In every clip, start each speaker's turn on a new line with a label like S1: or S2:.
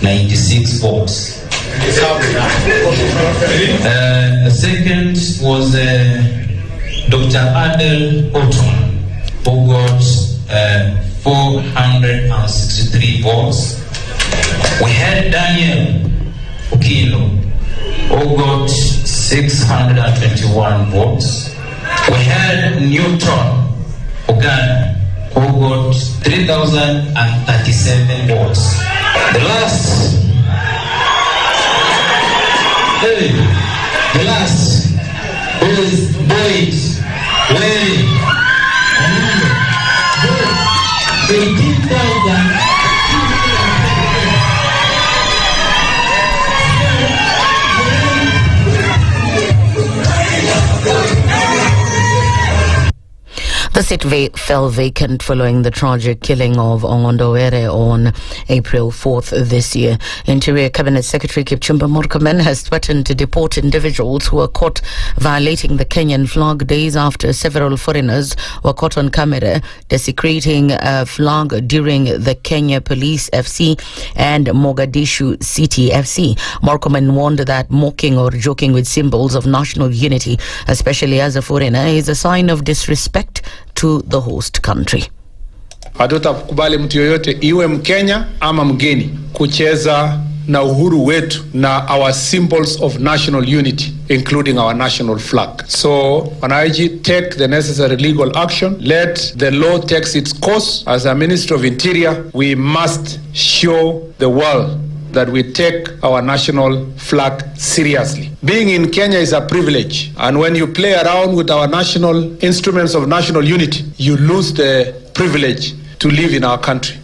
S1: 96 votes. Second was Dr. Adel Oton, who got 463 votes. We had Daniel Okilo, who got 621 votes. We had Newton Ogana, who got 3,037 votes. The last is Boyd Wary, 18,000.
S2: The seat fell vacant following the tragic killing of Ongondowere on April 4th this year. Interior Cabinet Secretary Kipchumba Murkomen has threatened to deport individuals who were caught violating the Kenyan flag days after several foreigners were caught on camera desecrating a flag during the Kenya Police FC and Mogadishu City FC. Murkomen warned that mocking or joking with symbols of national unity, especially as a foreigner, is a sign of disrespect to the host country.
S3: Hatutakubali mtu yoyote iwe Mkenya ama mgeni kucheza na uhuru wetu na our symbols of national unity, including our national flag. So, wananchi, take the necessary legal action. Let the law take its course. As a Minister of Interior, we must show the world that we take our national flag seriously. Being in Kenya is a privilege, and when you play around with our national instruments of national unity, you lose the privilege to live in our country.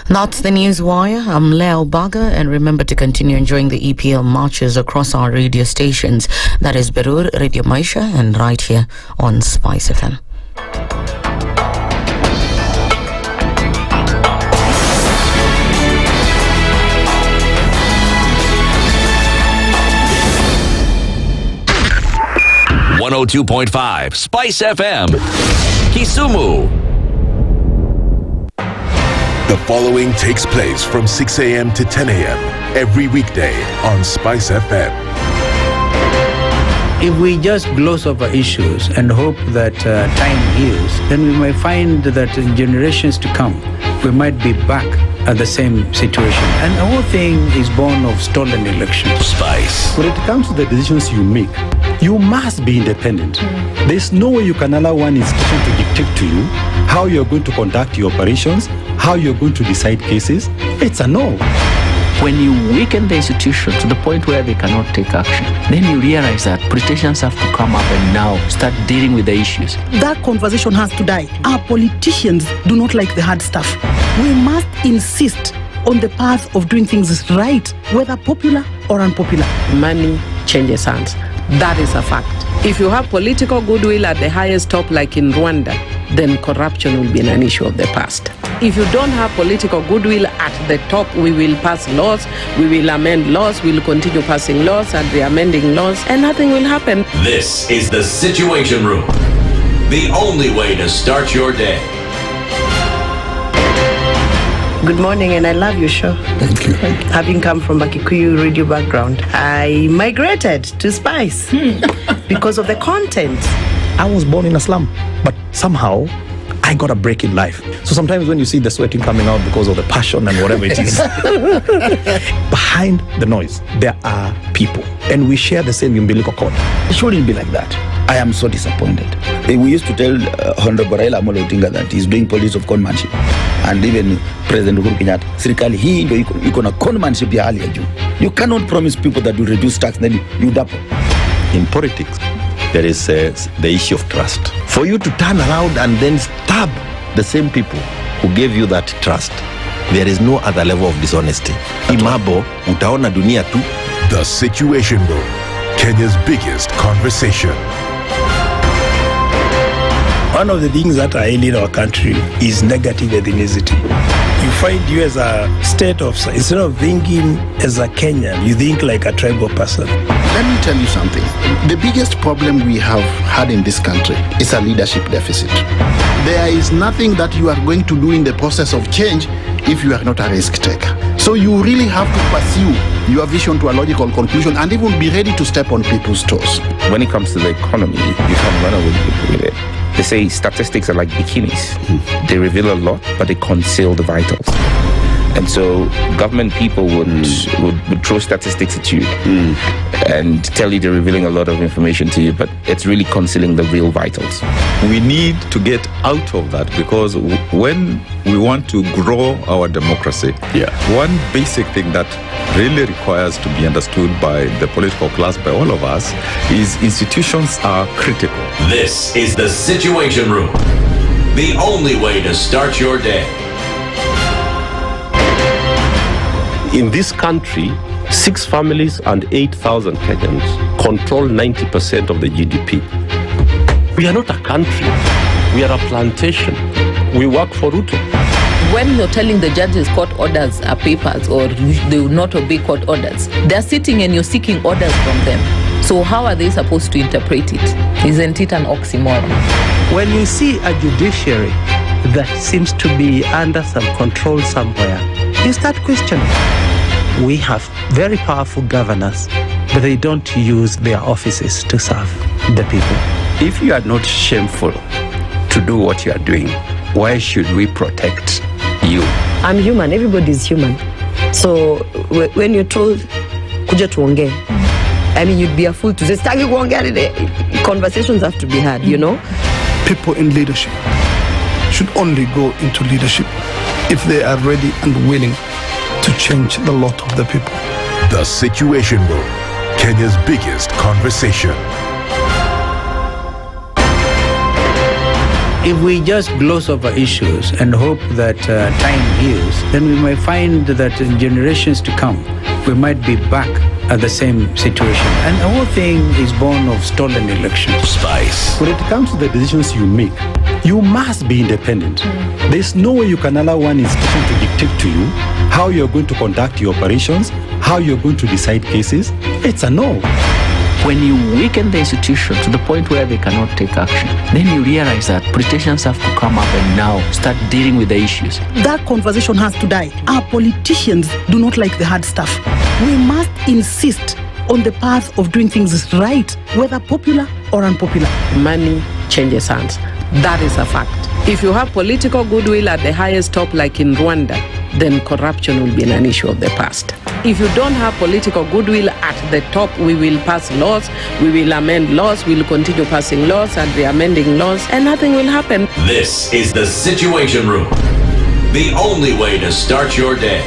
S2: That's the News Wire. I'm Leo Baga, and remember to continue enjoying the EPL matches across our radio stations. That is Berur, Radio Maisha, and right here on SpiceFM.
S4: .5 Spice FM, Kisumu.
S5: The following takes place from 6 a.m. to 10 a.m. every weekday on Spice FM.
S6: If we just gloss over issues and hope that time heals, then we might find that in generations to come, we might be back at the same situation. And the whole thing is born of stolen elections.
S4: Spice.
S7: When it comes to the decisions you make, you must be independent. There's no way you can allow one institution to dictate to you how you're going to conduct your operations, how you're going to decide cases. It's a no.
S8: When you weaken the institution to the point where they cannot take action, then you realize that politicians have to come up and now start dealing with the issues.
S9: That conversation has to die. Our politicians do not like the hard stuff. We must insist on the path of doing things right, whether popular or unpopular.
S10: Money changes hands. That is a fact. If you have political goodwill at the highest top, like in Rwanda, then corruption will be an issue of the past. If you don't have political goodwill at the top, we will pass laws, we will amend laws, we will continue passing laws and re-amending laws, and nothing will happen.
S4: This is the Situation Room, the only way to start your day.
S10: Good morning, and I love your show.
S7: Thank you.
S10: Having come from a Kikuyu radio background, I migrated to Spice because of the content.
S7: I was born in a slum, but somehow I got a break in life. So sometimes when you see the sweating coming out because of the passion and whatever it is, behind the noise, there are people. And we share the same umbilical cord. It shouldn't be like that.
S11: I am so disappointed. We used to tell Honorable Raila Amolo Odinga that he's doing politics of conmanship. And even President Uhuru Kenyatta, serikali hii ndio iko na conmanship ya hali ya juu. You cannot promise people that you reduce tax, then you double.
S12: In politics, there is the issue of trust. For you to turn around and then stab the same people who gave you that trust, there is no other level of dishonesty. Imabo, utaona dunia tu.
S5: The Situation Room, Kenya's biggest conversation.
S13: One of the things that are ailing our country is negative ethnicity. You find you as a state of, instead of thinking as a Kenyan, you think like a tribal person.
S14: Let me tell you something. The biggest problem we have had in this country is a leadership deficit. There is nothing that you are going to do in the process of change if you are not a risk taker. So So you really have to pursue your vision to a logical conclusion and even be ready to step on people's toes.
S15: When it comes to the economy, you can run away with it. They say statistics are like bikinis. They reveal a lot, but they conceal the vitals. And so government people would throw statistics at you and tell you they're revealing a lot of information to you, but it's really concealing the real vitals.
S16: We need to get out of that, because when we want to grow our democracy, one basic thing that really requires to be understood by the political class, by all of us, is institutions are critical.
S4: This is the Situation Room, the only way to start your day.
S17: In this country, 6 families and 8,000 Kenyans control 90% of the GDP. We are not a country. We are a plantation. We work for Ruto.
S18: When you're telling the judges court orders are papers or they will not obey court orders, they're sitting and you're seeking orders from them. So how are they supposed to interpret it? Isn't it an oxymoron?
S6: When you see a judiciary that seems to be under some control somewhere, you start questioning. We have very powerful governors, but they don't use their offices to serve the people.
S19: If you are not shameful to do what you are doing, why should we protect you?
S20: I'm human. Everybody's human. So when you're told, kuja tuongee, I mean, you'd be a fool to say, stagi kuongea. Conversations have to be had, you know?
S21: People in leadership should only go into leadership if they are ready and willing to change the lot of the people.
S5: The Situation Room, Kenya's biggest conversation.
S6: If we just gloss over issues and hope that time heals, then we might find that in generations to come, we might be back at the same situation. And the whole thing is born of stolen elections.
S4: Spice.
S7: When it comes to the decisions you make, you must be independent. There's no way you can allow one institution to dictate to you how you're going to conduct your operations, how you're going to decide cases. It's a no.
S8: When you weaken the institution to the point where they cannot take action, then you realize that politicians have to come up and now start dealing with the issues.
S9: That conversation has to die. Our politicians do not like the hard stuff. We must insist on the path of doing things right, whether popular or unpopular.
S10: Money changes hands. That is a fact. If you have political goodwill at the highest top, like in Rwanda, then corruption will be an issue of the past. If you don't have political goodwill at the top, we will pass laws, we will amend laws, we will continue passing laws and re-amending laws, and nothing will happen.
S4: This is the Situation Room, the only way to start your day.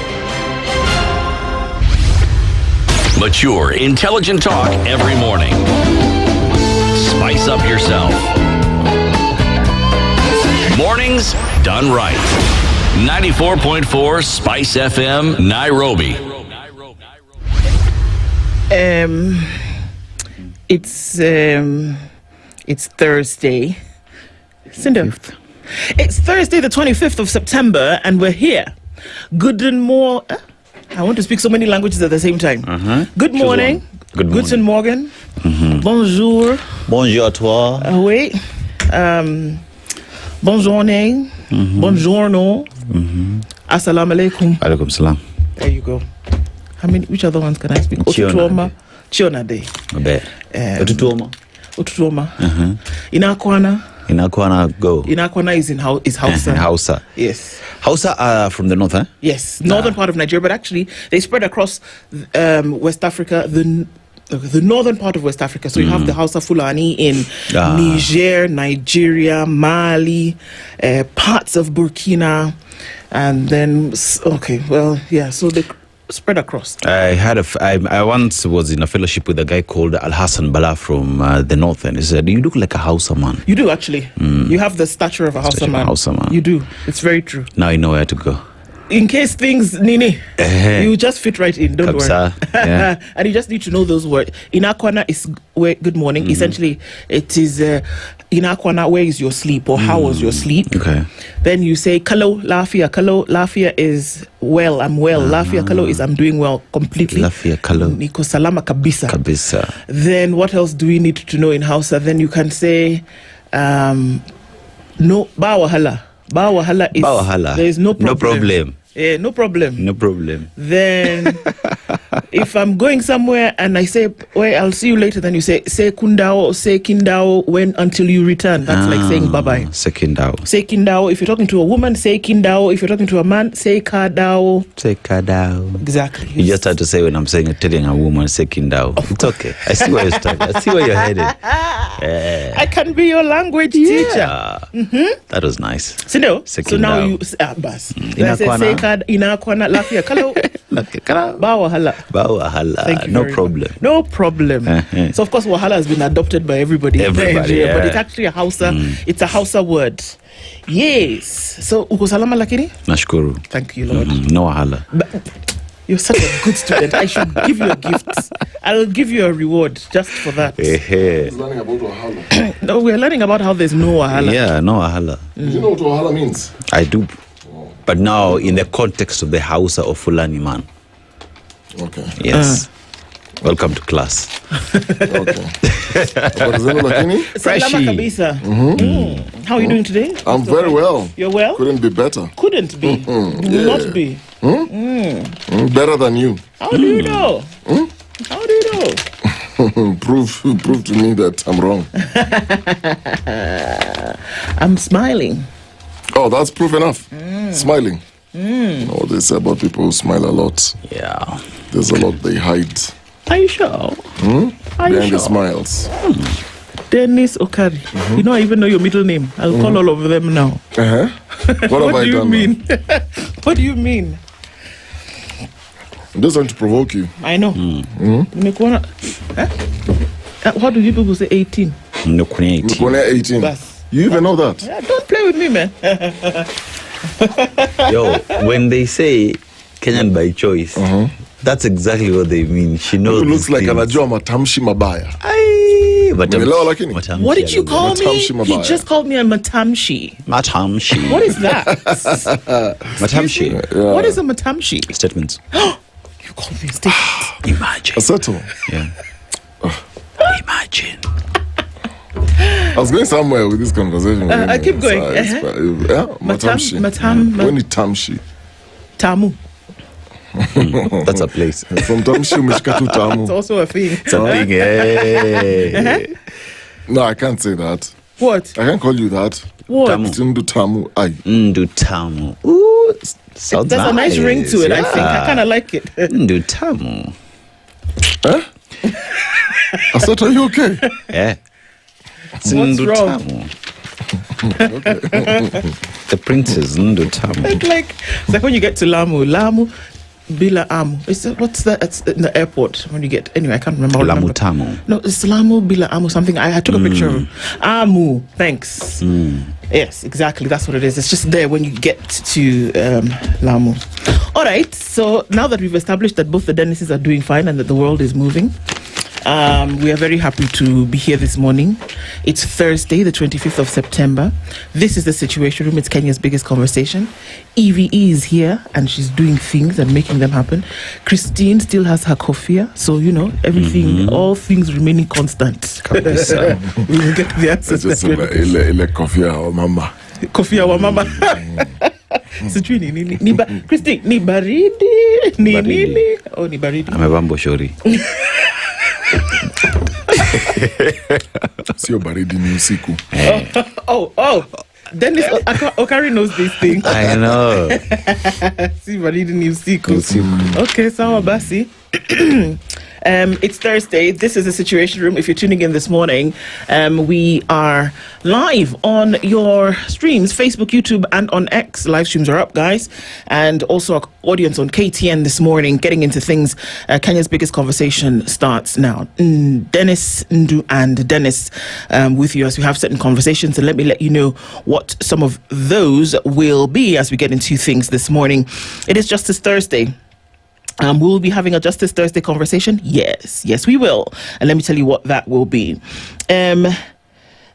S4: Mature, intelligent talk every morning. Spice up yourself. Mornings done right. 94.4 Spice FM, Nairobi.
S22: It's Thursday. It's Thursday, the 25th of September, and we're here. Guten Morgen. I want to speak so many languages at the same time. Good morning.
S23: Good morning.
S22: Guten Morgen. Bonjour.
S23: Bonjour à toi.
S22: Oui. Bonjourne. Buongiorno. Assalamu alaikum.
S23: Alaikum salam.
S22: There you go. Which other ones can I speak? Otutuoma. Chionade.
S23: Otutuoma.
S22: Otutuoma. Inakwana.
S23: Inakwana, go.
S22: Inakwana is Hausa.
S23: Hausa.
S22: Yes.
S23: Hausa are from the north, eh?
S22: Yes, northern part of Nigeria, but actually they spread across West Africa, the northern part of West Africa. So you have the Hausa Fulani in Niger, Nigeria, Mali, parts of Burkina, and then so they spread across.
S23: I once was in a fellowship with a guy called Al Hassan Bala from the north, and he said, "You look like a Hausa man."
S22: You do actually. You have the stature of a Hausa man. You do. It's very true.
S23: Now you know where to go.
S22: In case things, Nini, you just fit right in. Don't worry. Yeah. And you just need to know those words. Inakwana is good morning. Essentially, it is Inakwana, where is your sleep, or how was your sleep?
S23: Okay.
S22: Then you say Kalo Lafia. Kalo Lafia is well, I'm well. Lafia Kalo is I'm doing well completely.
S23: Lafia Kalo.
S22: Niko salama kabisa.
S23: Kabisa.
S22: Then what else do we need to know in Hausa? Then you can say no Bawahala. Bawahala is
S23: Bawahala.
S22: there is no problem.
S23: No problem.
S22: no problem.
S23: No problem.
S22: Then if I'm going somewhere and I say, well, I'll see you later, then you say kundao or say kindao until you return. That's like saying bye-bye.
S23: Say kindao.
S22: Say kindao. If you're talking to a woman, say kindao. If you're talking to a man, say kadao.
S23: Say kadao.
S22: Exactly.
S23: You just have to say when I'm telling a woman, say kindao. It's okay. I see where you're stuck. I see where you're headed. Yeah.
S22: I can be your language teacher.
S23: That was nice.
S22: So now you bas. Inakwana lafia kalo. Ba wahala.
S23: No problem.
S22: No problem. So of course wahala has been adopted by everybody in Nigeria, but it's actually a Hausa. It's a Hausa word. Yes. So uko salama lakini?
S23: Nashukuru.
S22: Thank you, Lord.
S23: No wahala.
S22: You're such a good student. I should give you a gift. I'll give you a reward just for that.
S1: Learning about wahala.
S22: No, we're learning about how there's no wahala.
S23: Yeah, no wahala.
S1: Do you know what wahala means?
S23: I do. But now in the context of the Hausa of Fulani man.
S1: Okay.
S23: Yes. Welcome to class.
S22: Salama kabisa. How are you doing today?
S1: I'm very well.
S22: You're well?
S1: Couldn't be better.
S22: Couldn't be. Not be.
S1: Better than you.
S22: How do you know? How do you know?
S1: Prove to me that I'm wrong.
S22: I'm smiling.
S1: Oh, that's proof enough. Smiling. You know what they say about people who smile a lot.
S23: Yeah.
S1: There's a lot they hide.
S22: Are you sure? Are you
S1: Behind
S22: sure?
S1: the smiles.
S22: Dennis Okari. You know, I even know your middle name. I'll call all of them now.
S1: What have I
S22: do you
S1: done
S22: mean? What do you mean?
S1: I'm just trying to provoke you.
S22: I know. What do you people say 18?
S1: Nukone 18. You even know that?
S22: Yeah, don't play with me, man.
S23: Yo, when they say Kenyan by choice, that's exactly what they mean. She knows.
S1: It looks like anajua matamshi mabaya.
S22: What did you call me? He just called me a matamshi.
S23: Matamshi.
S22: What is that?
S23: Matamshi.
S22: What is a matamshi?
S23: Statements.
S22: You called me a statement.
S23: Imagine.
S1: Aseto.
S23: Yeah. Imagine.
S1: I was going somewhere with this conversation.
S22: I keep going.
S1: Matamshi. When it tamshi.
S22: Tamu.
S23: That's a place.
S1: From Tamshi umeshika tu tamu.
S22: It's also a thing.
S23: Something.
S1: No, I can't say that.
S22: What?
S1: I can't call you that.
S22: What?
S1: It's Ndu tamu.
S23: Ndu tamu. Ooh, sounds
S22: There's a nice ring to it, I think. I kind of like it.
S23: Ndu tamu.
S1: Eh? Aseto, are you okay?
S23: Yeah.
S22: What's wrong?
S23: The princess Ndu tamu.
S22: It's like when you get to Lamu Bila Amu. What's that? It's in the airport when you get. Anyway, I can't remember.
S23: Lamu Tamu.
S22: No, it's Lamu Bila Amu something. I took a picture of Amu. Thanks. Yes, exactly. That's what it is. It's just there when you get to Lamu. All right. So now that we've established that both the Dennises are doing fine and that the world is moving, we are very happy to be here this morning. It's Thursday, the 25th of September. This is the Situation Room. It's Kenya's biggest conversation. Evie is here and she's doing things and making them happen. Christine still has her kofia. So, you know, everything, all things remaining constant. We will get the answers.
S1: Ile kofia wa mama.
S22: Kofia wa mama. Sijui ni nini. Christine, ni baridi? Ni nini? Oh, ni baridi.
S23: Amevambo shori.
S1: Sio baridi ni usiku.
S22: Oh. Dennis Okari knows these things.
S23: I know.
S22: Si baridi ni usiku. Okay, sawa basi. It's Thursday. This is the Situation Room. If you're tuning in this morning, we are live on your streams, Facebook, YouTube, and on X. Live streams are up, guys. And also our audience on KTN this morning, getting into things. Kenya's biggest conversation starts now. Dennis, Ndu, and Dennis with you as we have certain conversations. And let me let you know what some of those will be as we get into things this morning. It is Justice Thursday. We'll be having a Justice Thursday conversation. Yes, we will. And let me tell you what that will be.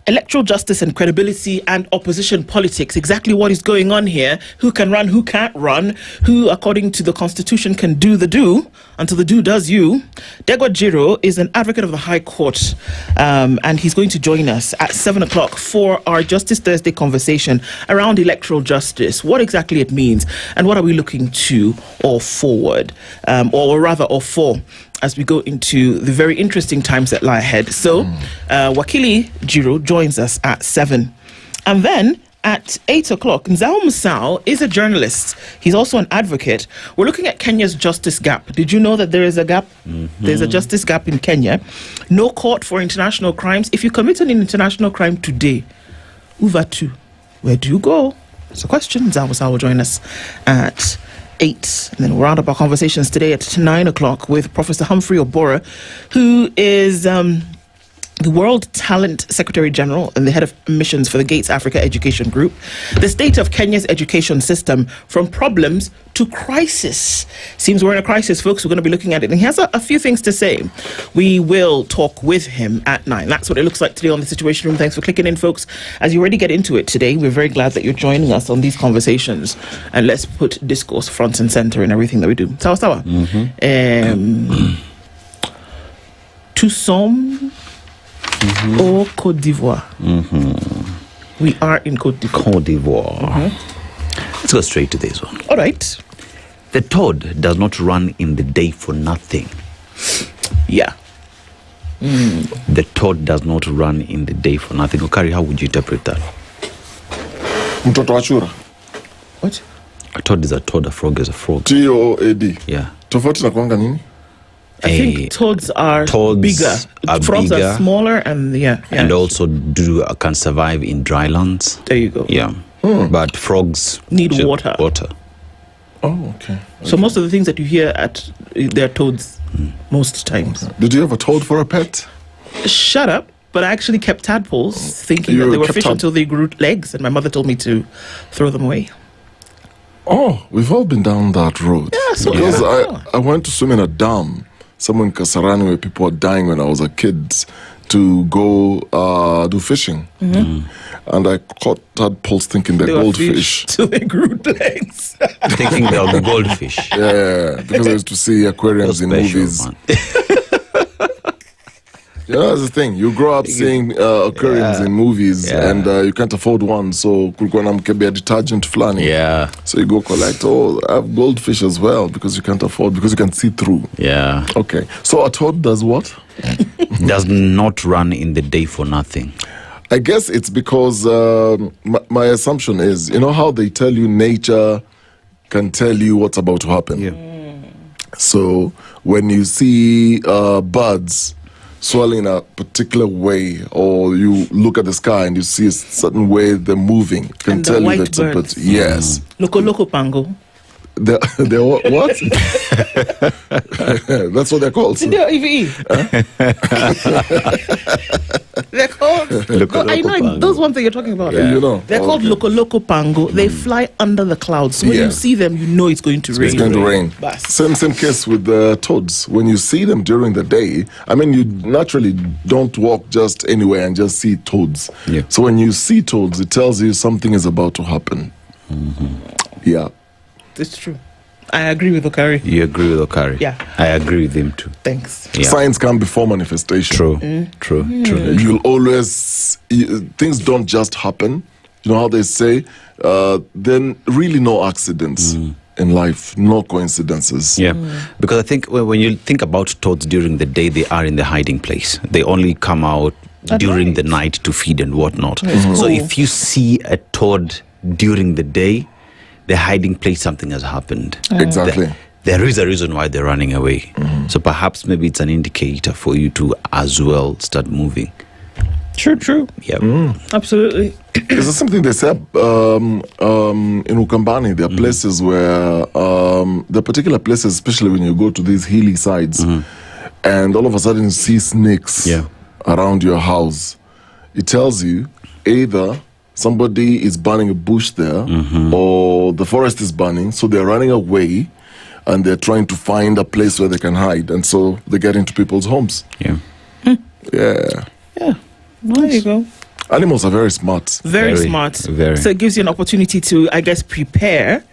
S22: Electoral justice and credibility and opposition politics. Exactly what is going on here. Who can run, who can't run, who, according to the Constitution, can do the do until the do does you. Degwa Jiro is an advocate of the High Court, and he's going to join us at 7 o'clock for our Justice Thursday conversation around electoral justice, what exactly it means, and what are we looking to or forward, or rather, or for, as we go into the very interesting times that lie ahead. So, Wakili Jiro joins us at 7. And then at 8 o'clock, Nzao Musau is a journalist. He's also an advocate. We're looking at Kenya's justice gap. Did you know that there is a gap? There's a justice gap in Kenya. No court for international crimes. If you commit an international crime today, Uvatu, where do you go? It's a question. Nzao Musau will join us at 8. And then we'll round up our conversations today at 9 o'clock with Professor Humphrey Obora, who is the World Talent Secretary General and the head of missions for the Gates Africa Education Group. The state of Kenya's education system, from problems to crisis. Seems we're in a crisis, folks. We're going to be looking at it. And he has a few things to say. We will talk with him at 9. That's what it looks like today on the Situation Room. Thanks for clicking in, folks. As you already get into it today, we're very glad that you're joining us on these conversations. And let's put discourse front and center in everything that we do. Sawa. Toussaint or Côte d'Ivoire. We are in Côte d'Ivoire.
S23: Côte d'Ivoire. Let's go straight to this one.
S22: All right.
S23: The toad does not run in the day for nothing.
S22: Yeah.
S23: The toad does not run in the day for nothing. Okari, how would you interpret that?
S1: Mtoto wa chura.
S22: What?
S23: A toad is a toad, a frog is a frog.
S1: T-O-A-D.
S23: Yeah.
S1: Tofauti na kuanga nini?
S22: I think toads are bigger. Frogs are smaller and
S23: and also can survive in dry lands.
S22: There you go.
S23: Yeah. But frogs
S22: need water.
S1: Oh, okay.
S22: So most of the things that you hear they're toads most times.
S1: Did you have a toad for a pet?
S22: Shut up. But I actually kept tadpoles, thinking that they were fish until they grew legs, and my mother told me to throw them away.
S1: Oh, we've all been down that road.
S22: Yeah, so
S1: because I went to swim in a dam somewhere in Kasarani where people were dying when I was a kid to go do fishing. And I caught tadpoles thinking they're goldfish.
S22: Till they grew legs.
S23: Thinking they're goldfish.
S1: Yeah, because I used to see aquariums in movies. That's the thing. You grow up seeing aquariums in movies and you can't afford one. So, kulikuwa na mkebe detergent flani.
S23: Yeah.
S1: So you go collect, I have goldfish as well because you can't afford, because you can see through.
S23: Yeah.
S1: Okay. So a toad does what?
S23: Does not run in the day for nothing.
S1: I guess it's because my assumption is, you know how they tell you nature can tell you what's about to happen?
S23: Yeah.
S1: So when you see birds swirling in a particular way, or you look at the sky and you see a certain way they're moving, it can tell you that birds. Yes.
S22: Loco pango.
S1: They're what? That's what they're called.
S22: They're EVE. They're called. I know those ones that you're talking about.
S1: Yeah. You know.
S22: They're called Loco pango. They fly under the clouds. So when you see them, you know it's going to rain.
S1: It's going to rain. Same case with the toads. When you see them during the day, I mean, you naturally don't walk just anywhere and just see toads.
S23: Yeah.
S1: So when you see toads, it tells you something is about to happen. Yeah.
S22: It's true. I agree with Okari.
S23: You agree with Okari?
S22: Yeah.
S23: I agree with him too.
S22: Thanks.
S23: Yeah.
S1: Signs come before manifestation.
S23: True.
S1: You'll always, things don't just happen. You know how they say, then really no accidents in life, no coincidences.
S23: Yeah, because I think when you think about toads during the day, they are in the hiding place. They only come out during the night to feed and whatnot. So if you see a toad during the day, the hiding place, something has happened.
S1: Exactly.
S23: There is a reason why they're running away. So perhaps maybe it's an indicator for you to as well start moving.
S22: True.
S23: Yeah.
S22: Absolutely.
S1: There's something they say in Ukambani. There are places where, there are particular places, especially when you go to these hilly sides, and all of a sudden you see snakes around your house. It tells you either somebody is burning a bush there, or the forest is burning, so they're running away and they're trying to find a place where they can hide, and so they get into people's homes.
S23: Yeah.
S1: Yeah.
S22: There you go.
S1: Animals are very smart.
S22: Very smart.
S23: Very.
S22: So it gives you an opportunity to, I guess, prepare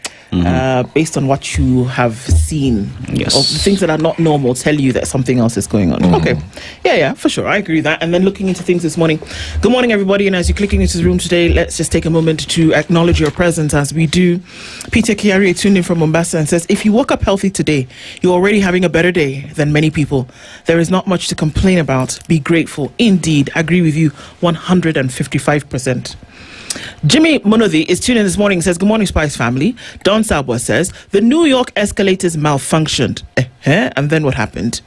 S22: based on what you have seen.
S23: Yes.
S22: Or the things that are not normal tell you that something else is going on. Okay. Yeah, for sure. I agree with that. And then looking into things this morning. Good morning, everybody. And as you're clicking into the room today, let's just take a moment to acknowledge your presence as we do. Peter Kiari tuned in from Mombasa and says, if you woke up healthy today, you're already having a better day than many people. There is not much to complain about. Be grateful. Indeed, I agree with you 155%. Jimmy Monothi is tuned in this morning and says, good morning, Spice family. Don Sabwa says, the New York escalators malfunctioned. And then what happened?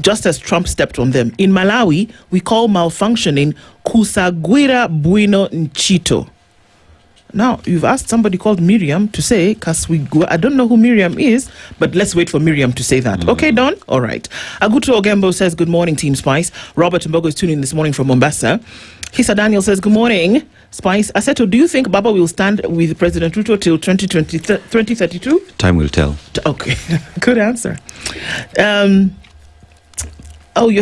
S22: Just as Trump stepped on them. In Malawi, we call malfunctioning Kusagwira Bueno Nchito. Now, you've asked somebody called Miriam to say Kaswigwa. I don't know who Miriam is, but let's wait for Miriam to say that. Okay, Don? All right. Aguto Ogembo says, good morning, Team Spice. Robert Mbogo is tuning in this morning from Mombasa. Hisa Daniel says, good morning, Spice. Aseto, do you think Baba will stand with President Ruto till 2032?
S23: Time will tell.
S22: Okay, good answer. You're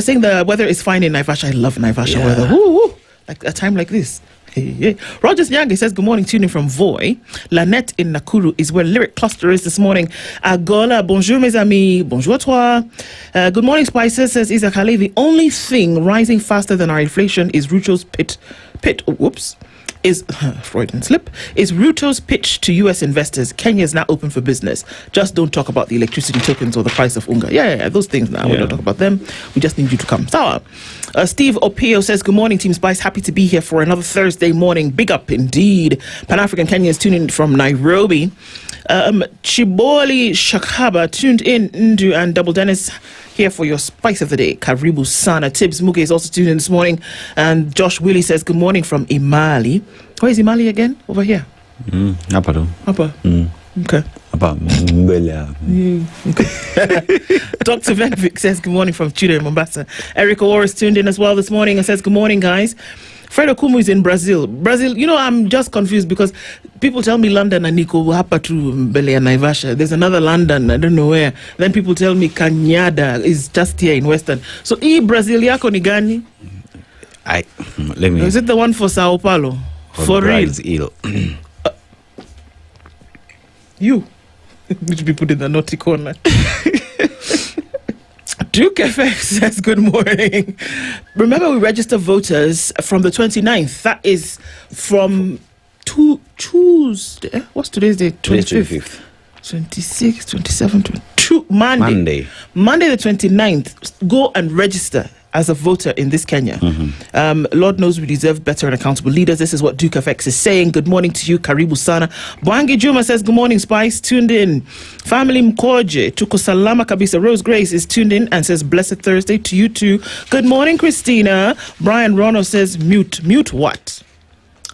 S22: saying the weather is fine in Naivasha. I love Naivasha weather. Woo. Like a time like this. Hey. Rogers Nyange says, good morning, tuning from Voi. Lanette in Nakuru is where Lyric Cluster is this morning. Agola, bonjour mes amis, bonjour toi. Good morning, Spices, says Isaac Ali. The only thing rising faster than our inflation is Ruto's Freudian slip, is Ruto's pitch to US investors. Kenya is now open for business. Just don't talk about the electricity tokens or the price of unga. Yeah, those things now. We don't talk about them. We just need you to come. So, Steve Opio says, good morning, Team Spice. Happy to be here for another Thursday morning. Big up indeed. Pan-African Kenya is tuning in from Nairobi. Chiboli Shakaba tuned in. Ndu and Double Dennis here for your Spice of the Day. Karibu Sana. Tibbs Muge is also tuned in this morning. And Josh Willie says, good morning from Imali. Where is Imali again? Over here.
S23: Upper.
S22: Okay. Okay. Dr. Venvic says, good morning from Chuda in Mombasa. Eric Owar is tuned in as well this morning and says, good morning, guys. Fred Okumu is in Brazil. I'm just confused because people tell me London and Nico Hapa to Mbele and Naivasha. There's another London, I don't know where. Then people tell me Cañada is just here in Western. So, Brazil yako ni gani? Is it the one for Sao Paulo? For real?
S23: Ill.
S22: You need to be put in the naughty corner. Duke FX says, good morning. Remember, we register voters from the 29th. That is from Tuesday. What's today's date? 25th. 26, 27, 22. Monday the 29th. Go and register as a voter in this Kenya. Lord knows we deserve better and accountable leaders. This is what Duke FX is saying. Good morning to you, Karibu Sana. Bwangi Juma says, good morning, Spice. Tuned in. Family Mkoje, Tuko Salama Kabisa. Rose Grace is tuned in and says, blessed Thursday to you too. Good morning, Christina. Brian Rono says, mute. Mute what?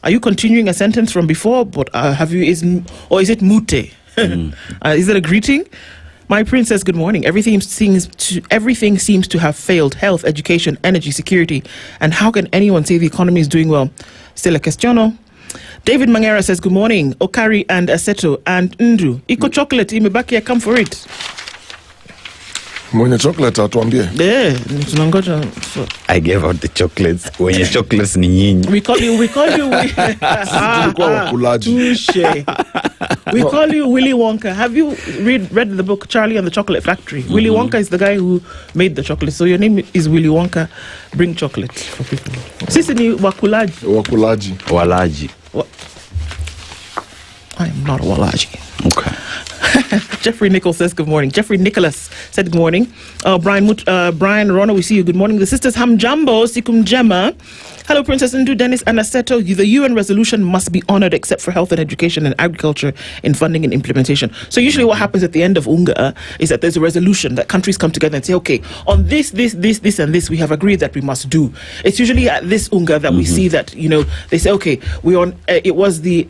S22: Are you continuing a sentence from before? But is it mute? Is it a greeting? My princess, good morning. Everything seems to have failed. Health, education, energy, security. And how can anyone say the economy is doing well? Still a questiono. David Mangera says, good morning. Okari and Aseto and Ndu. Iko chocolate, imebaki, come for it.
S1: Mwenye chocolate atuambie.
S22: Tunangoja.
S23: I gave out the chocolates. Mwenye chocolates ni nyinyi.
S22: We call you touche. We call you Willy Wonka. Have you read the book Charlie and the Chocolate Factory? Willy Wonka is the guy who made the chocolate. So your name is Willy Wonka. Bring chocolate for people. Sisi ni wakulaji.
S23: Walaji.
S22: I am not a walaji.
S23: Okay.
S22: Jeffrey Nichols says good morning. Jeffrey Nicholas said good morning. Brian Rona, we see you. Good morning. The sisters Hamjambo, Sikum Jema. Hello, Princess Ndu, Dennis, and Aseto. The UN resolution must be honored except for health and education and agriculture in funding and implementation. So usually what happens at the end of UNGA is that there's a resolution that countries come together and say, okay, on this, and this, we have agreed that we must do. It's usually at this UNGA that we see that, they say, okay, it was the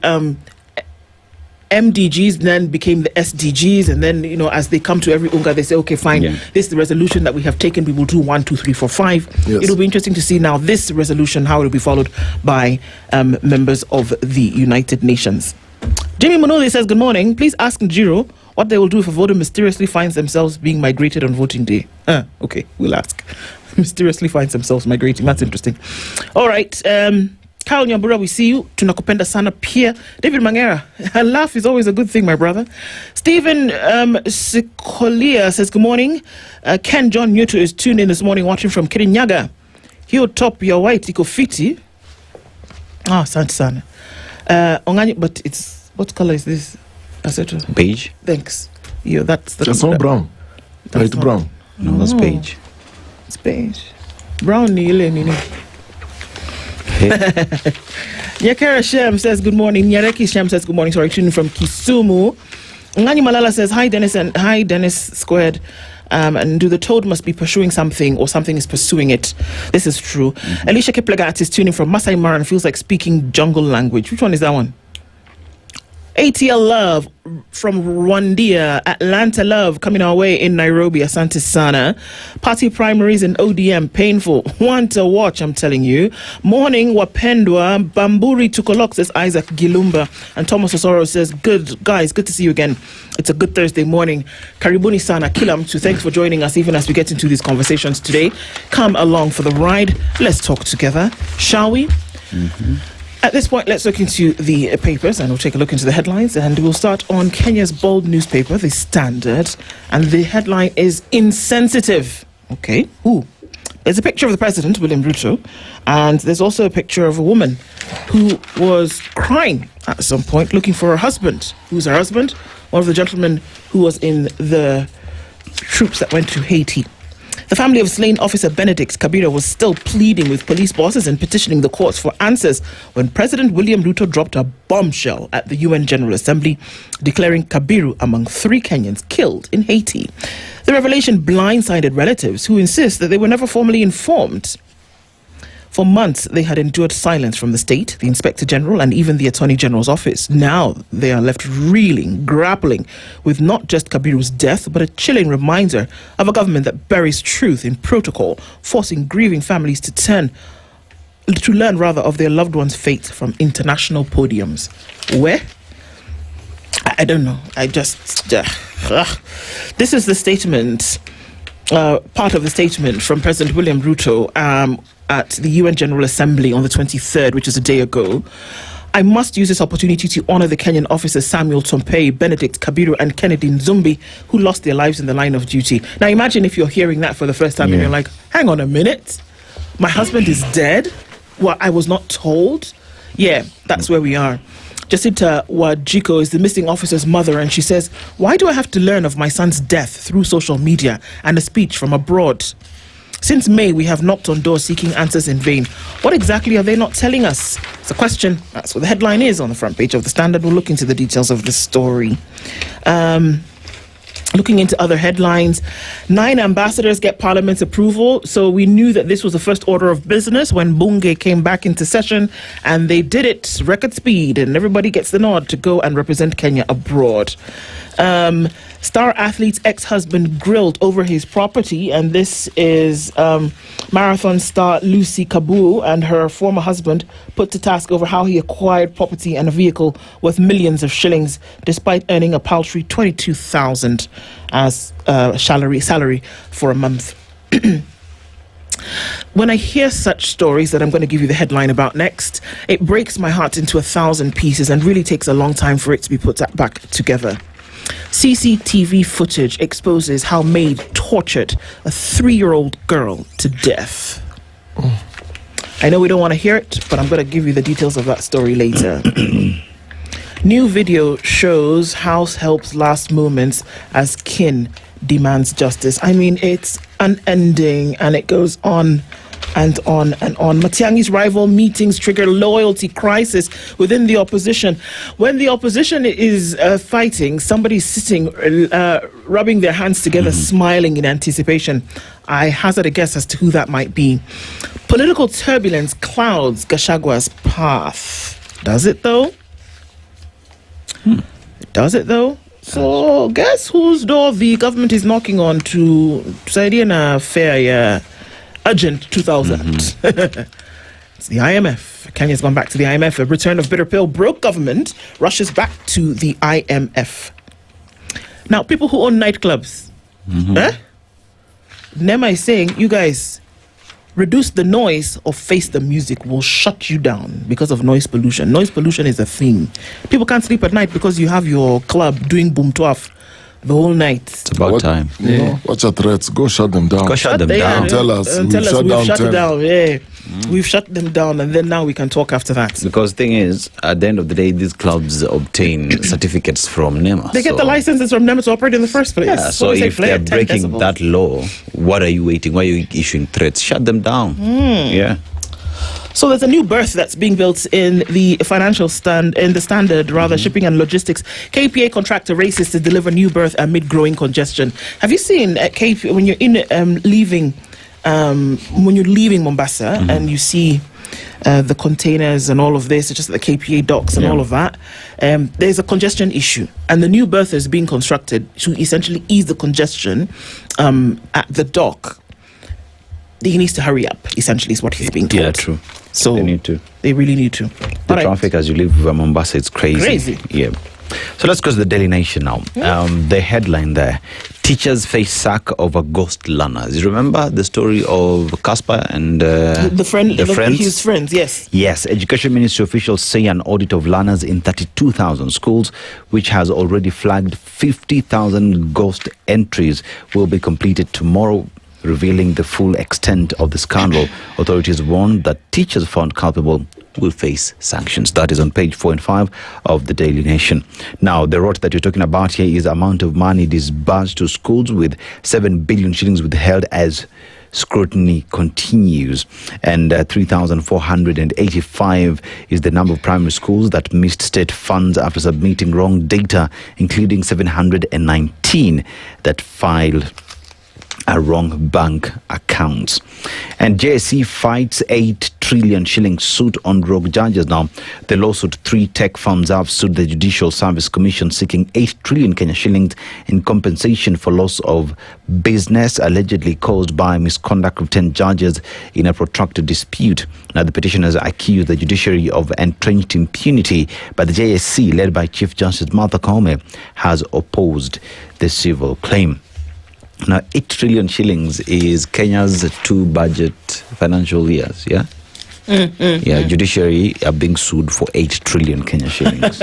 S22: MDGs then became the SDGs, and then as they come to every UNGA, they say, okay, fine, this is the resolution that we have taken, we will do 1, 2, 3, 4, 5. Yes. It'll be interesting to see now this resolution, how it will be followed by members of the United Nations. Jimmy Monoli says, good morning. Please ask Njiro what they will do if a voter mysteriously finds themselves being migrated on voting day. Okay, we'll ask. Mysteriously finds themselves migrating. That's interesting. All right. Carol Nyambura, we see you. Tunakupenda sana pia. David Mangera, a laugh is always a good thing, my brother. Stephen Sikolia says, good morning. Ken John Newton is tuned in this morning, watching from Kirinyaga. Hiyo top your white iko fiti. Asante sana. Ongani, but it's, what color is this? Aseto?
S23: Beige.
S22: Thanks. That's
S1: not brown. Light brown.
S23: No, that's beige.
S22: It's beige. Brown ni ile nini. Nyakera Shem says good morning. Nyareki Shem says good morning. Sorry, tuning from Kisumu. Ngani Malala says hi Dennis and hi Dennis squared. And do the toad must be pursuing something or something is pursuing it. This is true. Alicia Kiplagat is tuning from Masai Mara and feels like speaking jungle language. Which one is that one? ATL Love from Rwandia. Atlanta Love coming our way in Nairobi. Asante Sana. Party primaries and ODM. Painful. One to watch, I'm telling you. Morning, Wapendwa. Bamburi Tukolok, says Isaac Gilumba. And Thomas Osoro says, good guys, good to see you again. It's a good Thursday morning. Karibuni Sana Kilamtu. Thanks for joining us even as we get into these conversations today. Come along for the ride. Let's talk together, shall we? At this point, let's look into the papers and we'll take a look into the headlines. And we'll start on Kenya's bold newspaper, The Standard. And the headline is insensitive. Okay. Ooh. There's a picture of the president, William Ruto. And there's also a picture of a woman who was crying at some point, looking for her husband. Who's her husband? One of the gentlemen who was in the troops that went to Haiti. The family of slain officer Benedict Kabira was still pleading with police bosses and petitioning the courts for answers when President William Ruto dropped a bombshell at the UN General Assembly, declaring Kabiru among 3 Kenyans killed in Haiti. The revelation blindsided relatives who insist that they were never formally informed. For months, they had endured silence from the state, the Inspector General, and even the Attorney General's office. Now, they are left reeling, grappling with not just Kabiru's death, but a chilling reminder of a government that buries truth in protocol, forcing grieving families to learn of their loved one's fate from international podiums. Where? I don't know. This is the statement, part of the statement from President William Ruto at the UN General Assembly on the 23rd, which is a day ago. I must use this opportunity to honor the Kenyan officers Samuel Tompei, Benedict Kabiru, and Kennedy Nzumbi, who lost their lives in the line of duty. Now imagine if you're hearing that for the first time and you're like, hang on a minute, my husband is dead? Well, I was not told? Yeah, that's where we are. Jacinta Wajiko is the missing officer's mother, and she says, why do I have to learn of my son's death through social media and a speech from abroad? Since May, we have knocked on doors seeking answers in vain. What exactly are they not telling us? It's a question. That's what the headline is on the front page of The Standard. We'll look into the details of the story. Looking into other headlines, 9 ambassadors get Parliament's approval. So we knew that this was the first order of business when Mungai came back into session, and they did it record speed, and everybody gets the nod to go and represent Kenya abroad. Star athlete's ex-husband grilled over his property, and this is marathon star Lucy Kabu and her former husband put to task over how he acquired property and a vehicle worth millions of shillings despite earning a paltry 22,000 as salary for a month. When I hear such stories that I'm going to give you the headline about next, it breaks my heart into 1,000 pieces and really takes a long time for it to be put back together. CCTV footage exposes how maid tortured a 3-year-old girl to death. I know we don't want to hear it, but I'm going to give you the details of that story later. New video shows house helps last moments as kin demands justice. I mean, it's unending and it goes on and on and on. Matiang'i's rival meetings trigger loyalty crisis within the opposition. When the opposition is fighting, somebody's sitting, rubbing their hands together, smiling in anticipation. I hazard a guess as to who that might be. Political turbulence clouds Gachagwa's path. Does it though? Does it though? So guess whose door the government is knocking on to say a fair urgent 2000. It's the IMF. Kenya's gone back to the IMF. A return of bitter pill broke government rushes back to the IMF. Now, people who own nightclubs, Nema is saying, you guys, reduce the noise or face the music will shut you down because of noise pollution. Noise pollution is a thing. People can't sleep at night because you have your club doing boom twaf the whole night.
S23: It's about time.
S1: You know, what's your threats? Go shut them down.
S23: Go shut them down.
S1: Tell us.
S22: We've shut it down. Yeah. We've shut them down, and then now we can talk after that.
S23: Because the thing is, at the end of the day, these clubs obtain certificates from NEMA.
S22: They get the licenses from NEMA to operate in the first place.
S23: Yeah, so if they're breaking that law, what are you waiting? Why are you issuing threats? Shut them down. Yeah.
S22: So there's a new berth that's being built in the financial standard, shipping and logistics. KPA contractor races to deliver new berth amid growing congestion. Have you seen KPA when you're leaving Mombasa and you see the containers and all of this, just the KPA docks and all of that, there's a congestion issue, and the new berth is being constructed to essentially ease the congestion at the dock. He needs to hurry up, essentially, is what he's being told.
S23: Yeah, true.
S22: So
S23: they need to.
S22: They really need to.
S23: The traffic as you leave Mombasa, it's crazy.
S22: Crazy.
S23: Yeah. So let's go to the Daily Nation now. The headline there: teachers face sack over ghost learners. You remember the story of Casper and
S22: the friends?
S23: His
S22: friends, yes.
S23: Yes. Education Ministry officials say an audit of learners in 32,000 schools, which has already flagged 50,000 ghost entries, will be completed tomorrow, revealing the full extent of the scandal. Authorities warn that teachers found culpable will face sanctions. That is on page 4 and 5 of the Daily Nation. Now, the rot that you're talking about here is the amount of money disbursed to schools, with 7 billion shillings withheld as scrutiny continues. And 3,485 is the number of primary schools that missed state funds after submitting wrong data, including 719 that filed a wrong bank accounts. And JSC fights 8 trillion shilling suit on rogue judges. Now, the lawsuit, 3 tech firms have sued the Judicial Service Commission seeking 8 trillion Kenya shillings in compensation for loss of business allegedly caused by misconduct of 10 judges in a protracted dispute. Now, the petitioners accuse the judiciary of entrenched impunity, but the JSC, led by Chief Justice Martha Koome, has opposed the civil claim. Now, 8 trillion shillings is Kenya's 2 budget financial years, yeah? Yeah, Judiciary are being sued for 8 trillion Kenya shillings.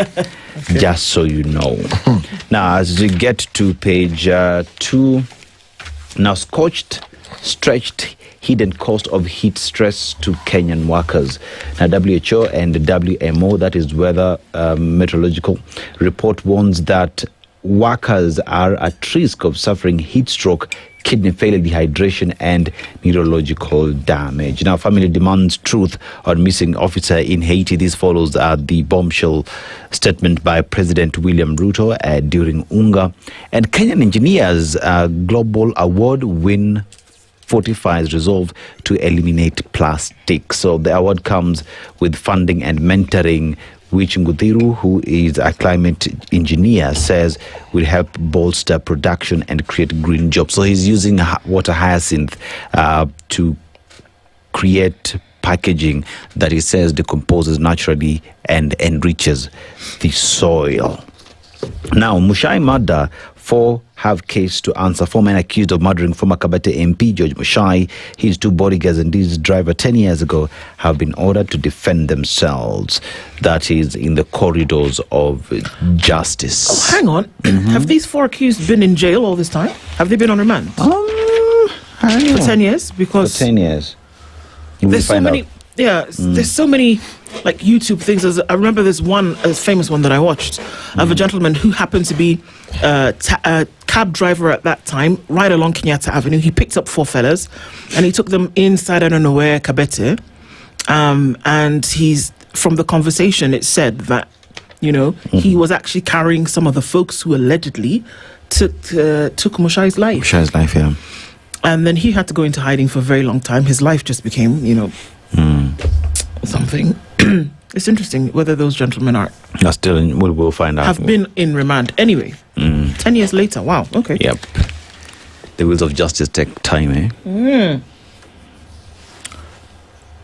S23: Just so you know. Now, as we get to page 2, now scorched, stretched, hidden cost of heat stress to Kenyan workers. Now, WHO and WMO, that is Weather Meteorological Report, warns that workers are at risk of suffering heat stroke, kidney failure, dehydration, and neurological damage. Now, family demands truth on missing officer in Haiti. This follows the bombshell statement by President William Ruto during UNGA. And Kenyan engineers global award win fortifies resolve to eliminate plastic. So the award comes with funding and mentoring, which Nguthiru, who is a climate engineer, says will help bolster production and create green jobs. So he's using water hyacinth to create packaging that he says decomposes naturally and enriches the soil. Now, Mushai murder, 4 have case to answer. 4 men accused of murdering former Kabete MP George Mushai, his 2 bodyguards and his driver 10 years ago, have been ordered to defend themselves. That is in the corridors of justice.
S22: Oh, hang on. Have these 4 accused been in jail all this time? Have they been on remand? For 10 years? Because
S23: for 10 years.
S22: There's so many. Yeah, there's so many like YouTube things. I remember there's one famous one that I watched of a gentleman who happened to be a cab driver at that time, right along Kenyatta Avenue. He picked up 4 fellas and he took them inside, I don't know where, Kabete. And he's, from the conversation, it said that, you know, he was actually carrying some of the folks who allegedly took Mushai's life.
S23: Mushai's life, yeah.
S22: And then he had to go into hiding for a very long time. His life just became, you know, something. It's interesting whether those gentlemen are
S23: still in, we'll find out.
S22: Have been in remand. Anyway, 10 years later. Wow, okay.
S23: Yep. The wheels of justice take time, eh?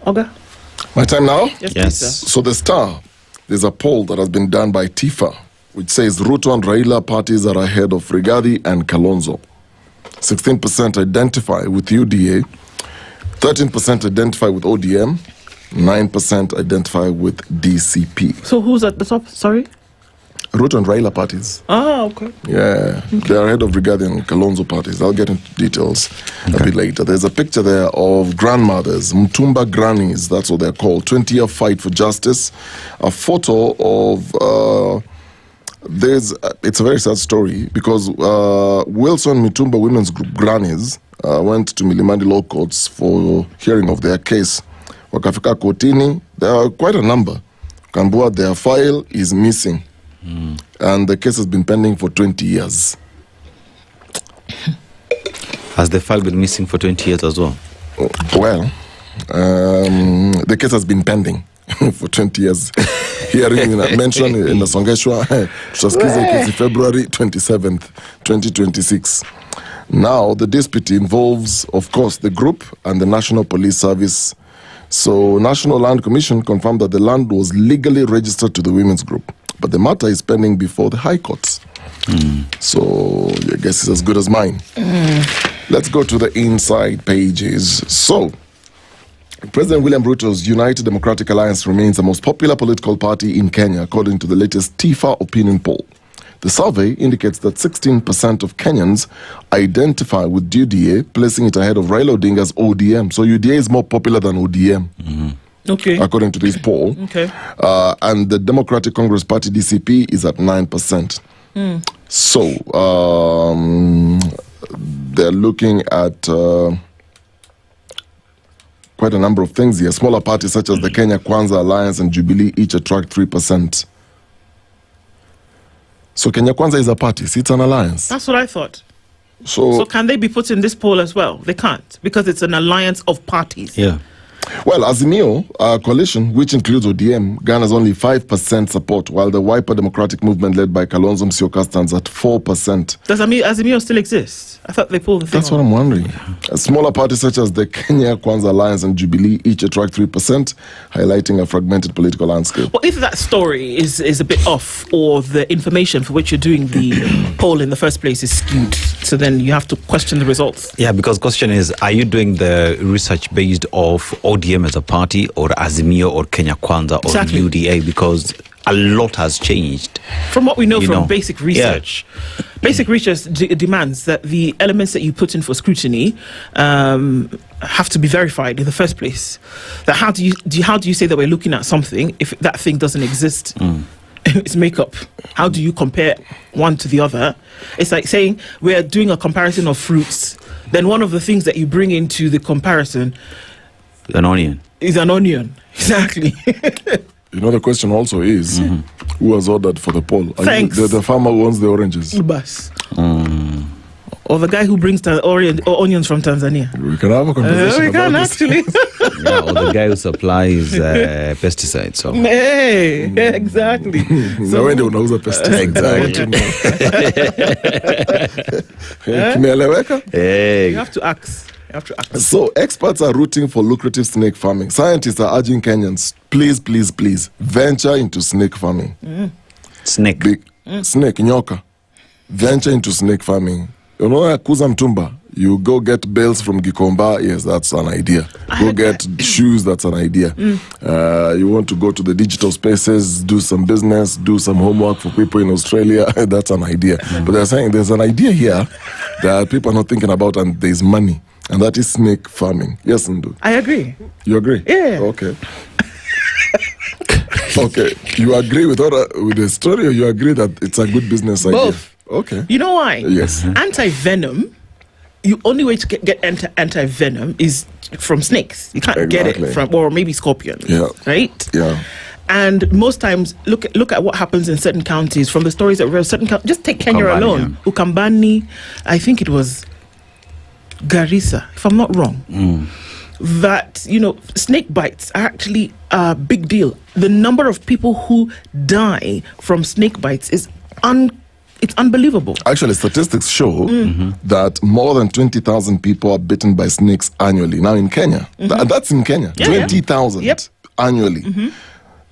S22: Oga?
S1: My time now?
S22: Yes, please, sir.
S1: So the Star, there's a poll that has been done by TIFA, which says Ruto and Raila parties are ahead of Rigathi and Kalonzo. 16% identify with UDA, 13% identify with ODM, 9% identify with DCP.
S22: So who's at the top? Sorry?
S1: Ruto and Raila parties.
S22: Ah, okay.
S1: Yeah, they are ahead of Rigathi and Kalonzo parties. I'll get into details a bit later. There's a picture there of grandmothers, Mtumba grannies, that's what they're called. 20-year fight for justice. A photo of... it's a very sad story because Wilson Mitumba Women's Group grannies went to Milimani Law Courts for hearing of their case. Wakafika kotini, there are quite a number. Kambua, their file is missing. And the case has been pending for 20 years.
S23: Has the file been missing for 20 years as well?
S1: Well, the case has been pending for 20 years. Hearing mentioned in the Songeshwa, tutasikiza kesi February 27th, 2026. Now, the dispute involves, of course, the group and the National Police Service. So, National Land Commission confirmed that the land was legally registered to the women's group. But the matter is pending before the High Courts. So, your guess is as good as mine. Let's go to the inside pages. So, President William Ruto's United Democratic Alliance remains the most popular political party in Kenya, according to the latest TIFA opinion poll. The survey indicates that 16% of Kenyans identify with UDA, placing it ahead of Raila Odinga's ODM. So UDA is more popular than ODM.
S22: Okay.
S1: According to this poll.
S22: Okay.
S1: And the Democratic Congress Party, DCP, is at 9%. So, they're looking at quite a number of things here. Smaller parties such as the Kenya Kwanza Alliance and Jubilee each attract 3%. So Kenya Kwanza is a party, it's an alliance.
S22: That's what I thought.
S1: So
S22: can they be put in this poll as well? They can't, because it's an alliance of parties.
S1: Yeah. Well, Azimio, coalition, which includes ODM, garners only 5% support, while the Wiper Democratic Movement led by Kalonzo Musyoka stands at 4%.
S22: Does Azimio still exist? I thought they pulled the thing
S1: That's what I'm wondering. Smaller parties such as the Kenya Kwanza Alliance and Jubilee each attract 3%, highlighting a fragmented political landscape.
S22: Well, if that story is a bit off, or the information for which you're doing the poll in the first place is skewed, so then you have to question the results.
S23: Yeah, because question is, are you doing the research based off ODM as a party, or Azimio, or Kenya Kwanza, or UDA? Because a lot has changed.
S22: From what we know from basic research. Yeah. Basic research demands that the elements that you put in for scrutiny have to be verified in the first place. That how do you say that we're looking at something if that thing doesn't exist? It's makeup. How do you compare one to the other? It's like saying we're doing a comparison of fruits. Then one of the things that you bring into the comparison,
S23: an onion,
S22: is an onion. Exactly.
S1: You know, the question also is, who has ordered for the poll?
S22: Thanks.
S1: The farmer who owns the oranges.
S22: Ubas. Or the guy who brings onions from Tanzania.
S1: We can have a conversation
S22: we can
S1: about
S22: actually.
S23: Yeah, or the guy who supplies pesticides. So.
S22: Hey, exactly.
S1: So when they know the pesticide,
S22: you have to ask.
S1: So experts are rooting for lucrative snake farming. Scientists are urging Kenyans, please, please, please, venture into snake farming.
S23: Snake.
S1: Snake, nyoka. Venture into snake farming. You know, Kuza Mtumba, you go get bells from Gikomba, yes, that's an idea. Go get shoes, that's an idea. You want to go to the digital spaces, do some business, do some homework for people in Australia, that's an idea. But they're saying there's an idea here that people are not thinking about, and there's money. And that is snake farming. Yes, Ndu?
S22: I agree.
S1: You agree?
S22: Yeah.
S1: Okay. Okay. You agree with the story, or you agree that it's a good business idea?
S22: Both.
S1: Okay.
S22: You know why?
S1: Yes.
S22: Anti-venom, the only way to get anti-venom is from snakes. You can't get it from, or maybe scorpions.
S1: Yeah.
S22: Right?
S1: Yeah.
S22: And most times, look at what happens in certain counties. From the stories that were certain counties, just take Kenya alone. Ukambani, I think it was Garissa, if I'm not wrong, that, snake bites are actually a big deal. The number of people who die from snake bites is it's unbelievable.
S1: Actually, statistics show that more than 20,000 people are bitten by snakes annually. Now in Kenya, that's in Kenya, 20,000 annually.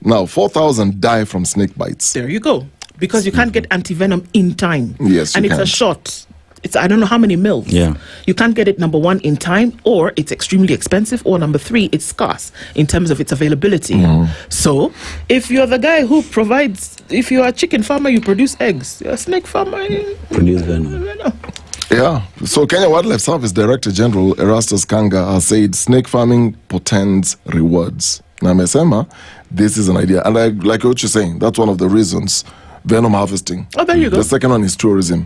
S1: Now, 4,000 die from snake bites.
S22: There you go. Because you can't get anti-venom in time.
S1: Yes,
S22: and
S1: you
S22: it's
S1: can't.
S22: a shot. it's I don't know how many mils.
S23: Yeah.
S22: You can't get it, number one, in time, or it's extremely expensive, or number three, it's scarce in terms of its availability. So if you're the guy who provides, if you're a chicken farmer, you produce eggs. You're a snake farmer, you
S23: produce venom.
S1: Yeah. So Kenya Wildlife Service Director General Erastus Kanga has said snake farming portends rewards. Na amesema this is an idea, and I like what you're saying. That's one of the reasons. Venom harvesting.
S22: Oh, there you go.
S1: The second one is tourism.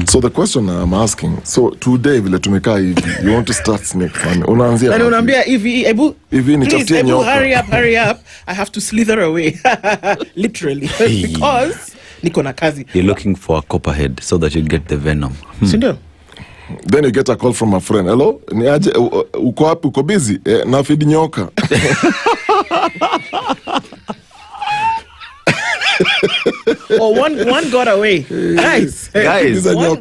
S1: So the question I'm asking, so today vile tumekaa hivi, you want to start snake farming. Unaanzia
S22: wapi? Unaambia Ebu,
S1: please,
S22: Ebu, hurry up. I have to slither away. Literally. Because niko na kazi.
S23: You're looking for a copperhead so that you get the venom.
S22: Sindio?
S1: Then you get a call from a friend. Hello? Ni aje, uko wapi, uko busy? Na feed nyoka.
S22: Or one got away. Guys,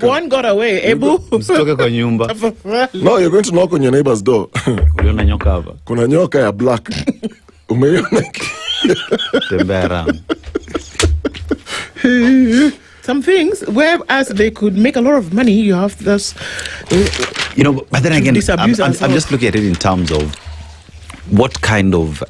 S22: one got away. Ebu.
S23: Msitoke kwa nyumba.
S1: No, you're going to knock on your neighbor's door.
S23: Uliona nyoka hapa?
S1: Kuna nyoka ya black. Umeiona?
S23: Tembea around.
S22: Some things, whereas they could make a lot of money, you have this.
S23: But then again, I'm just looking at it in terms of what kind of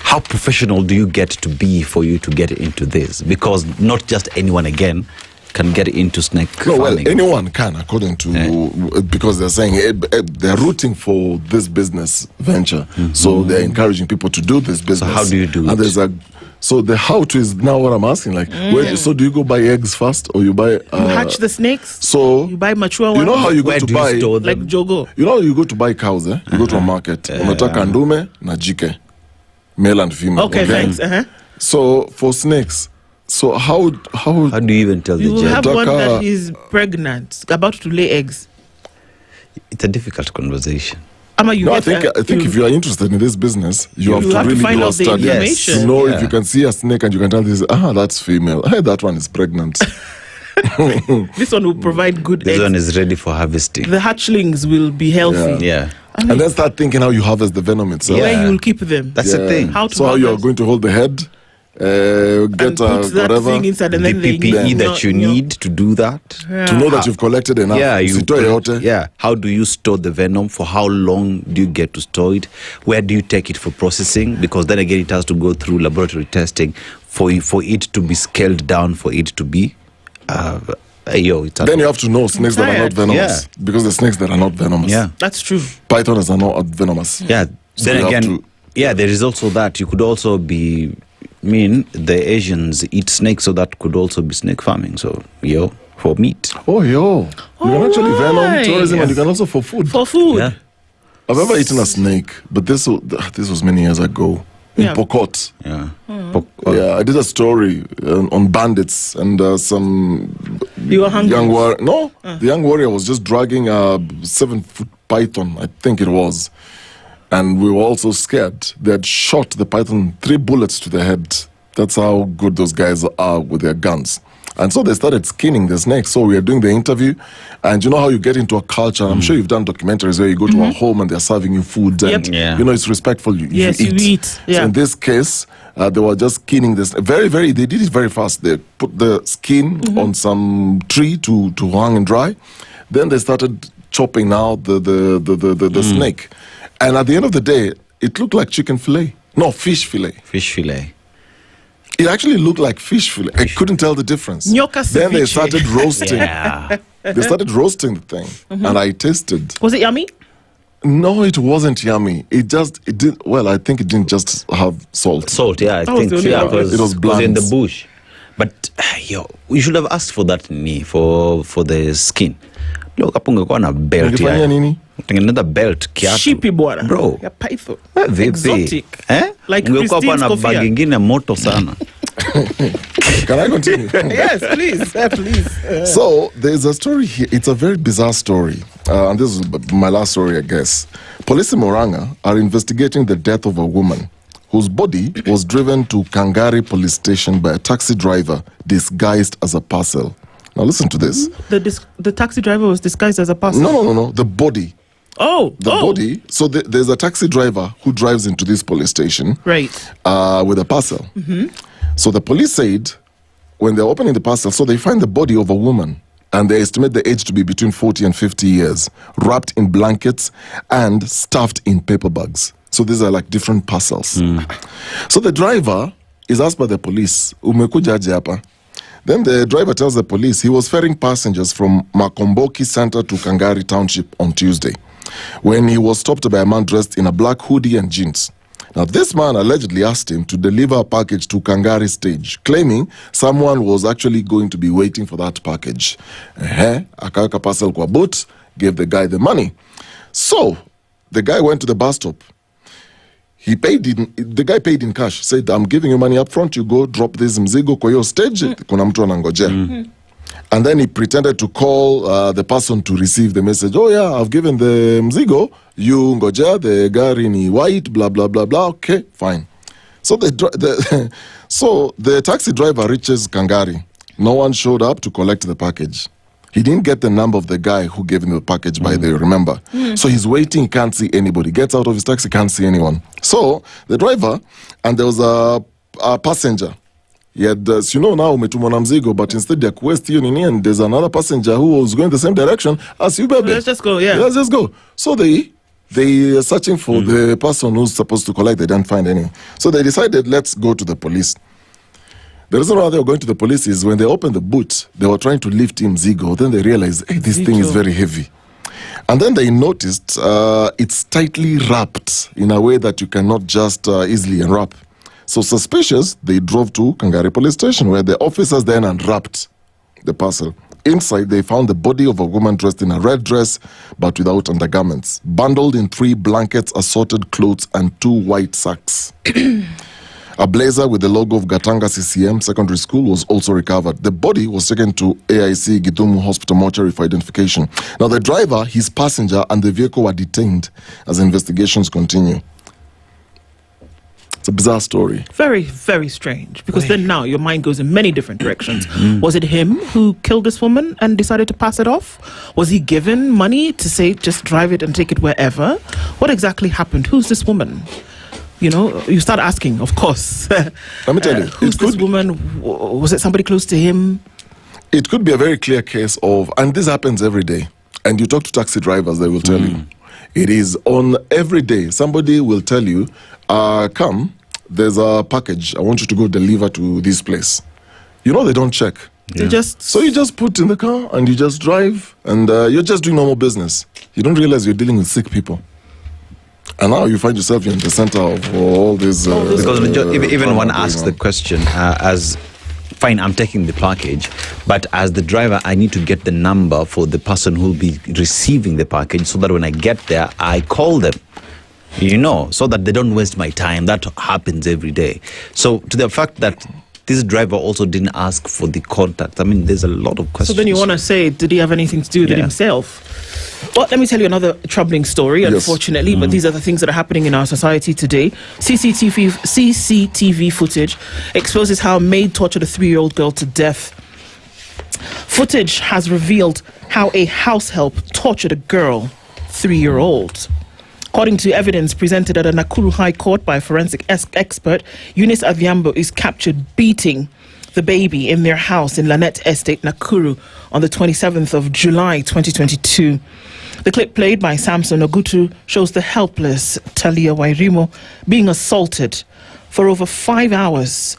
S23: how professional do you get to be for you to get into this? Because not just anyone again can get into snake farming.
S1: Well, anyone can, according to because they're saying they're rooting for this business venture, so they're encouraging people to do this business.
S23: So how do you do
S1: and
S23: it?
S1: So the how to is now what I'm asking. Like, so do you go buy eggs first, or you buy?
S22: You hatch the snakes.
S1: So
S22: you buy mature ones.
S1: You know how you go to buy
S22: like jogo.
S1: You know how you go to buy cows. You go to a market. Unataka ndume na jike, male and female.
S22: Okay, thanks.
S1: So for snakes, so how
S23: do you even tell
S22: you
S23: the
S22: have one that is pregnant, about to lay eggs?
S23: It's a difficult conversation.
S1: I think if you are interested in this business, you have to really
S22: find
S1: do a
S22: out the
S1: study
S22: information.
S1: to know if you can see a snake and you can tell this, that's female. Hey, that one is pregnant.
S22: This one will provide good
S23: This
S22: eggs.
S23: one is ready for harvesting.
S22: The hatchlings will be healthy.
S23: Yeah.
S1: And then start thinking how you harvest the venom itself.
S22: Where you will keep them.
S23: That's the thing.
S22: How to
S1: so how you are
S22: harvest.
S1: going to hold the head, get
S22: put that
S1: whatever.
S22: thing inside and
S23: The
S22: then they
S23: PPE that you need to do that.
S1: To know that you've collected enough.
S23: How do you store the venom? For how long do you get to store it? Where do you take it for processing? Because then again, it has to go through laboratory testing for it to be scaled down, for it to be. Then
S1: you have to know snakes that are not venomous. Because the snakes that are not venomous.
S23: Yeah,
S22: that's true.
S1: Pythons are not venomous.
S23: Yeah.
S1: So
S23: Then again, there is also that. You could also be. The Asians eat snakes, so that could also be snake farming. So, for meat.
S1: You can actually venom tourism, and you can also for food.
S22: For food.
S23: Yeah.
S1: I've ever eaten a snake, but this was many years ago in Pokot.
S23: Yeah.
S1: I did a story on bandits and some
S22: you were hungry.
S1: The young warrior was just dragging a 7-foot python, I think it was. And we were also scared. They had shot the python 3 bullets to the head. That's how good those guys are with their guns. And so they started skinning the snake. So we are doing the interview. And you know how you get into a culture. I'm sure you've done documentaries where you go to a home and they're serving you food. And, it's respectful. You eat.
S22: Yeah.
S1: So in this case, they were just skinning this. They did it very fast. They put the skin on some tree to hang and dry. Then they started chopping now the snake. And at the end of the day, it looked like chicken fillet. No, fish fillet.
S23: Fish fillet.
S1: It actually looked like fish fillet. I couldn't tell the difference. Then they started roasting. They started roasting the thing. And I tasted.
S22: Was it yummy?
S1: No, it wasn't yummy. I think it didn't just have salt.
S23: Salt, yeah. I think because
S1: it was bland.
S23: In the bush. But, you should have asked for that for the skin. Look, hapo ungekuwa na belt.
S1: Ungefanya nini?
S23: Another belt kiatu.
S22: Sheepy bwana.
S23: Bro.
S22: Ya python.
S23: Exotic.
S22: Like
S23: ungekuwa hapa na bag ingine moto sana.
S1: Can I continue?
S22: Yes, please.
S1: So there's a story here. It's a very bizarre story. And this is my last story, I guess. Police in Moranga are investigating the death of a woman whose body was driven to Kangari police station by a taxi driver disguised as a parcel. Now listen to this.
S22: The taxi driver was disguised as a parcel?
S1: No. The body.
S22: The
S1: body. So there's a taxi driver who drives into this police station.
S22: Right.
S1: With a parcel. So the police said, when they're opening the parcel, so they find the body of a woman and they estimate the age to be between 40 and 50 years, wrapped in blankets and stuffed in paper bags. So these are like different parcels. So the driver is asked by the police, umekuja aje hapa? Then the driver tells the police he was ferrying passengers from Makomboki Center to Kangari Township on Tuesday, when he was stopped by a man dressed in a black hoodie and jeans. Now, this man allegedly asked him to deliver a package to Kangari stage, claiming someone was actually going to be waiting for that package. Akaweka parcel kwa boot, gave the guy the money. So, the guy went to the bus stop. The guy paid in cash, said, I'm giving you money up front, you go drop this mzigo kwa hiyo stage, kuna mtu anangojea. And then he pretended to call the person to receive the message. Oh yeah, I've given the mzigo, you ngojea, the gari ni white, blah, blah, blah, blah. Okay, fine. So the taxi driver reaches Kangari. No one showed up to collect the package. He didn't get the number of the guy who gave him the package, by the way, remember. So he's waiting, can't see anybody. Gets out of his taxi, can't see anyone. So the driver, and there was a passenger. He had, now, umetumwa na mzigo, but instead ya quest hiyo nini, and there's another passenger who was going the same direction as you, baby.
S22: Let's just go, yeah.
S1: Let's just go. So they are searching for the person who's supposed to collect. They didn't find any. So they decided, let's go to the police. The reason why they were going to the police is when they opened the boot, they were trying to lift him Zigo. Then they realized, hey, this thing is very heavy. And then they noticed it's tightly wrapped in a way that you cannot just easily unwrap. So suspicious, they drove to Kangari police station, where the officers then unwrapped the parcel. Inside, they found the body of a woman dressed in a red dress, but without undergarments, bundled in 3 blankets, assorted clothes, and 2 white sacks. A blazer with the logo of Gatanga CCM Secondary School was also recovered. The body was taken to AIC Githumu Hospital mortuary for identification. Now, the driver, his passenger, and the vehicle were detained as investigations continue. It's a bizarre story.
S22: Very, very strange. Because then now your mind goes in many different directions. Was it him who killed this woman and decided to pass it off? Was he given money to say, just drive it and take it wherever? What exactly happened? Who's this woman? You know, you start asking, of course.
S1: Let me tell you.
S22: Who's this woman? Was it somebody close to him?
S1: It could be a very clear case of, and this happens every day, and you talk to taxi drivers, they will tell you. It is on every day. Somebody will tell you, come, there's a package. I want you to go deliver to this place. You know, they don't check. So you just put in the car and you just drive, and you're just doing normal business. You don't realize you're dealing with sick people. And now you find yourself in the center of all this.
S23: Because even one asks the question, fine, I'm taking the package, but as the driver, I need to get the number for the person who will be receiving the package, so that when I get there, I call them, so that they don't waste my time. That happens every day. So to the fact that this driver also didn't ask for the contact, I mean, there's a lot of questions.
S22: So then you want to say, did he have anything to do with it himself? Well, let me tell you another troubling story, unfortunately, but these are the things that are happening in our society today. CCTV footage exposes how a maid tortured a 3-year-old girl to death. Footage has revealed how a house help tortured a girl, 3-year-old. According to evidence presented at a Nakuru High Court by a forensic expert, Eunice Adhiambo is captured beating the baby in their house in Lanet Estate, Nakuru, on the 27th of July 2022. The clip played by Samson Ogutu shows the helpless Talia Wairimo being assaulted for over 5 hours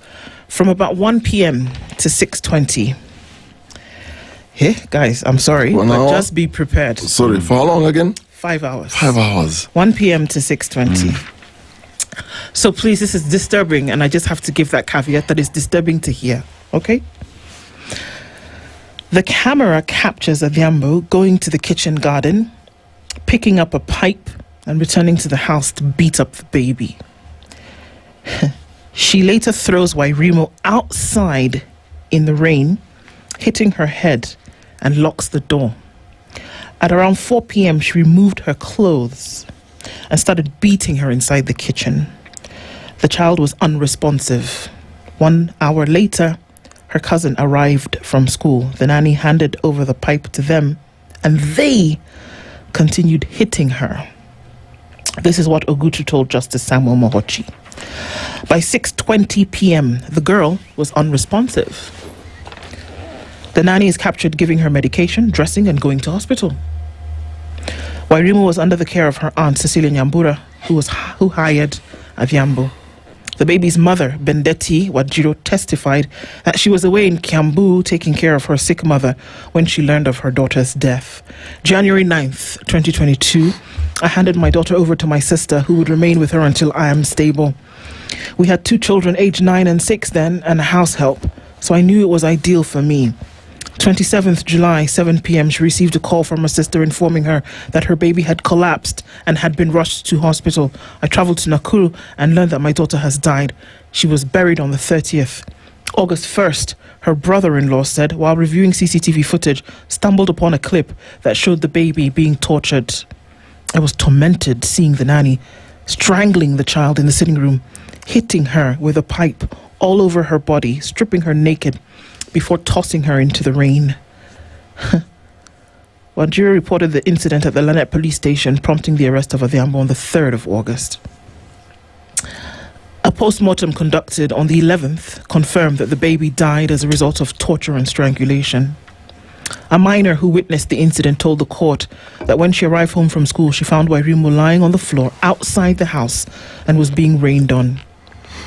S22: from about 1 p.m. to 6:20. Hey, guys, I'm sorry, but just be prepared.
S1: Sorry, for how long again?
S22: 5 hours.
S1: 5 hours.
S22: 1 p.m. to 6:20. So please, this is disturbing, and I just have to give that caveat that it's disturbing to hear, okay? The camera captures Adhiambo going to the kitchen garden, picking up a pipe, and returning to the house to beat up the baby. She later throws Wairimo outside in the rain, hitting her head, and locks the door. At around 4 p.m., she removed her clothes and started beating her inside the kitchen. The child was unresponsive. 1 hour later, her cousin arrived from school. The nanny handed over the pipe to them, and they continued hitting her. This is what Ogutu told Justice Samuel Mohochi. By 6:20 p.m., the girl was unresponsive. The nanny is captured giving her medication, dressing, and going to hospital. Wairimu was under the care of her aunt, Cecilia Nyambura, who hired Avyambo. The baby's mother, Bendeti Wajiro, testified that she was away in Kiambu taking care of her sick mother when she learned of her daughter's death. January 9th, 2022, I handed my daughter over to my sister, who would remain with her until I am stable. We had 2 children, aged 9 and 6 then, and a house help, so I knew it was ideal for me. 27th July, 7 p.m., she received a call from her sister informing her that her baby had collapsed and had been rushed to hospital. I traveled to Nakuru and learned that my daughter has died. She was buried on the 30th. August 1st, her brother-in-law said, while reviewing CCTV footage, stumbled upon a clip that showed the baby being tortured. I was tormented seeing the nanny strangling the child in the sitting room, hitting her with a pipe all over her body, stripping her naked, before tossing her into the rain. Njeri reported the incident at the Lanet police station, prompting the arrest of Avyambo on the 3rd of August. A post-mortem conducted on the 11th confirmed that the baby died as a result of torture and strangulation. A minor who witnessed the incident told the court that when she arrived home from school, she found Wairimu lying on the floor outside the house and was being rained on.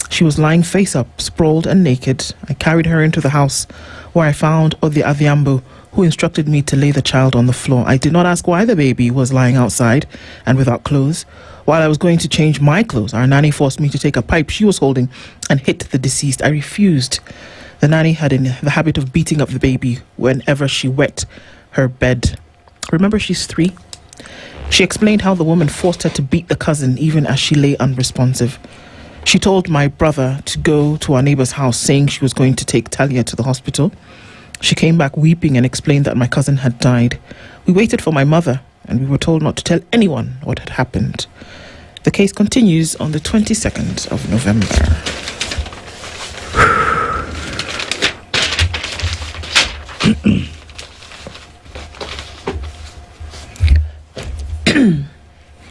S22: She was lying face up, sprawled and naked. I carried her into the house where I found the Avyambo, who instructed me to lay the child on the floor. I did not ask why the baby was lying outside and without clothes. While I was going to change my clothes, our nanny forced me to take a pipe she was holding and hit the deceased. I refused. The nanny had the habit of beating up the baby whenever she wet her bed. Remember, she's 3. She explained how the woman forced her to beat the cousin even as she lay unresponsive. She told my brother to go to our neighbor's house, saying she was going to take Talia to the hospital. She came back weeping and explained that my cousin had died. We waited for my mother, and we were told not to tell anyone what had happened. The case continues on the 22nd of November.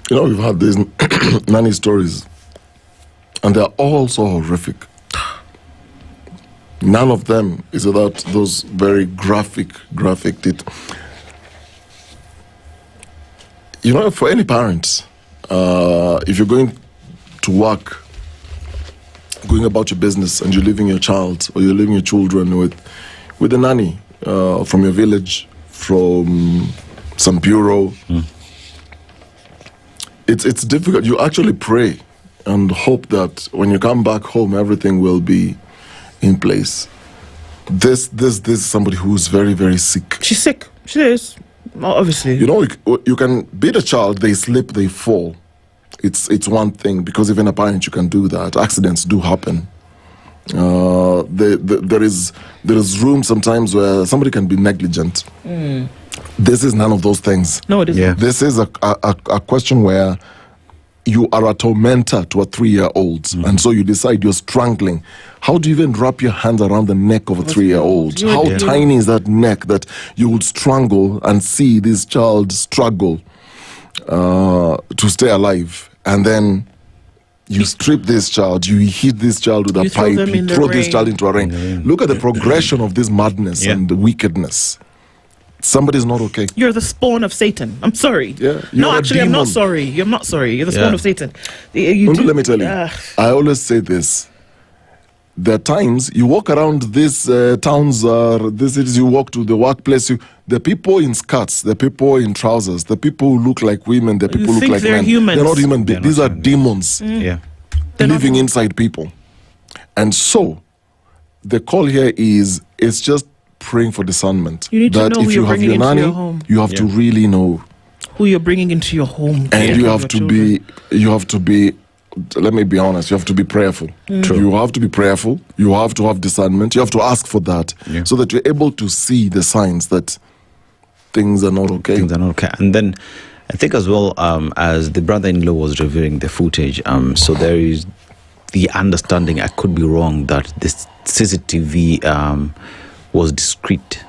S1: We've had these nanny stories, and they're all so horrific. None of them is without those very graphic for any parents, if you're going to work, going about your business, and you're leaving your child or you're leaving your children with a nanny from your village, from some bureau, it's difficult. You actually pray and hope that when you come back home, everything will be in place. This is somebody who's very, very sick.
S22: She's sick. She is. Obviously.
S1: You can beat a child, they slip, they fall. It's one thing, because even a parent, you can do that. Accidents do happen. There is room sometimes where somebody can be negligent. This is none of those things.
S22: No, it isn't. Yeah.
S1: This is a question where you are a tormentor to a 3-year-old, and so you decide you're strangling. How do you even wrap your hands around the neck of a 3-year-old? How tiny is that neck that you would strangle and see this child struggle to stay alive? And then you strip this child, you hit this child with a pipe, you throw this child into a rain. Look at the progression of this madness and the wickedness. Somebody's not okay.
S22: You're the spawn of Satan. I'm sorry.
S1: Yeah.
S22: No, actually, I'm not sorry. I'm not sorry. You're the spawn of Satan.
S1: Let me tell you. I always say this. There are times you walk around these towns, these cities, you walk to the workplace, the people in skirts, the people in trousers, the people who look like women, the people who look like men.
S22: Humans.
S1: They're not human beings. These are demons living inside people. And so, the call here is, it's just praying for discernment.
S22: You need to know who you're bringing into your home.
S1: You have to really know
S22: who you're bringing into your home.
S1: And you have to be, let me be honest, you have to be prayerful. You have to be prayerful. You have to have discernment. You have to ask for that so that you're able to see the signs that things are not okay.
S23: Things are not okay. And then I think as well, as the brother-in-law was reviewing the footage, so there is the understanding, I could be wrong, that this CCTV was discreet.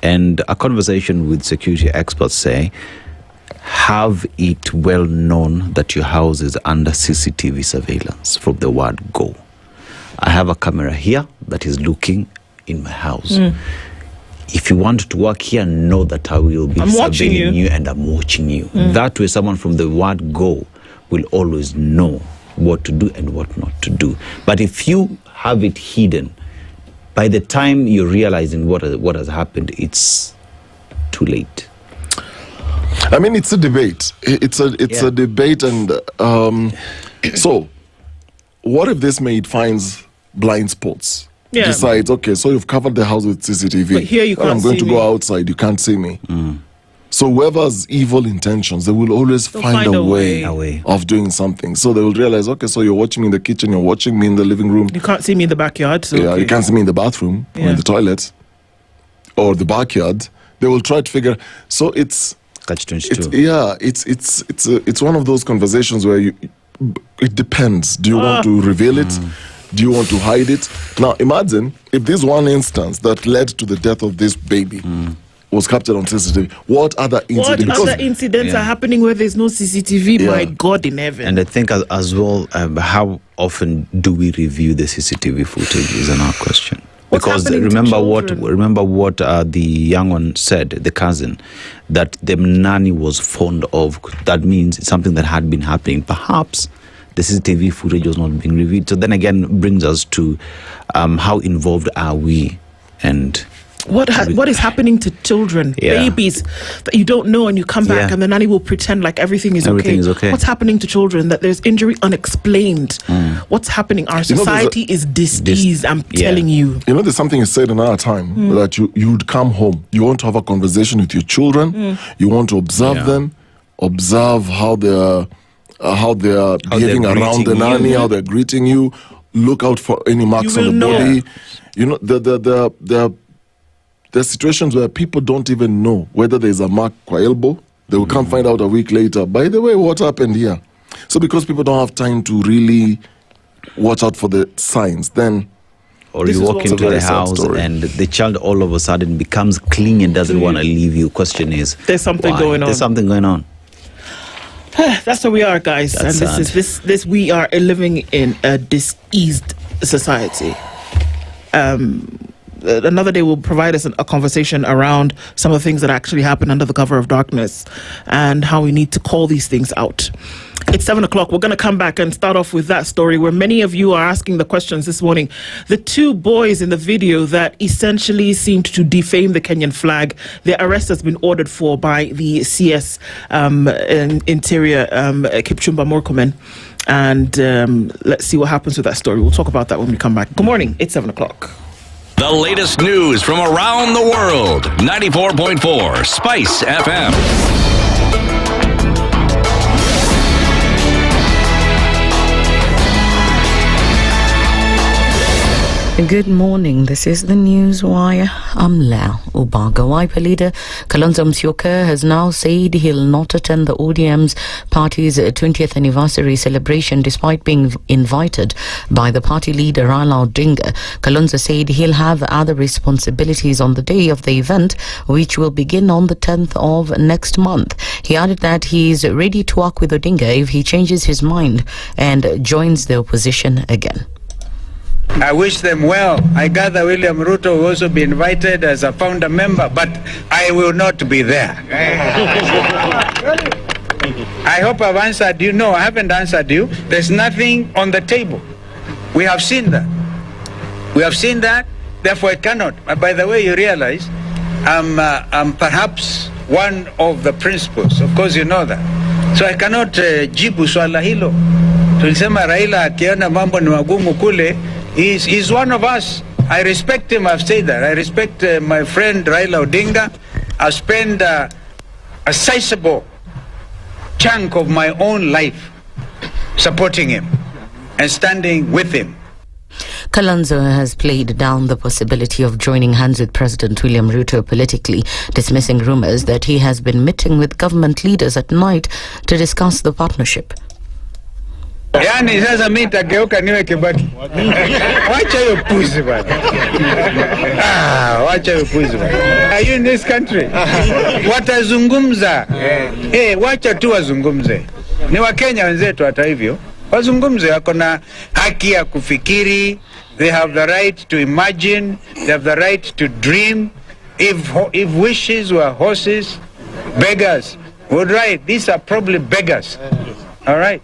S23: And a conversation with security experts say, have it well known that your house is under CCTV surveillance from the word go. I have a camera here that is looking in my house. if you want to work here, know that I will be surveilling you and I'm watching you. That way, someone from the word go will always know what to do and what not to do. But if you have it hidden, by the time you're realizing what has happened, it's too late.
S1: I mean, it's a debate. It's a debate, and so what if this maid finds blind spots?
S22: Yeah.
S1: Decides, okay, so you've covered the house with CCTV.
S22: But here you can't
S1: I'm going
S22: see
S1: to go outside. You can't see me. So whoever's evil intentions, they will always find a way of doing something. So they will realize, okay, so you're watching me in the kitchen, you're watching me in the living room.
S22: You can't see me in the backyard. So
S1: You can't see me in the bathroom or in the toilet or the backyard. They will try to figure. So it's
S23: catch-22.
S1: It's one of those conversations where it depends. Do you want to reveal it? Do you want to hide it? Now imagine if this one instance that led to the death of this baby was captured on CCTV. What other incidents?
S22: What other incidents are happening where there's no CCTV? My God in heaven.
S23: And I think as well, how often do we review the CCTV footage is another question. Because remember what the young one said, the cousin, that the nanny was fond of. That means it's something that had been happening. Perhaps the CCTV footage was not being reviewed. So then again brings us to how involved are we, and
S22: what is happening to children, babies that you don't know, and you come back and the nanny will pretend like everything is okay. What's happening to children? That there's injury unexplained. What's happening? Our society is diseased. I'm telling you.
S1: You know, there's something you said in our time that you'd come home. You want to have a conversation with your children. You want to observe them, observe how they're behaving around the nanny, how they're greeting you. Look out for any marks on the body. You know, there are situations where people don't even know whether there's a mark or elbow. They will come find out a week later. By the way, what happened here? So because people don't have time to really watch out for the signs, then
S23: or you walk into the house and the child all of a sudden becomes clingy and doesn't want to leave you. Question is,
S22: there's something going on.
S23: There's something going on.
S22: That's where we are, guys.
S23: That's
S22: and this we are living in a diseased society. Another day will provide us a conversation around some of the things that actually happen under the cover of darkness and how we need to call these things out. It's 7 o'clock. We're going to come back and start off with that story where many of you are asking the questions this morning. The two boys in the video that essentially seemed to defame the Kenyan flag, their arrest has been ordered for by the CS Interior, Kipchumba Murkomen. And let's see what happens with that story. We'll talk about that when we come back. Good morning. It's 7 o'clock.
S4: The latest news from around the world. 94.4 Spice FM.
S2: Good morning. This is the News Wire. I'm Lau Ubaga. Wiper leader Kalonzo Musyoka has now said he'll not attend the ODM's party's 20th anniversary celebration despite being invited by the party leader Raila Odinga. Kalonzo said he'll have other responsibilities on the day of the event, which will begin on the 10th of next month. He added that he is ready to work with Odinga if he changes his mind and joins the opposition again.
S3: I wish them well. I gather William Ruto will also be invited as a founder member, but I will not be there. I hope I've answered you. No, I haven't answered you. There's nothing on the table. We have seen that. We have seen that. Therefore, it cannot. By the way, you realize I'm perhaps one of the principals. Of course, you know that. So I cannot jibu swala hilo. Tulisema Raila akiona mambo ni magumu kule. He's one of us. I respect him. I've said that. I respect my friend Raila Odinga. I've spent a sizable chunk of my own life supporting him and standing with him.
S2: Kalonzo has played down the possibility of joining hands with President William Ruto politically, dismissing rumors that he has been meeting with government leaders at night to discuss the partnership.
S3: Yani sasa mimi nitageuka niwe Kibaki. Wacha hiyo puzi bwana. Wacha hiyo puzi bwana. Are you in this country? Watazungumza. Wacha tu wazungumze. Ni Wakenya wenzetu hata hivyo. Wazungumze, wako na haki ya kufikiri. They have the right to imagine. They have the right to dream. If wishes were horses, beggars would ride. These are probably beggars. All right.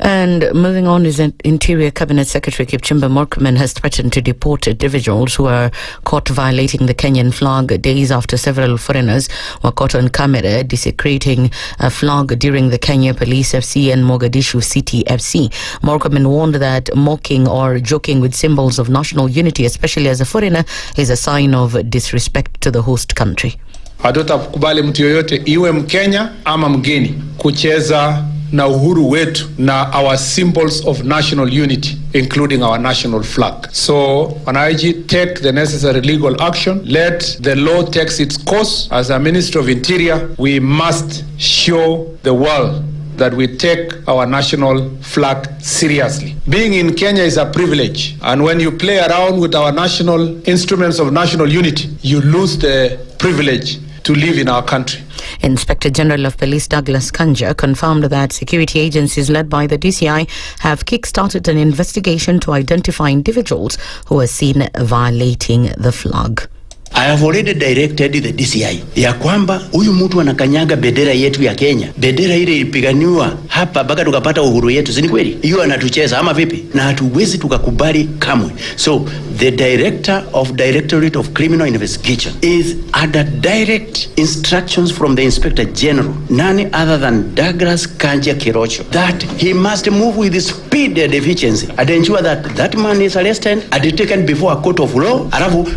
S2: And moving on, is Interior Cabinet Secretary Kipchumba Murkomen has threatened to deport individuals who are caught violating the Kenyan flag days after several foreigners were caught on camera desecrating a flag during the Kenya Police FC and Mogadishu City FC. Murkomen warned that mocking or joking with symbols of national unity, especially as a foreigner, is a sign of disrespect to the host country.
S11: Hatutakubali mtu yoyote iwe Mkenya ama mgeni kucheza na uhuru wetu na our symbols of national unity, including our national flag. So, wananchi, take the necessary legal action. Let the law take its course. As a Minister of Interior, we must show the world that we take our national flag seriously. Being in Kenya is a privilege, and when you play around with our national instruments of national unity, you lose the privilege to live in our country.
S2: Inspector General of Police Douglas Kanja confirmed that security agencies led by the DCI have kick-started an investigation to identify individuals who are seen violating the flag.
S12: I have already directed the DCI ya kwamba huyu mtu anakanyaga bendera yetu ya Kenya, bendera ile ilipiganiwa hapa mpaka tukapata uhuru yetu, si kweli? Hiyo anatucheza ama vipi? Na hatuwezi tukakubali kamwe. So the Director of Directorate of Criminal Investigation is under direct instructions from the Inspector General, none other than Douglas Kanja Kirocho, that he must move with speed and efficiency and ensure that that man is arrested and taken before a court of law. Alafu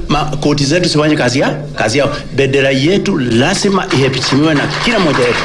S12: koti zetu siwanye kazi yao. Bendera yetu lazima iheshimiwe na kila mmoja wetu.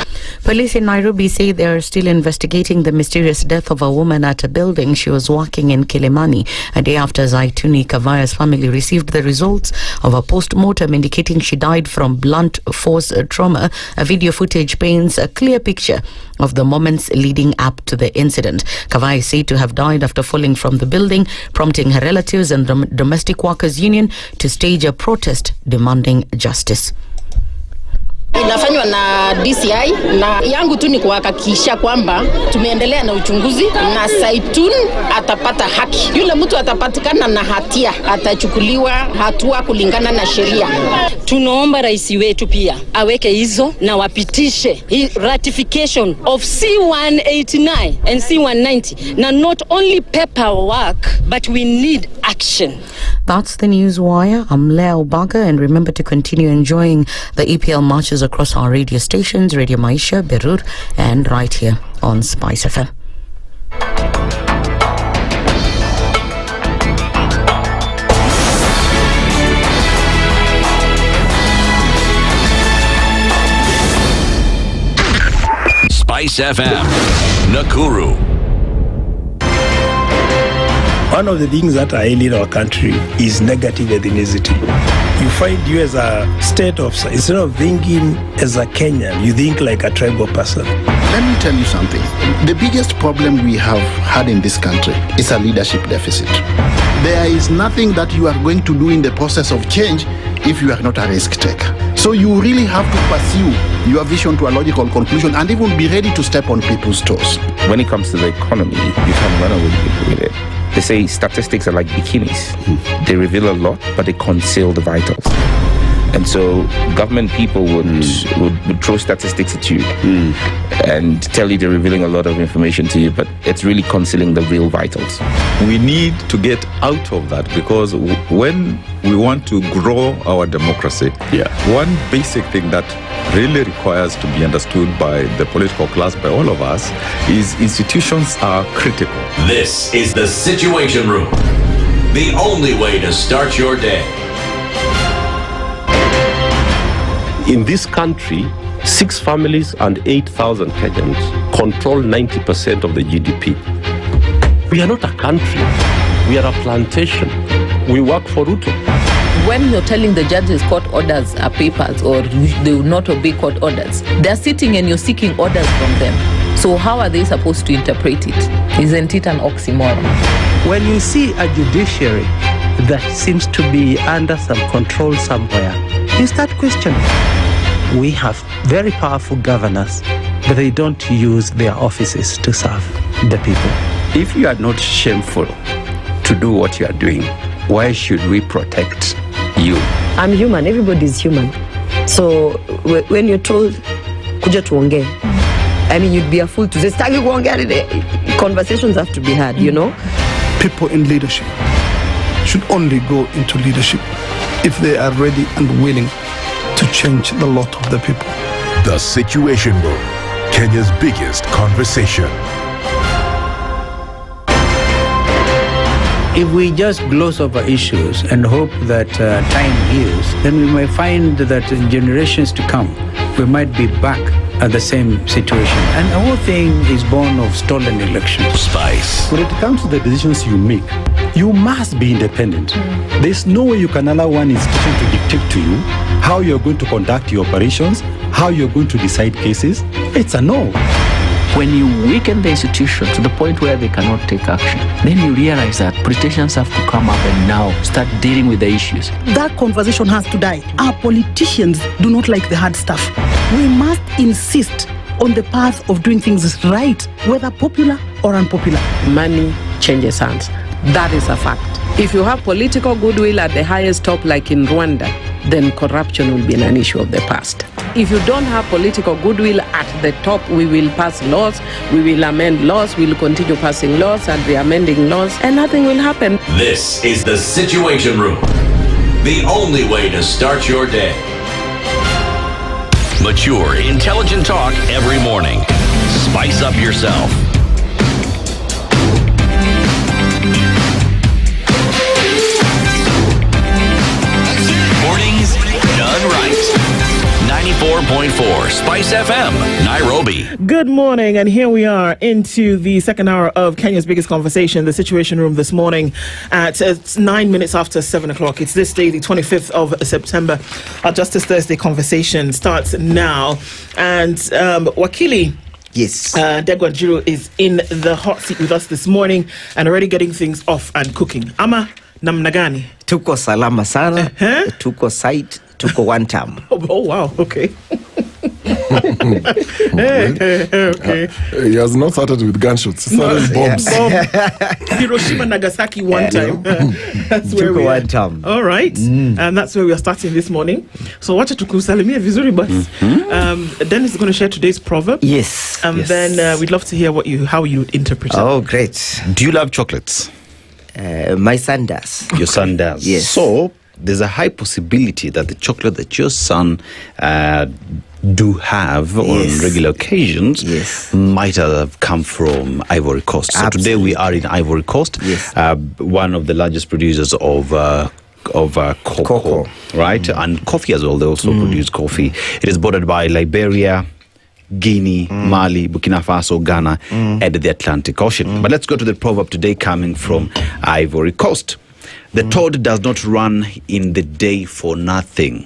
S2: Police in Nairobi say they are still investigating the mysterious death of a woman at a building she was working in Kilimani a day after Zaituni Kavaya's family received the results of a post-mortem indicating she died from blunt force trauma. A video footage paints a clear picture of the moments leading up to the incident. Kavaya is said to have died after falling from the building, prompting her relatives and the Domestic Workers Union to stage a protest demanding justice.
S13: Inafanywa na DCI na yangu tu ni kuhakikisha kwamba tumeendelea na uchunguzi na Zaituni atapata haki. Yule mtu atapatikana na hatia atachukuliwa hatua kulingana na sheria.
S24: Tunaomba rais wetu pia aweke hizo na wapitishe ratification of C189 and C190 na not only paperwork but we need action.
S2: That's the News Wire. I'm Leo Baga, and remember to continue enjoying the EPL matches across our radio stations, Radio Maisha, Berur, and right here on SpiceFM.
S4: SpiceFM, Nakuru.
S25: One of the things that are ailing our country is negative ethnicity. You find you as a state officer, instead of thinking as a Kenyan, you think like a tribal person.
S14: Let me tell you something. The biggest problem we have had in this country is a leadership deficit. There is nothing that you are going to do in the process of change if you are not a risk taker. So you really have to pursue your vision to a logical conclusion and even be ready to step on people's toes.
S15: When it comes to the economy, you can run away with it. They say statistics are like bikinis. They reveal a lot, but they conceal the vitals. And so government people would throw statistics at you and tell you they're revealing a lot of information to you, but it's really concealing the real vitals.
S16: We need to get out of that, because when we want to grow our democracy, one basic thing that really requires to be understood by the political class, by all of us, is institutions are critical.
S4: This is the Situation Room, the only way to start your day.
S17: In this country, 6 families and 8,000 Kenyans control 90% of the GDP. We are not a country. We are a plantation. We work for Ruto.
S18: When you're telling the judges court orders are papers or they will not obey court orders, they're sitting and you're seeking orders from them. So how are they supposed to interpret it? Isn't it an oxymoron?
S6: When you see a judiciary that seems to be under some control somewhere, you start questioning. We have very powerful governors, but they don't use their offices to serve the people.
S19: If you are not shameful to do what you are doing, why should we protect you?
S5: I'm human. Everybody's human. So when you're told, kuja tuongee, I mean, you'd be a fool to say, stagi kuongea. Conversations have to be had, you know?
S7: People in leadership should only go into leadership if they are ready and willing to change the lot of the people.
S8: The Situation Room, Kenya's biggest conversation.
S6: If we just gloss over issues and hope that time heals, then we might find that in generations to come, we might be back at the same situation. And the whole thing is born of stolen elections.
S4: Spice.
S20: When it comes to the decisions you make, you must be independent. There's no way you can allow one institution to dictate to you how you're going to conduct your operations, how you're going to decide cases. It's a no.
S21: When you weaken the institution to the point where they cannot take action, then you realize that politicians have to come up and now start dealing with the issues.
S9: That conversation has to die. Our politicians do not like the hard stuff. We must insist on the path of doing things right, whether popular or unpopular.
S10: Money changes hands. That is a fact. If you have political goodwill at the highest top, like in Rwanda, then corruption will be an issue of the past. If you don't have political goodwill at the top, we will pass laws, we will amend laws, we will continue passing laws and re-amending laws, and nothing will happen.
S4: This is the Situation Room, the only way to start your day. Mature, intelligent talk every morning. Spice up yourself. Mornings done right. 94.4 Spice FM, Nairobi.
S22: Good morning, and here we are into the second hour of Kenya's biggest conversation, the Situation Room, this morning at 9 minutes after 7 o'clock. It's this day, the 25th of September. Our Justice Thursday conversation starts now. And Wakili,
S26: yes,
S22: Degwa Jiro is in the hot seat with us this morning and already getting things off and cooking. Ama namna gani?
S26: Tuko salama sana, tuko site, tuko one term.
S22: Oh wow, okay.
S1: Okay. He has not started with gunshots. He started with bombs.
S22: Hiroshima, Nagasaki, one time. That's where we are.
S26: One time.
S22: All right. And that's where we are starting this morning. So wacha tukusalimia vizuri basi. Dennis is going to share today's proverb.
S26: Yes.
S22: And then we'd love to hear how you interpret it.
S26: Oh, great.
S23: Do you love chocolates?
S26: My son does.
S23: Your son does?
S26: Yes.
S23: So there's a high possibility that the chocolate that your son do have on regular occasions might have come from Ivory Coast. So today we are in Ivory Coast, one of the largest producers of cocoa, right? And coffee as well. They also produce coffee. It is bordered by Liberia, Guinea, Mali, Burkina Faso, Ghana, and the Atlantic Ocean. But let's go to the proverb today coming from Ivory Coast. The toad does not run in the day for nothing.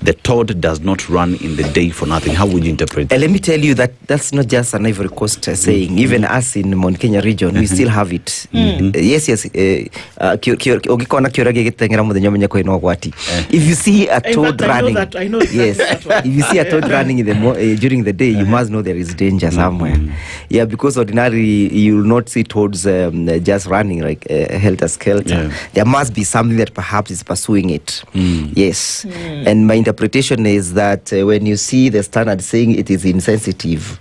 S23: The toad does not run in the day for nothing. How would you interpret that?
S26: Let me tell you that that's not just an Ivory Coast saying. Even us in Mount Kenya region, we still have it. Yes. If you see a toad running, if you see a toad running during the day, you must know there is danger somewhere. Yeah, because ordinarily you will not see toads just running like helter-skelter. There must be something that perhaps is pursuing it. Yes. And my interpretation is that when you see the standard saying it is insensitive,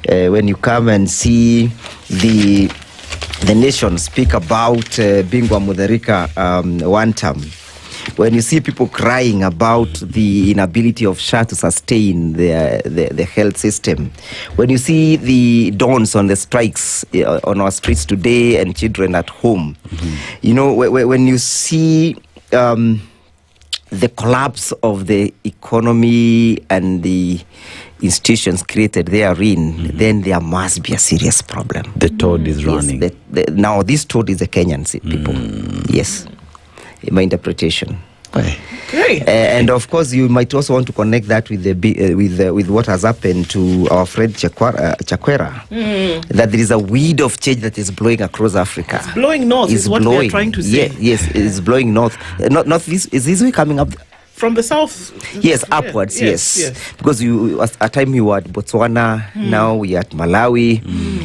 S26: when you come and see the nation speak about Bingwa Mutharika one term, when you see people crying about the inability of SHA to sustain the health system, when you see the dawns on the strikes on our streets today and children at home, you know, when you see the collapse of the economy and the institutions created therein, then there must be a serious problem.
S23: The toad is running.
S26: Now, this toad is the Kenyan people. Yes. My interpretation.
S22: Okay.
S26: And of course, you might also want to connect that with with what has happened to our friend Chakwera. That there is a wind of change that is blowing across Africa.
S22: It's blowing north is what they're trying to say.
S26: Yes, it's blowing north. Not this. Is this way coming up?
S22: From the south?
S26: Yes, upwards, yes. Because at a time you were at Botswana, now we are at Malawi.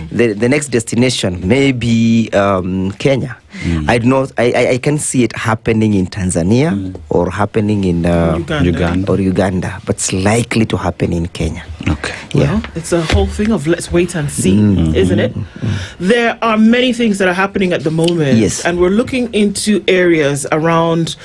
S26: The next destination may be Kenya. I can see it happening in Tanzania or happening in Uganda, but it's likely to happen in Kenya.
S23: Okay.
S22: Well, it's a whole thing of let's wait and see, isn't it? There are many things that are happening at the moment.
S26: Yes.
S22: And we're looking into areas around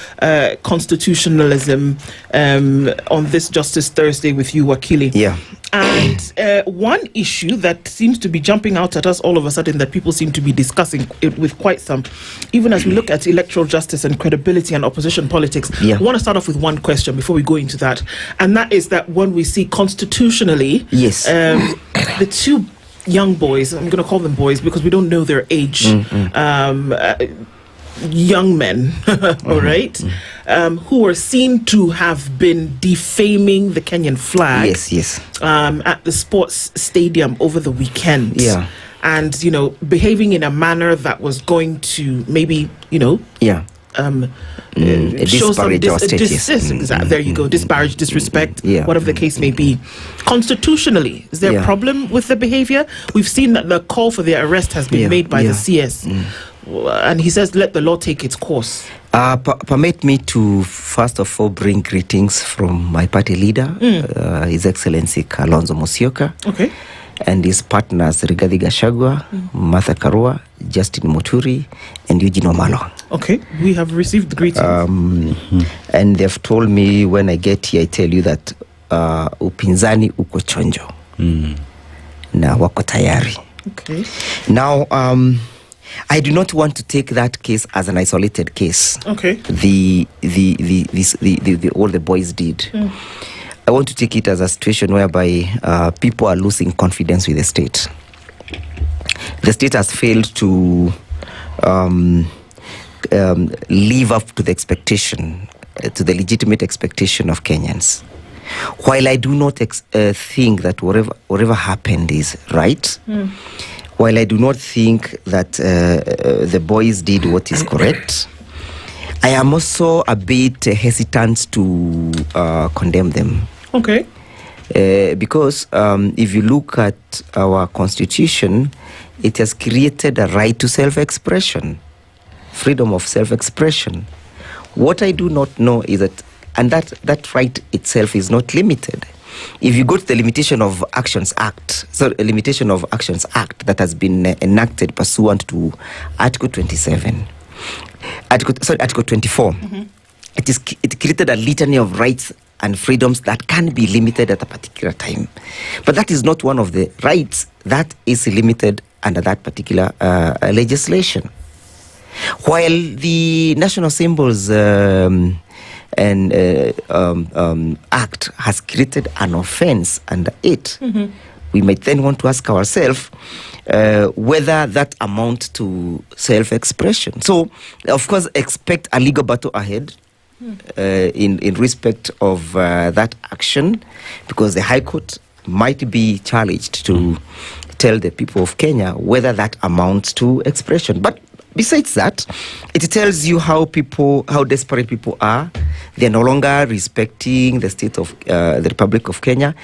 S22: constitutionalism on this Justice Thursday with you, Wakili.
S26: Yeah.
S22: And one issue that seems to be jumping out at us all of a sudden that people seem to be discussing it with quite some, even as we look at electoral justice and credibility and opposition politics, I want to start off with one question before we go into that. And that is that when we see constitutionally, the two young boys, I'm going to call them boys because we don't know their age, young men, all right, who are seen to have been defaming the Kenyan flag at the sports stadium over the weekend. And, behaving in a manner that was going to maybe, show some there you go, disparage, disrespect, whatever the case may be. Constitutionally, is there a problem with the behavior? We've seen that the call for their arrest has been made by the CS. And he says, let the law take its course.
S26: Permit me to, first of all, bring greetings from my party leader, His Excellency Kalonzo Musyoka, and his partners, Rigathi Gachagua, Martha Karua, Justin Muturi, and Eugene Wamalwa.
S22: Okay, we have received the greetings.
S26: And they've told me when I get here, I tell you that upinzani uko chonjo. Na wako tayari.
S22: Okay.
S26: Now, I do not want to take that case as an isolated case.
S22: Okay.
S26: All the boys did. I want to take it as a situation whereby people are losing confidence with the state. The state has failed to live up to the expectation, to the legitimate expectation of Kenyans. While I do not think that whatever happened is right, while I do not think that the boys did what is correct, I am also a bit hesitant to condemn them.
S22: Okay.
S26: Because if you look at our constitution, it has created a right to self-expression, freedom of self-expression. What I do not know is that, and that right itself is not limited. If you go to the Limitation of Actions Act, that has been enacted pursuant to Article 27, Article 24, it created a litany of rights and freedoms that can be limited at a particular time. But that is not one of the rights that is limited under that particular legislation. While the National Symbols Act has created an offense under it, we might then want to ask ourselves whether that amounts to self-expression. So, of course, expect a legal battle ahead in respect of that action, because the High Court might be challenged to tell the people of Kenya whether that amounts to expression. But besides that, it tells you how desperate people are. They're no longer respecting the state of the Republic of Kenya.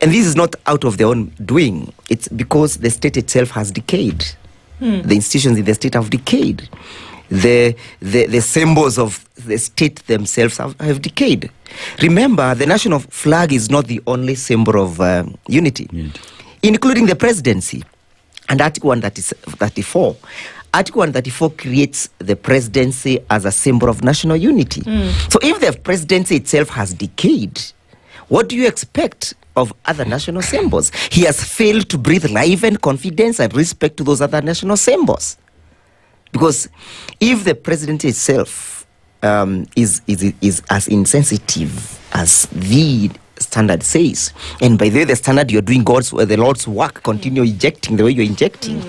S26: And this is not out of their own doing. It's because the state itself has decayed. The institutions in the state have decayed. The symbols of the state themselves have decayed. Remember, the national flag is not the only symbol of unity, including the presidency. And Article 134. Article 134 creates the presidency as a symbol of national unity. So if the presidency itself has decayed, what do you expect of other national symbols? He has failed to breathe life and confidence and respect to those other national symbols. Because if the presidency itself is as insensitive as the standard says, and by the way, the standard, you're doing the Lord's work, continue injecting the way you're injecting,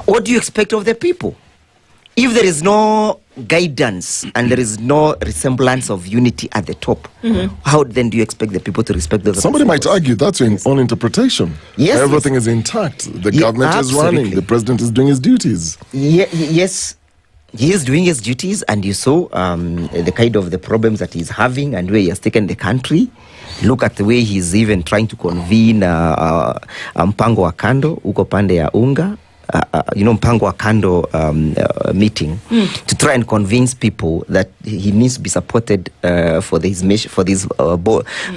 S26: what do you expect of the people? If there is no guidance and there is no resemblance of unity at the top, how then do you expect the people to respect those?
S1: Somebody might argue that's your own interpretation.
S26: Yes,
S1: everything is intact. The government is running. The president is doing his duties.
S26: Yes, he is doing his duties, and you saw the kind of the problems that he's having and where he has taken the country. Look at the way he's even trying to convene mpango wa kando uko pande ya unga. Mpango wa Kando meeting to try and convince people that he needs to be supported for this mission, for this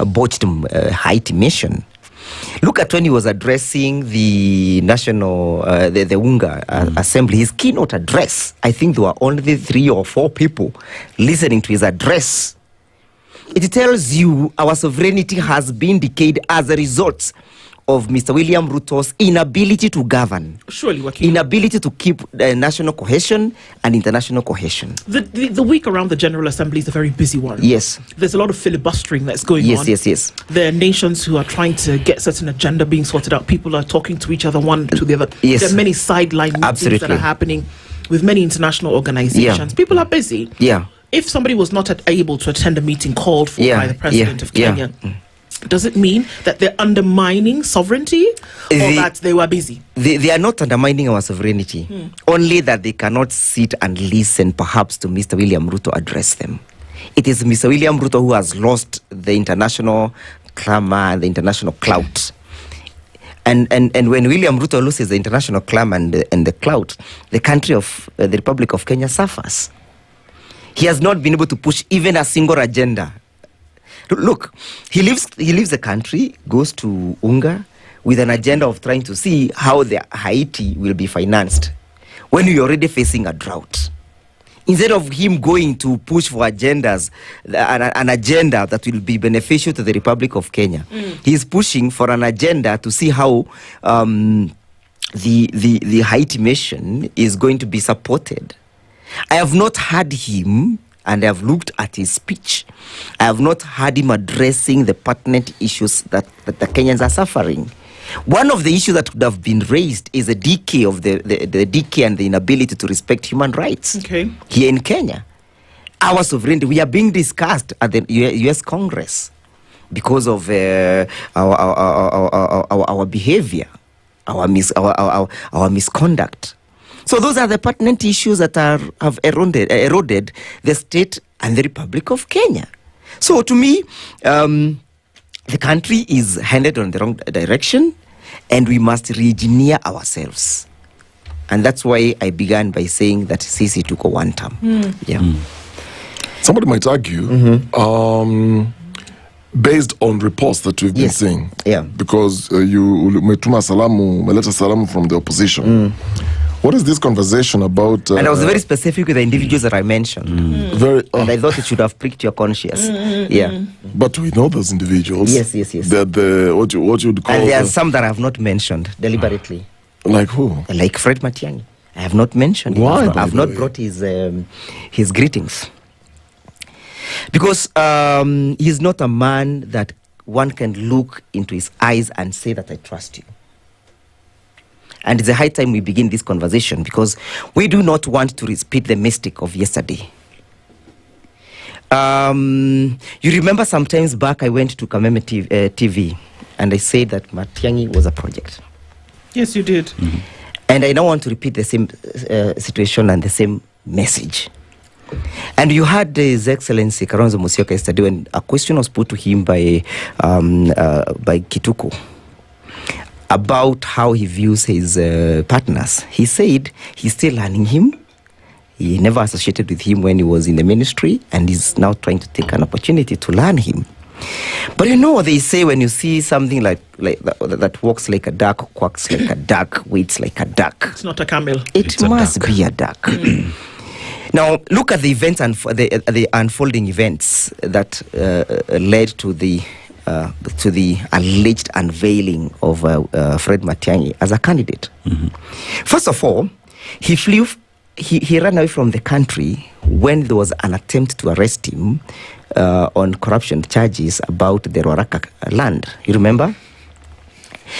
S26: botched Haiti mission. Look at when he was addressing the national, the UNGA assembly, his keynote address. I think there were only 3 or 4 people listening to his address. It tells you our sovereignty has been decayed as a result of Mr. William Ruto's inability to govern.
S22: Surely, Joaquin. Inability
S26: to keep national cohesion and international cohesion.
S22: The week around the General Assembly is a very busy one.
S26: Yes.
S22: There's a lot of filibustering that's going on.
S26: Yes.
S22: There are nations who are trying to get certain agenda being sorted out. People are talking to each other, one to the other.
S26: Yes.
S22: There are many sideline meetings that are happening with many international organizations. People are busy.
S26: Yeah.
S22: If somebody was not able to attend a meeting called for by the president of Kenya, does it mean that they're undermining sovereignty or that they were busy?
S26: They are not undermining our sovereignty, only that they cannot sit and listen perhaps to Mr. William Ruto address them. It is Mr. William Ruto who has lost the international clamor and the international clout. And when William Ruto loses the international clamor and the clout, the country of the Republic of Kenya suffers. He has not been able to push even a single agenda. Look, he leaves the country, goes to UNGA with an agenda of trying to see how the Haiti will be financed when we're already facing a drought. Instead of him going to push for agendas, an agenda that will be beneficial to the Republic of Kenya, he's pushing for an agenda to see how the Haiti mission is going to be supported. I have not heard him, and I have looked at his speech, I have not heard him addressing the pertinent issues that the Kenyans are suffering. One of the issues that could have been raised is the decay of the decay and the inability to respect human rights here in Kenya. Our sovereignty, we are being discussed at the U.S. Congress because of our behavior, our misconduct. So those are the pertinent issues that have eroded the state and the Republic of Kenya. So to me, the country is headed in the wrong direction, and we must re-engineer ourselves. And that's why I began by saying that Sisi took a one term.
S1: Somebody might argue, based on reports that we've been seeing, because you umetuma meleta salamu from the opposition. What is this conversation about?
S26: And I was very specific with the individuals that I mentioned. And I thought it should have pricked your conscience.
S1: But we know those individuals.
S26: Yes.
S1: They're what you'd call.
S26: And there are some that I have not mentioned deliberately.
S1: Like who?
S26: Like Fred Matiang'i. I have not mentioned.
S1: Why?
S26: I have not brought his greetings. Because he's not a man that one can look into his eyes and say that I trust you. And it's a high time we begin this conversation because we do not want to repeat the mistake of yesterday. You remember sometimes back I went to Kameme TV and I said that Matiang'i was a project.
S22: Yes, you did.
S26: And I now want to repeat the same situation and the same message. And you heard His Excellency Kalonzo Musyoka yesterday when a question was put to him by Kituko about how he views his partners. He said he's still learning him. He never associated with him when he was in the ministry, and he's now trying to take an opportunity to learn him. But you know what they say when you see something like that walks like a duck, quacks like a duck, waits like a duck.
S22: It's not a camel.
S26: It must be a duck. Now, look at the events and the unfolding events that led to the alleged unveiling of Fred Matiang'i as a candidate. First of all, he ran away from the country when there was an attempt to arrest him on corruption charges about the Ruaraka land. You remember?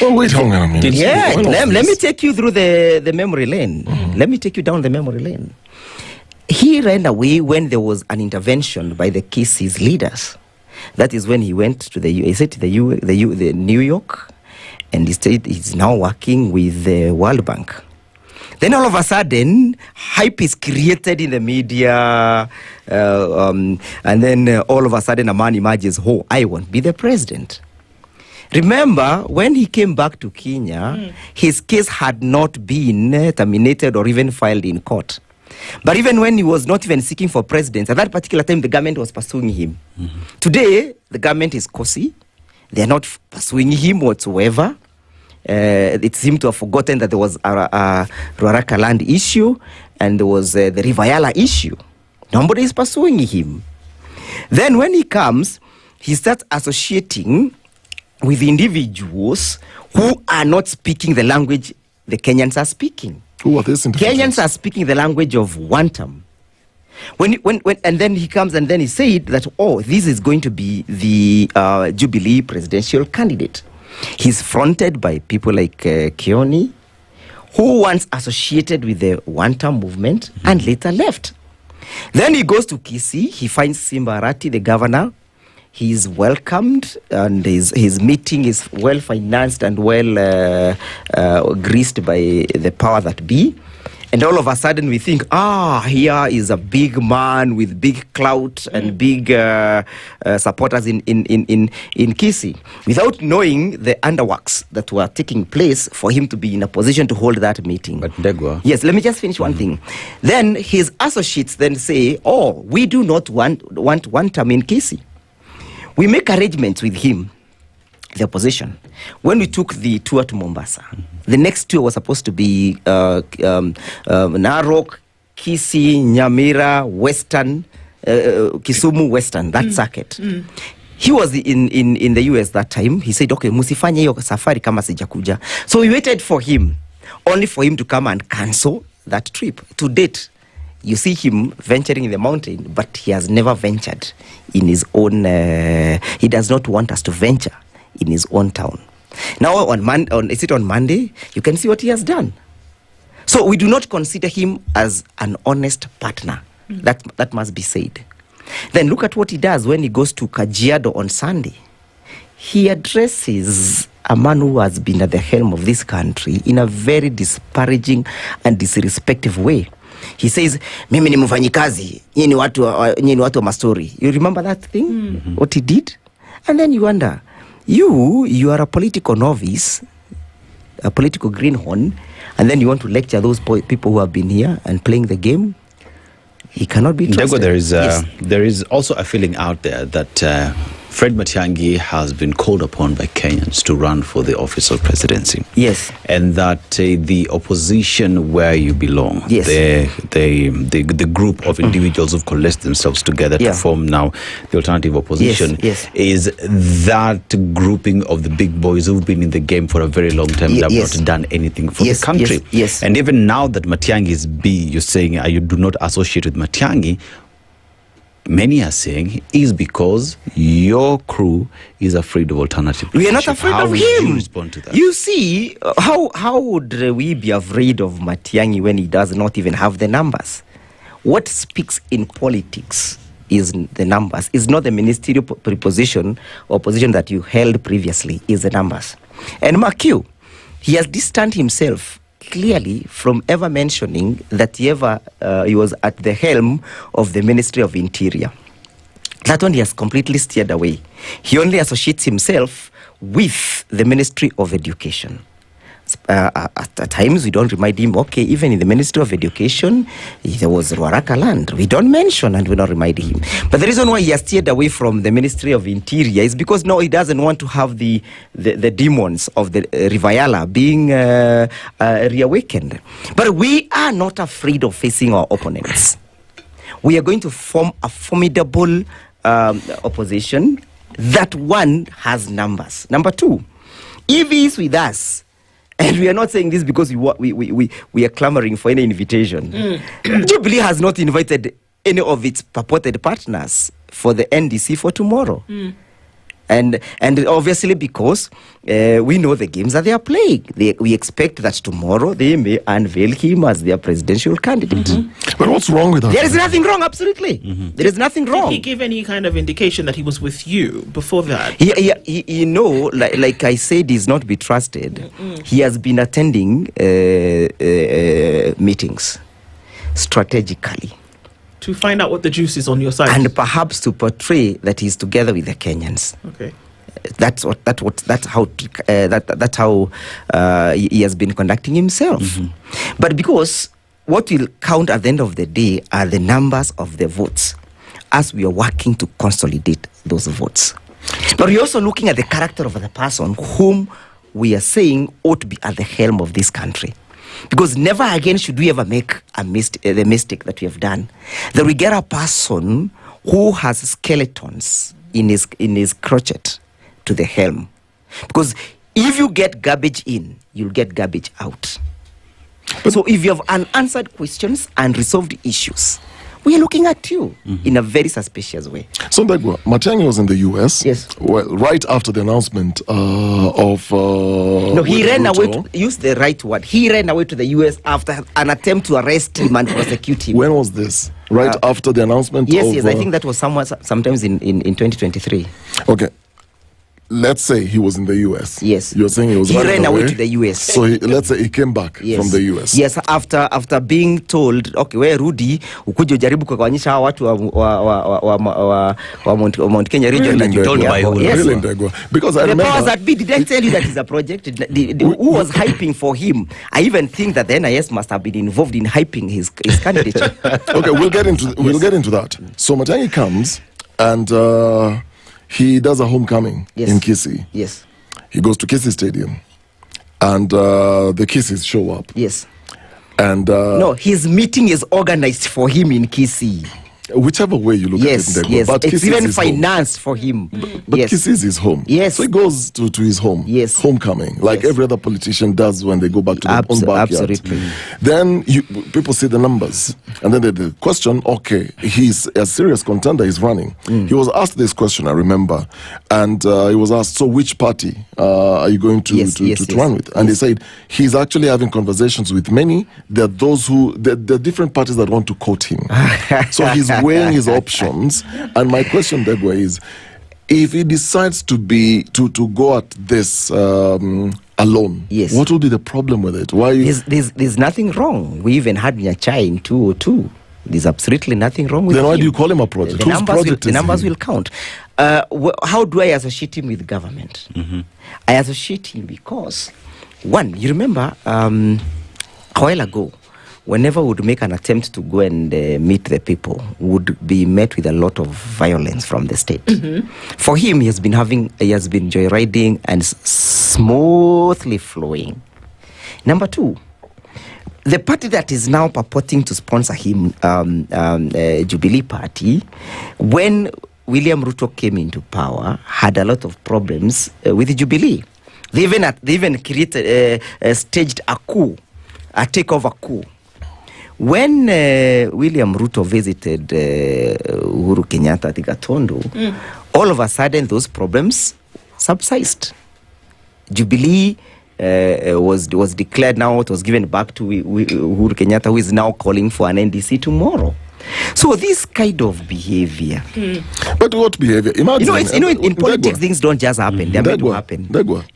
S1: Oh, wait, hold on a minute.
S26: Let me take you through the memory lane. Let me take you down the memory lane. He ran away when there was an intervention by the KC's leaders. That is when he went to the New York, and he's now working with the World Bank. Then all of a sudden, hype is created in the media, and then all of a sudden a man emerges, I won't be the president. Remember, when he came back to Kenya, his case had not been terminated or even filed in court. But even when he was not even seeking for presidency, at that particular time, the government was pursuing him. Today, the government is cozy. They are not pursuing him whatsoever. It seemed to have forgotten that there was a Ruaraka land issue and there was the Rivayala issue. Nobody is pursuing him. Then when he comes, he starts associating with individuals who are not speaking the language the Kenyans are speaking.
S1: Who are these individuals?
S26: Kenyans are speaking the language of wantam. And then he comes and then he said that, oh, this is going to be the Jubilee presidential candidate. He's fronted by people like Kioni, who once associated with the wantam movement and later left. Then he goes to Kisii. He finds Simba Arati, the governor. He's welcomed, and his meeting is well financed and well greased by the power that be. And all of a sudden we think, here is a big man with big clout and big supporters in Kisii, without knowing the underworks that were taking place for him to be in a position to hold that meeting.
S23: But Ndegwa.
S26: Yes, let me just finish one thing. Then his associates then say, we do not want wantam in Kisii. We make arrangements with him, the opposition. When we took the tour to Mombasa, the next tour was supposed to be Narok, Kisii, Nyamweya, Western, Kisumu, Western, that circuit. He was in the US that time. He said, okay, musifanye hiyo safari kama sijakuja. So we waited for him, only for him to come and cancel that trip. To date, you see him venturing in the mountain, but he has never ventured in his own, he does not want us to venture in his own town. Now on Monday, you can see what he has done. So we do not consider him as an honest partner. That must be said. Then look at what he does when he goes to Kajiado on Sunday. He addresses a man who has been at the helm of this country in a very disparaging and disrespectful way. He says, mimi ni mfanyikazi, nyinyi ni watu wa mastori. You remember that thing? What he did? And then you wonder, you are a political novice, a political greenhorn, and then you want to lecture those people who have been here and playing the game? He cannot be trusted.
S23: Ndegwa, there is also a feeling out there that Fred Matiang'i has been called upon by Kenyans to run for the office of presidency.
S26: Yes.
S23: And that the opposition where you belong,
S26: yes,
S23: the group of individuals who've coalesced themselves together to form now the alternative opposition, is that grouping of the big boys who've been in the game for a very long time and have not done anything for the country.
S26: Yes.
S23: And even now that Matiang'i is you're saying you do not associate with Matiang'i, many are saying is because your crew is afraid of alternative.
S26: We are not afraid of him.
S23: How would you respond to that?
S26: You see, how would we be afraid of Matiang'i when he does not even have the numbers? What speaks in politics is the numbers. It's not the ministerial preposition or position that you held previously, is the numbers. And mark you, he has distanced himself clearly from ever mentioning that he was at the helm of the Ministry of Interior. That one he has completely steered away. He only associates himself with the Ministry of Education. At times we don't remind him, okay, even in the Ministry of Education, there was Ruaraka land. We don't mention and we don't remind him. But the reason why he has steered away from the Ministry of Interior is because now he doesn't want to have the demons of the Rivayala being reawakened. But we are not afraid of facing our opponents. We are going to form a formidable opposition that one has numbers. Number two, if he is with us, and we are not saying this because we are clamoring for any invitation. Jubilee has not invited any of its purported partners for the NDC for tomorrow. And obviously because we know the games that they are playing. We expect that tomorrow they may unveil him as their presidential candidate.
S1: But what's wrong with that?
S26: There is nothing wrong, absolutely. There is nothing wrong.
S22: Did he give any kind of indication that he was with you before that?
S26: Like I said, he's not be trusted. He has been attending meetings strategically.
S22: To find out what the juice is on your side.
S26: And perhaps to portray that he's together with the Kenyans.
S22: Okay.
S26: That's how he has been conducting himself. But because what will count at the end of the day are the numbers of the votes, as we are working to consolidate those votes. But we're also looking at the character of the person whom we are saying ought to be at the helm of this country. Because never again should we ever make the mistake that we have done, that we get a person who has skeletons in his crotchet to the helm. Because if you get garbage in, you'll get garbage out. So if you have unanswered questions and resolved issues, we are looking at you in a very suspicious way.
S1: So, Ndegwa, Matiang'i was in the US.
S26: Yes.
S1: Well, right after the announcement of.
S26: No, he ran away. Use the right word. He ran away to the US after an attempt to arrest him and prosecute him.
S1: When was this? Right after the announcement?
S26: Yes, I think that was sometimes in 2023.
S1: Okay. Let's say he was in the US.
S26: Yes.
S1: You're saying he
S26: ran away to the US.
S1: So let's say he came back from the US.
S26: Yes, after being told, okay, wewe rudi ukuje ujaribu kuwaonyesha hawa watu wa Mount Kenya region that you told me about. Yes.
S1: Really, Ndegwa. Because I remember
S26: the powers that be didn't tell you that it's a project. Who was hyping for him? I even think that the NIS must have been involved in hyping his candidature.
S1: Okay, we'll get into that. So Matiang'i comes and he does a homecoming in Kisii.
S26: Yes.
S1: He goes to Kisii Stadium, and the Kisiis show up.
S26: Yes.
S1: And
S26: no, his meeting is organized for him in Kisii.
S1: Whichever way you look at it, Ndegwa.
S26: Yes,
S1: but
S26: it's
S1: Kisii
S26: even financed for him.
S1: But Kisii is his home.
S26: Yes.
S1: So he goes to his home.
S26: Yes.
S1: Homecoming, like every other politician does when they go back to their own backyard.
S26: Absolutely.
S1: Then people see the numbers. And then the question, okay, he's a serious contender, he's running. He was asked this question, I remember. And he was asked, so which party are you going to run with? And he said, he's actually having conversations with many. There are those there are different parties that want to quote him. So he's weighing his options. And my question, Ndegwa, is if he decides to go at this alone, what will be the problem with it? Why?
S26: There's nothing wrong. We even had Nyachai in 202. There's absolutely nothing wrong with him.
S1: Then why do you call him a project?
S26: The numbers will count. How do I associate him with government? I associate him because, one, you remember a while ago, whenever we would make an attempt to go and meet the people, would be met with a lot of violence from the state. For him, he has been joyriding and smoothly flowing. Number two, the party that is now purporting to sponsor him, Jubilee Party, when William Ruto came into power, had a lot of problems with Jubilee. They even created, staged a coup, a takeover coup. When William Ruto visited Uhuru Kenyatta at Gatondo, all of a sudden those problems subsided. Jubilee was declared now, it was given back to Uhuru Kenyatta, who is now calling for an NDC tomorrow. So this kind of behavior.
S1: But what behavior? Imagine.
S26: In politics, things don't just happen. They're meant to happen.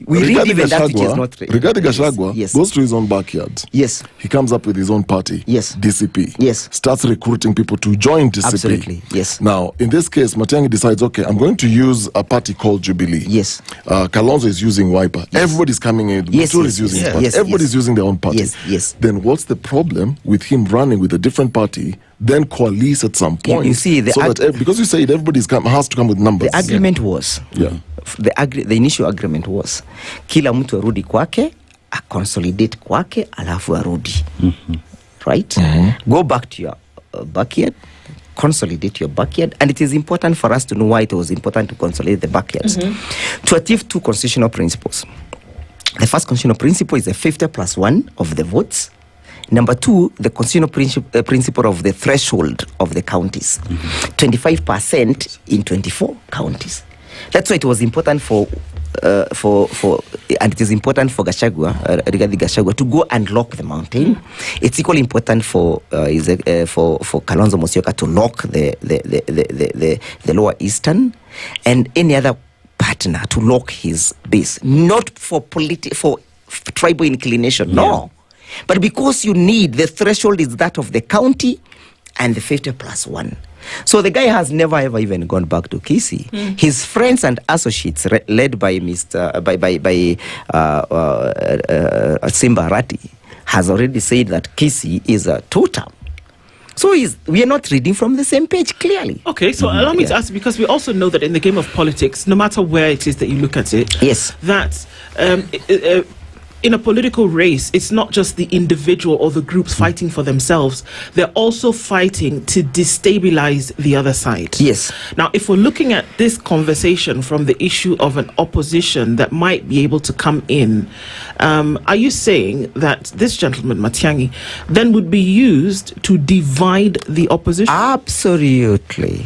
S26: We read even that which is not.
S1: Rigathi Gachagua goes to his own backyard.
S26: Yes.
S1: He comes up with his own party.
S26: Yes.
S1: DCP.
S26: Yes.
S1: Starts recruiting people to join DCP.
S26: Absolutely. Yes.
S1: Now, in this case, Matiang'i decides, okay, I'm going to use a party called Jubilee.
S26: Yes.
S1: Kalonzo is using Wiper. Yes. Everybody's coming in.
S26: Yes.
S1: Is using his party. Everybody's using their own party.
S26: Yes. Yes.
S1: Then what's the problem with him running with a different party? Then coalesce at some point.
S26: You see,
S1: because you said everybody has to come with numbers.
S26: The agreement was, the initial agreement was, kila mtu arudi kwake, a consolidate kwake, alafu arudi. Right? Go back to your backyard, consolidate your backyard, and it is important for us to know why it was important to consolidate the backyards. To achieve two constitutional principles. The first constitutional principle is the 50+1 of the votes. Number two, the constitutional principle of the threshold of the counties. 25% in 24 counties. That's why it was important for and it is important for Rigathi Gachagua to go and lock the mountain. It's equally important for Kalonzo Musyoka to lock the lower eastern, and any other partner to lock his base. Not for tribal inclination, no. But because you need, the threshold is that of the county and the 50+1. So the guy has never ever even gone back to Kisii. His friends and associates, led by Simba Arati, has already said that Kisii is a two-term. So we are not reading from the same page clearly.
S22: Okay, so allow me to ask, because we also know that in the game of politics, no matter where it is that you look at it,
S26: yes,
S22: that in a political race, it's not just the individual or the groups fighting for themselves. They're also fighting to destabilize the other side.
S26: Yes.
S22: Now, if we're looking at this conversation from the issue of an opposition that might be able to come in, are you saying that this gentleman, Matiang'i, then would be used to divide the opposition?
S26: Absolutely.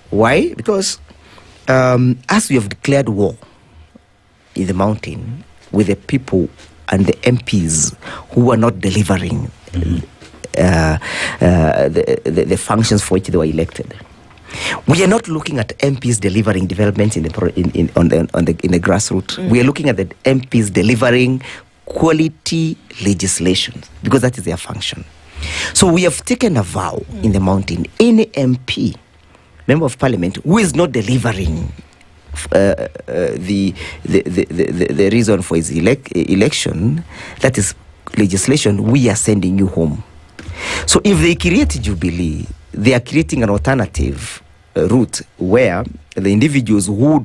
S26: Why? Because as we have declared war in the mountain, with the people and the MPs who are not delivering the functions for which they were elected. We are not looking at MPs delivering developments in the grassroots. We are looking at the MPs delivering quality legislation, because that is their function. So we have taken a vow in the mountain. Any MP, member of parliament, who is not delivering the reason for his election, that is legislation, we are sending you home. So if they create Jubilee, they are creating an alternative route where the individuals who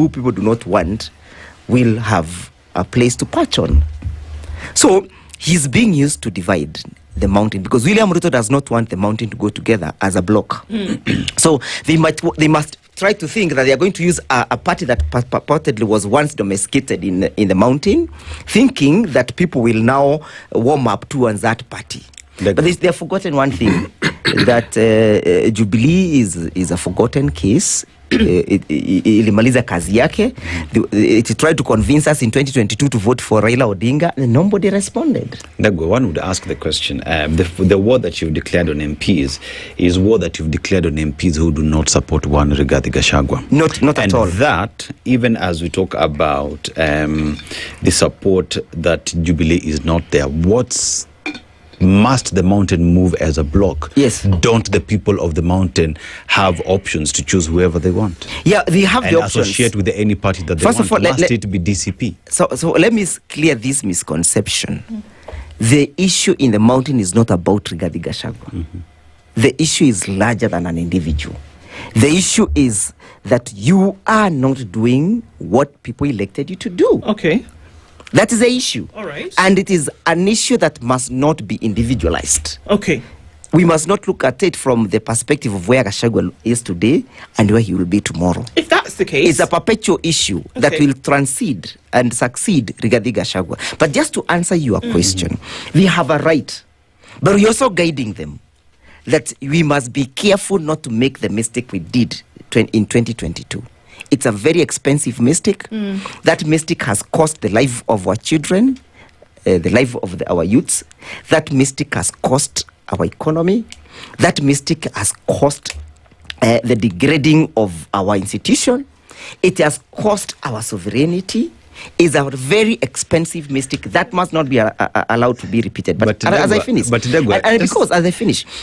S26: people do not want will have a place to perch on. So he's being used to divide the mountain, because William Ruto does not want the mountain to go together as a block. So they must try to think that they are going to use a party that purportedly was once domesticated in the mountain, thinking that people will now warm up towards that party. But they have forgotten one thing, that Jubilee is a forgotten case. Ilimaliza kazi yake. It tried to convince us in 2022 to vote for Raila Odinga, and nobody responded.
S23: One would ask the question, the war that you've declared on MPs is war that you've declared on MPs who do not support one Rigathi Gachagua.
S26: Not at all.
S23: And that, even as we talk about the support that Jubilee is not there, must the mountain move as a block?
S26: Yes.
S23: Don't the people of the mountain have options to choose whoever they want?
S26: Yeah, they have the options.
S23: Associate with any party that they
S26: First
S23: want.
S26: of all,
S23: must it be DCP?
S26: So let me clear this misconception. The issue in the mountain is not about Rigathi Gachagua. The issue is larger than an individual. The issue is that you are not doing what people elected you to do.
S22: Okay.
S26: That is the issue.
S22: All right.
S26: And it is an issue that must not be individualized.
S22: Okay.
S26: We must not look at it from the perspective of where Gachagua is today and where he will be tomorrow.
S22: If that's the case,
S26: it's a perpetual issue that will transcend and succeed Rigathi Gachagua. But just to answer your question, we have a right, but we're also guiding them that we must be careful not to make the mistake we did in 2022. It's a very expensive mistake. That mistake has cost the life of our children, the life of our youths. That mistake has cost our economy. That mistake has cost the degrading of our institution. It has cost our sovereignty. It's a very expensive mistake that must not be allowed to be repeated. But as I finish,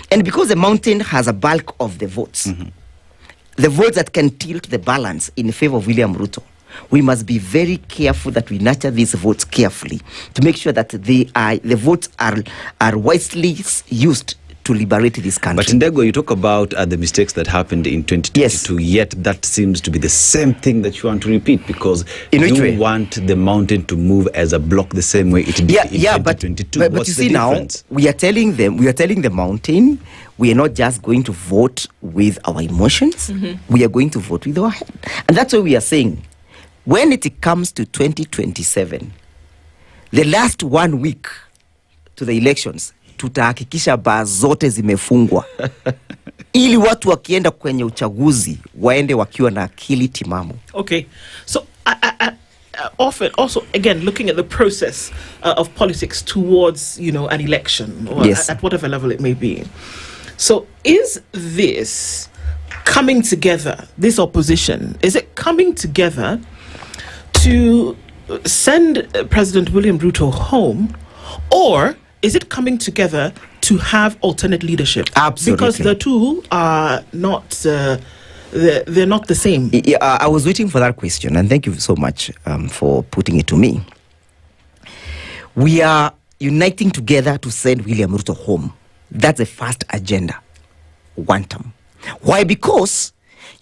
S26: because the mountain has a bulk of the votes, the votes that can tilt the balance in favor of William Ruto, we must be very careful that we nurture these votes carefully to make sure that the votes are wisely used to liberate this country.
S23: But Ndego, you talk about the mistakes that happened in 2022, yet that seems to be the same thing that you want to repeat, because you want the mountain to move as a block the same way it did in 2022.
S26: But you see now, we are telling the mountain, we are not just going to vote with our emotions, we are going to vote with our head. And that's what we are saying. When it comes to 2027, the last 1 week to the elections, tutahakikisha baa zote zimefungwa ili watu wakienda kwenye uchaguzi waende wakiwa na akili timamu.
S22: Okay, so often also again looking at the process of politics towards an election or at whatever level it may be. So is this coming together, this opposition, is it coming together to send President William Ruto home, or is it coming together to have alternate leadership.
S26: Absolutely.
S22: Because the two are not, they're not the same.
S26: I was waiting for that question, and thank you so much for putting it to me. We are uniting together to send William Ruto home. That's the first agenda. One term. Why? Because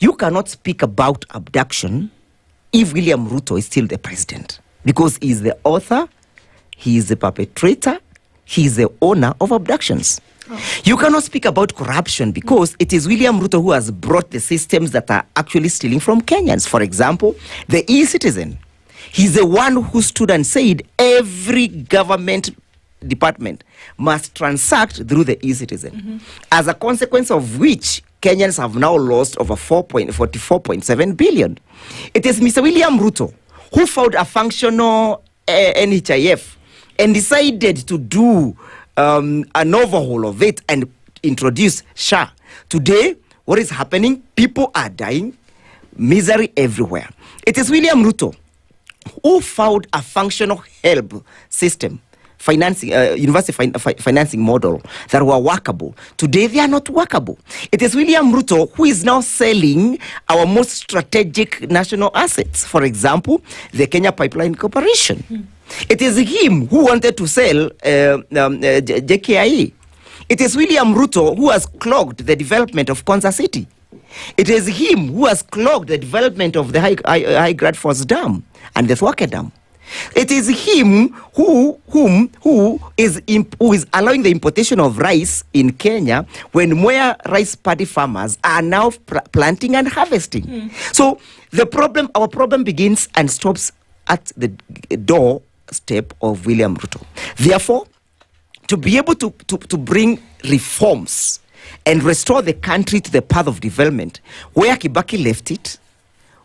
S26: you cannot speak about abduction if William Ruto is still the president. Because he is the author, he is the perpetrator, he is the owner of abductions. You cannot speak about corruption because it is William Ruto who has brought the systems that are actually stealing from Kenyans. For example, the e-citizen. He's the one who stood and said every government department must transact through the e-citizen. As a consequence of which, Kenyans have now lost over 44.7 billion. It is Mr. William Ruto who found a functional NHIF and decided to do an overhaul of it and introduce SHA. Today, what is happening? People are dying, misery everywhere. It is William Ruto who found a functional help system, financing, university financing model that were workable. Today, they are not workable. It is William Ruto who is now selling our most strategic national assets. For example, the Kenya Pipeline Corporation. It is him who wanted to sell JKIA. It is William Ruto who has clogged the development of Konza City. It is him who has clogged the development of the High Grad Force Dam and the Thwake Dam. It is him who is allowing the importation of rice in Kenya when Nyamweya rice paddy farmers are now planting and harvesting. So our problem begins and stops at the doorstep of William Ruto. Therefore, to be able to bring reforms and restore the country to the path of development, where Kibaki left it,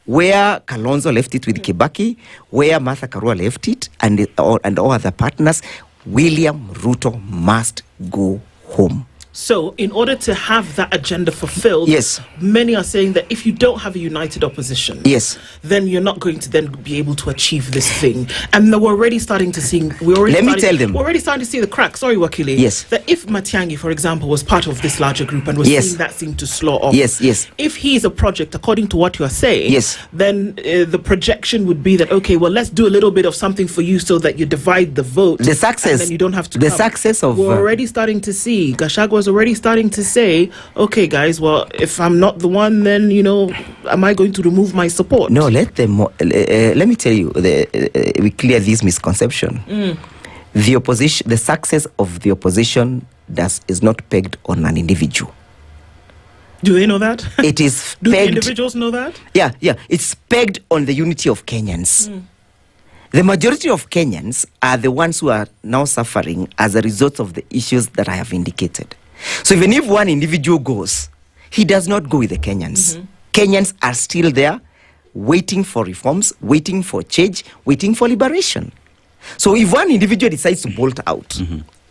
S26: where Kalonzo left it with Kibaki, where Martha Karua left it, and all other partners, William Ruto must go home.
S22: So, in order to have that agenda fulfilled,
S26: yes,
S22: many are saying that if you don't have a united opposition,
S26: yes,
S22: then you're not going to then be able to achieve this thing. And we're already starting to see. We're already starting to see the cracks. Sorry, Wakili.
S26: Yes.
S22: That if Matiang'i, for example, was part of this larger group and was seeing that seem to slow off.
S26: Yes, yes.
S22: If he is a project, according to what you are saying,
S26: yes,
S22: then the projection would be that okay, well, let's do a little bit of something for you so that you divide the vote.
S26: The success.
S22: And then you don't have to.
S26: The success of.
S22: We're already starting to see. Gachagua already starting to say, okay guys, well, if I'm not the one, then am I going to remove my support?
S26: No, let me tell you, we clear this misconception. The opposition, the success of the opposition is not pegged on an individual.
S22: Do they know that?
S26: It is
S22: Do
S26: pegged,
S22: the individuals know that?
S26: Yeah, it's pegged on the unity of Kenyans. The majority of Kenyans are the ones who are now suffering as a result of the issues that I have indicated. So even if one individual goes, he does not go with the Kenyans. Kenyans are still there, waiting for reforms, waiting for change, waiting for liberation. So if one individual decides to bolt out,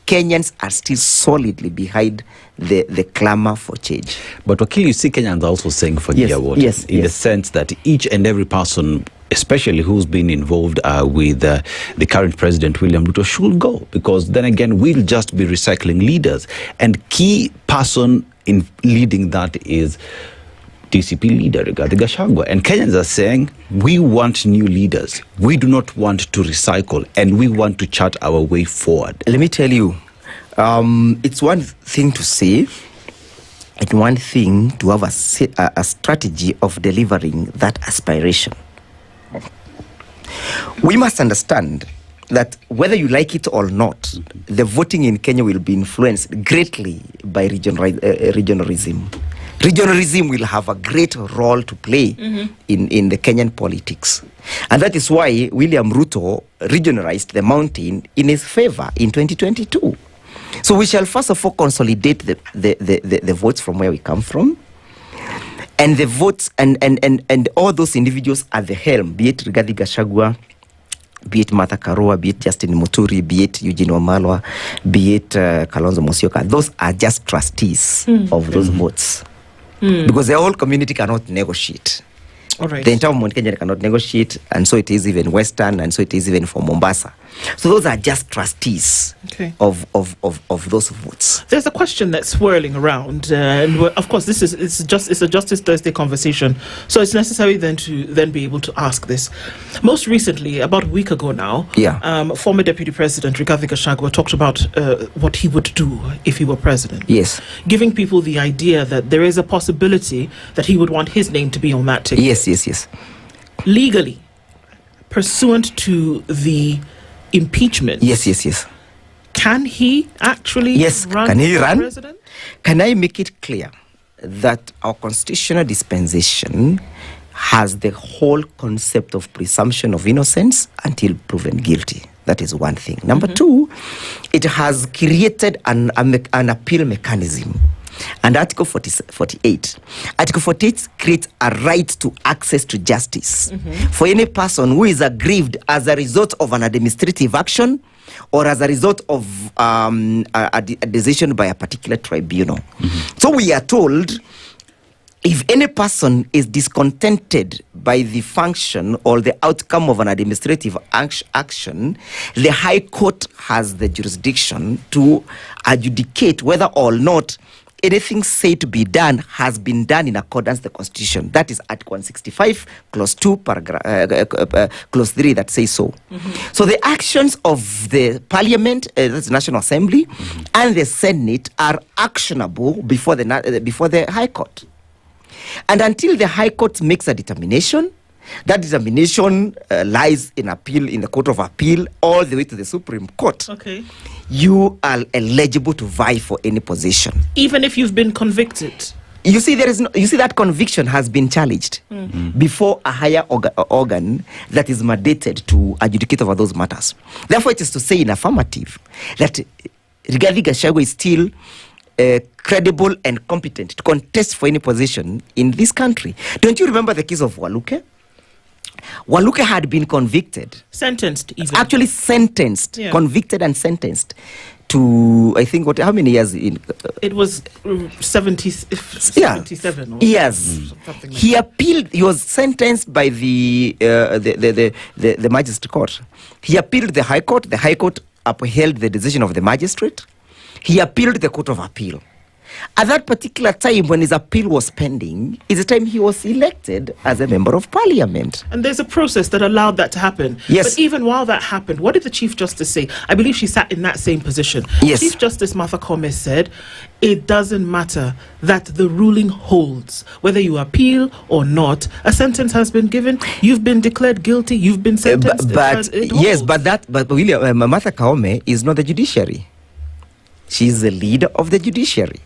S26: Kenyans are still solidly behind the clamor for change.
S23: But Wakili, you see Kenyans also saying for the award, in the sense that each and every person, especially who's been involved with the current president, William Ruto, should go. Because then again, we'll just be recycling leaders. And key person in leading that is DCP leader, Rigathi Gachagua. And Kenyans are saying, we want new leaders. We do not want to recycle, and we want to chart our way forward.
S26: Let me tell you, it's one thing to say, and one thing to have a strategy of delivering that aspiration. We must understand that whether you like it or not, the voting in Kenya will be influenced greatly by regionalism. Regionalism will have a great role to play in the Kenyan politics. And that is why William Ruto regionalized the mountain in his favor in 2022. So we shall first of all consolidate the votes from where we come from. And the votes and all those individuals at the helm, be it Rigathi Gachagua, be it Martha Karua, be it Justin Muturi, be it Eugene Wamalwa, be it Kalonzo Musyoka, those are just trustees of those votes. Because the whole community cannot negotiate.
S22: All right.
S26: The entire Mount Kenya cannot negotiate, and so it is even Western, and so it is even for Mombasa. So those are just trustees of those votes.
S22: There's a question that's swirling around, and of course, it's a Justice Thursday conversation. So it's necessary then to be able to ask this. Most recently, about a week ago now, former Deputy President Rigathi Gachagua talked about what he would do if he were president.
S26: Yes,
S22: giving people the idea that there is a possibility that he would want his name to be on that ticket.
S26: Yes.
S22: Legally, pursuant to the impeachment.
S26: Yes.
S22: Can he actually run
S26: can he run?
S22: President?
S26: Can I make it clear that our constitutional dispensation has the whole concept of presumption of innocence until proven guilty? That is one thing. Number two, it has created an appeal mechanism. And Article 48. Article 48 creates a right to access to justice for any person who is aggrieved as a result of an administrative action or as a result of a decision by a particular tribunal. So we are told if any person is discontented by the function or the outcome of an administrative action, the High Court has the jurisdiction to adjudicate whether or not anything said to be done has been done in accordance with the Constitution. That is Article 165, Clause 2, Clause 3 that says so. So the actions of the Parliament, that's the National Assembly, and the Senate are actionable before the High Court. And until the High Court makes a determination, that determination lies in appeal in the Court of Appeal all the way to the Supreme Court. You are eligible to vie for any position,
S22: even if you've been convicted.
S26: You see, that conviction has been challenged before a higher organ that is mandated to adjudicate over those matters. Therefore, it is to say in affirmative that Rigathi Gachagua is still credible and competent to contest for any position in this country. Don't you remember the case of Waluke? Waluke had been convicted.
S22: Sentenced even.
S26: Actually sentenced. Yeah. Convicted and sentenced to, I think, how many years?
S22: It was 77.
S26: Yes. He appealed. He was sentenced by the magistrate court. He appealed the High Court. The High Court upheld the decision of the magistrate. He appealed the Court of Appeal. At that particular time, when his appeal was pending, is the time he was elected as a member of Parliament.
S22: And there's a process that allowed that to happen.
S26: Yes.
S22: But even while that happened, what did the Chief Justice say? I believe she sat in that same position.
S26: Yes.
S22: Chief Justice Martha Koome said, it doesn't matter that the ruling holds. Whether you appeal or not, a sentence has been given, you've been declared guilty, you've been sentenced.
S26: But William, Martha Koome is not the judiciary. She is the leader of the judiciary.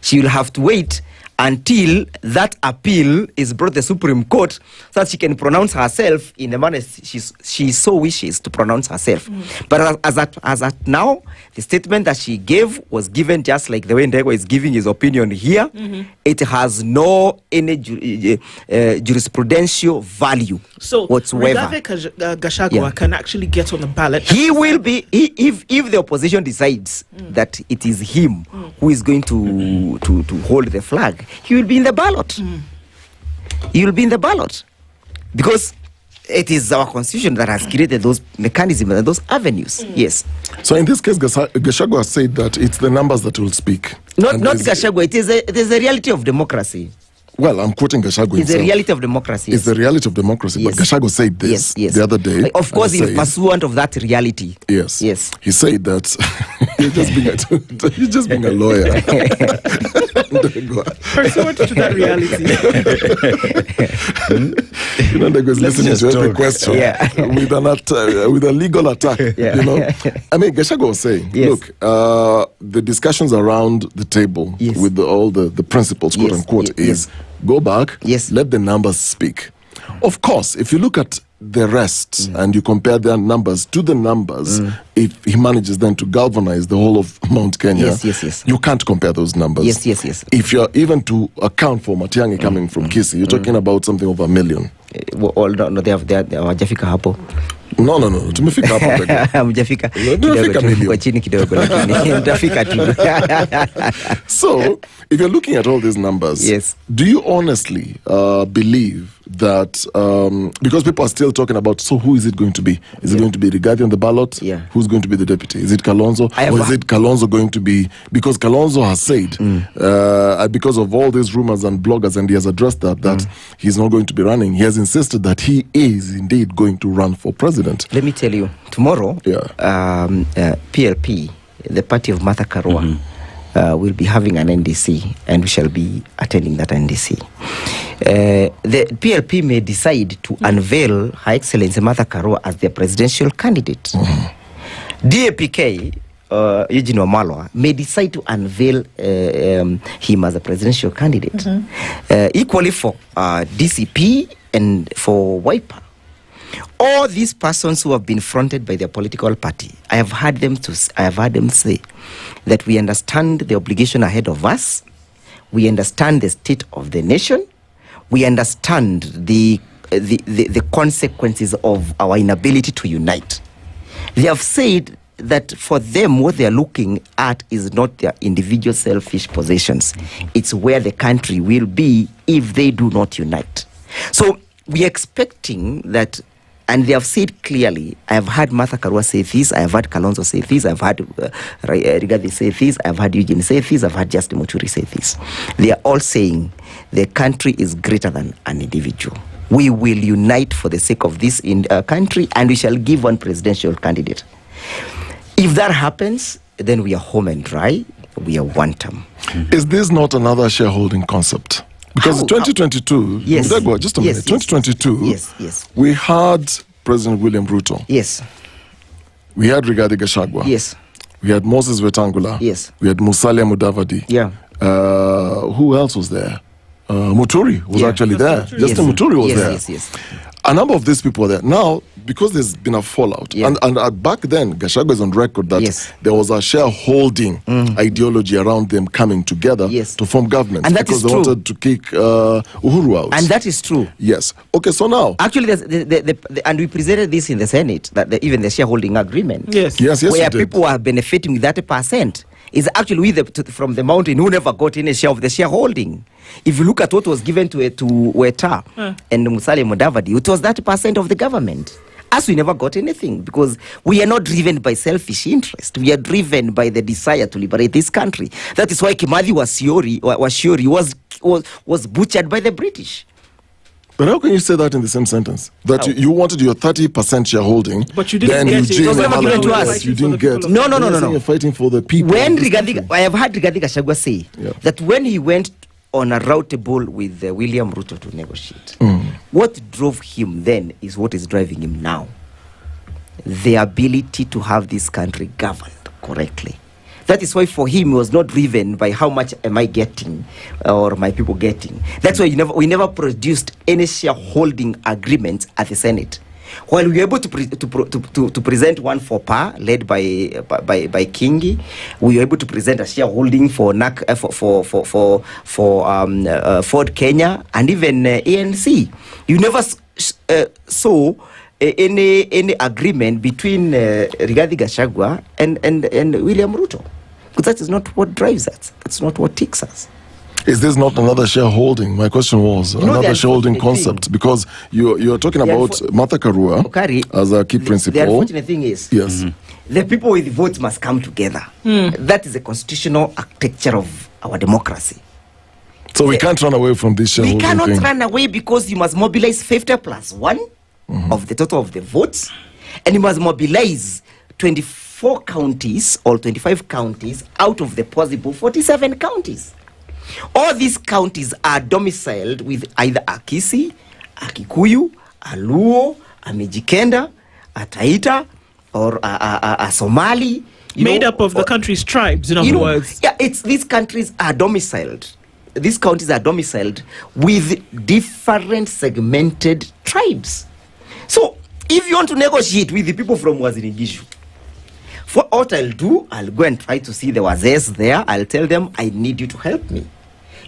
S26: She will have to wait until that appeal is brought to the Supreme Court so that she can pronounce herself in the manner she so wishes to pronounce herself. But as at now, the statement that she gave was given just like the way Ndego is giving his opinion here. It has no any jurisprudential value whatsoever.
S22: So Rigathi Gachagua can actually get on the ballot.
S26: He will be, if the opposition decides that it is him who is going to hold the flag, he will be in the ballot. He will be in the ballot because it is our constitution that has created those mechanisms and those avenues. Yes.
S1: So in this case, Gachagua said that it's the numbers that will speak.
S26: Not Gachagua. It is the reality of democracy.
S1: Well, I'm quoting Gachagua
S26: It's the reality of democracy.
S1: It's the reality of democracy. Yes. But Gachagua said this the other day.
S26: Of course, in pursuant of that reality.
S1: Yes.
S26: Yes.
S1: He said that he's just being a lawyer.
S22: Pursuant to that reality.
S1: You know, Ndego is listening to every question with a legal attack. You know, I mean, Gachagua was saying, look, the discussions around the table with all the principles, quote unquote, is go back, let the numbers speak. Of course, if you look at the rest and you compare their numbers to the numbers, if he manages then to galvanize the whole of Mount Kenya, you can't compare those numbers. If you're even to account for Matiang'i coming from Kisii, you're talking about something over 1 million.
S26: They have Jafika hapo.
S1: No, tumefika hapo pekee.
S26: Mjafika.
S1: Tumefika
S26: Kwa chini kidogo lakini mtafika tu.
S1: So, if you're looking at all these numbers, do you honestly believe that because people are still talking about, so who is it going to be? Is it going to be Rigathi on the ballot?
S26: Yeah.
S1: Who's going to be the deputy? Is it Kalonzo? Or is it Kalonzo going to be, because Kalonzo has said, because of all these rumors and bloggers, and he has addressed that he's not going to be running. He has insisted that he is indeed going to run for president.
S26: Let me tell you, tomorrow, PLP, the party of Martha Karua, will be having an NDC, and we shall be attending that NDC. The PLP may decide to unveil Her Excellency Martha Karua as their presidential candidate. DAPK, Eugene Wamalwa, may decide to unveil him as a presidential candidate. Equally for DCP and for Wiper. All these persons who have been fronted by their political party, I have heard them say that we understand the obligation ahead of us, we understand the state of the nation, we understand the consequences of our inability to unite. They have said that for them, what they are looking at is not their individual selfish possessions. It's where the country will be if they do not unite. So we are expecting that, and they have said clearly, I have heard Martha Karua say this, I have heard Kalonzo say this, I have heard Rigathi say this, I have heard Eugene say this, I have heard Justin Muturi say this. They are all saying the country is greater than an individual. We will unite for the sake of this country, and we shall give one presidential candidate. If that happens, then we are home and dry, we are one term.
S1: Is this not another shareholding concept? Because 2022,
S26: yes.
S1: Just a minute. 2022, we had President William Ruto.
S26: Yes.
S1: We had Rigathi Gachagua.
S26: Yes.
S1: We had Moses Wetangula.
S26: Yes.
S1: We had Musalia Mudavadi.
S26: Yeah.
S1: Who else was there? Muturi was actually there. Justin Muturi was there.
S26: Yes.
S1: A number of these people were there. Now, because there's been a fallout, and back then, Gachagua is on record that there was a shareholding ideology around them coming together to form government,
S26: and that
S1: because
S26: is
S1: they wanted to kick Uhuru out.
S26: And that is true.
S1: Yes. Okay, so now...
S26: Actually, and we presented this in the Senate, that even the shareholding agreement, where people are benefiting with 30%, is actually from the mountain who never got any share of the shareholding. If you look at what was given to Weta and Musalia Mudavadi, it was 30% of the government. Us, we never got anything, because we are not driven by selfish interest. We are driven by the desire to liberate this country. That is why Kimathi was butchered by the British.
S1: But how can you say that in the same sentence? That you wanted your 30% shareholding,
S26: but you didn't get it. It was never given to us.
S1: You didn't get.
S26: No.
S1: You're fighting for the people.
S26: When I have heard Rigathi Gachagua say that when he went on a round table with William Ruto to negotiate, what drove him then is what is driving him now. The ability to have this country governed correctly. That is why for him, he was not driven by how much am I getting or my people getting. That's why we never produced any shareholding agreements at the Senate. While we were able to present one for PA, led by Kingi, we were able to present a shareholding for Ford Kenya and even ANC. You never saw any agreement between Rigathi Gachagua and William Ruto. Because that is not what drives us. That's not what takes us.
S1: Is this not another shareholding? My question was another shareholding concept, because you're talking about Martha Karua
S26: Okari,
S1: as a key principle.
S26: The unfortunate thing is, the people with the votes must come together. That is the constitutional architecture of our democracy.
S1: So we can't run away from this shareholding thing.
S26: We cannot run away, because you must mobilize 50 plus 1 of the total of the votes, and you must mobilize 24 counties or 25 counties out of the possible 47 counties. All these counties are domiciled with either a Kisi, a Kikuyu, a Luo, a Mijikenda, a Taita, or a Somali.
S22: Made up of the country's tribes, in other words.
S26: Yeah, these countries are domiciled. These counties are domiciled with different segmented tribes. So, if you want to negotiate with the people from Wazirigishu, for what I'll do, I'll go and try to see the Wazes there. I'll tell them, I need you to help me.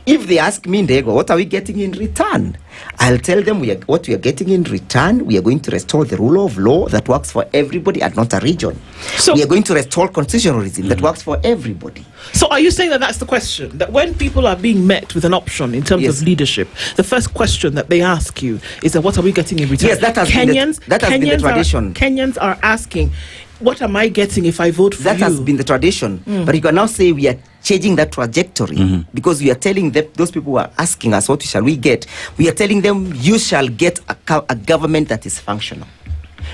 S26: If they ask me, Ndego, what are we getting in return? I'll tell them what we are getting in return. We are going to restore the rule of law that works for everybody and not a region. So we are going to restore constitutionalism that works for everybody.
S22: So are you saying that that's the question? That when people are being met with an option in terms of leadership, the first question that they ask you is that what are we getting in return?
S26: Yes, that has been the tradition.
S22: Kenyans are asking, what am I getting if I vote for you?
S26: That has been the tradition. But you can now say we are changing that trajectory because we are telling them, those people who are asking us, what shall we get? We are telling them, you shall get a government that is functional.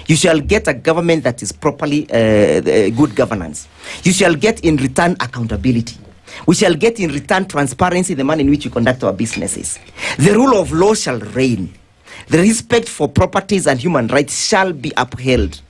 S26: You shall get a government that is properly good governance. You shall get in return accountability. We shall get in return transparency in the manner in which we conduct our businesses. The rule of law shall reign. The respect for properties and human rights shall be upheld.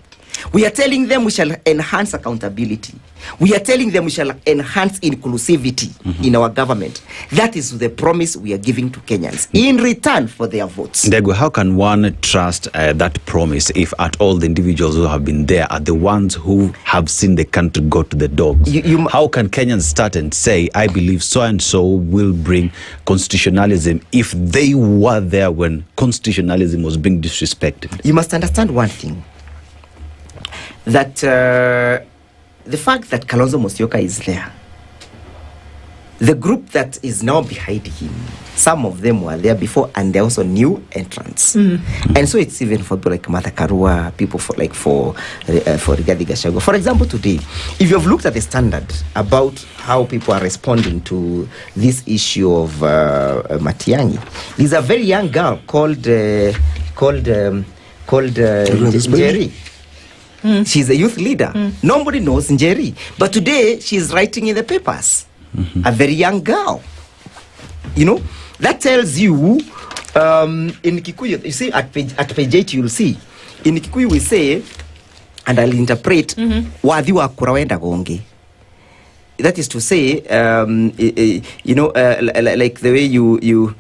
S26: We are telling them we shall enhance accountability. We are telling them we shall enhance inclusivity in our government. That is the promise we are giving to Kenyans in return for their votes.
S23: Ndego, how can one trust that promise if at all the individuals who have been there are the ones who have seen the country go to the dogs? How can Kenyans start and say, I believe so-and-so will bring constitutionalism if they were there when constitutionalism was being disrespected?
S26: You must understand one thing. That the fact that Kalonzo Musyoka is there, the group that is now behind him, some of them were there before, and they're also new entrants. And so it's even for people like Martha Karua, people for Rigathi Gachagua. For example, today, if you've looked at the Standard about how people are responding to this issue of Matiang'i, there's a very young girl called Njeri. She's a youth leader. Nobody knows Njeri. But today, she's writing in the papers. A very young girl. You know, that tells you, in Kikuyu, you see, at page 8, you'll see, in Kikuyu we say, and I'll interpret, wadhi wa kura wenda gonge. That is to say, you know, like the way you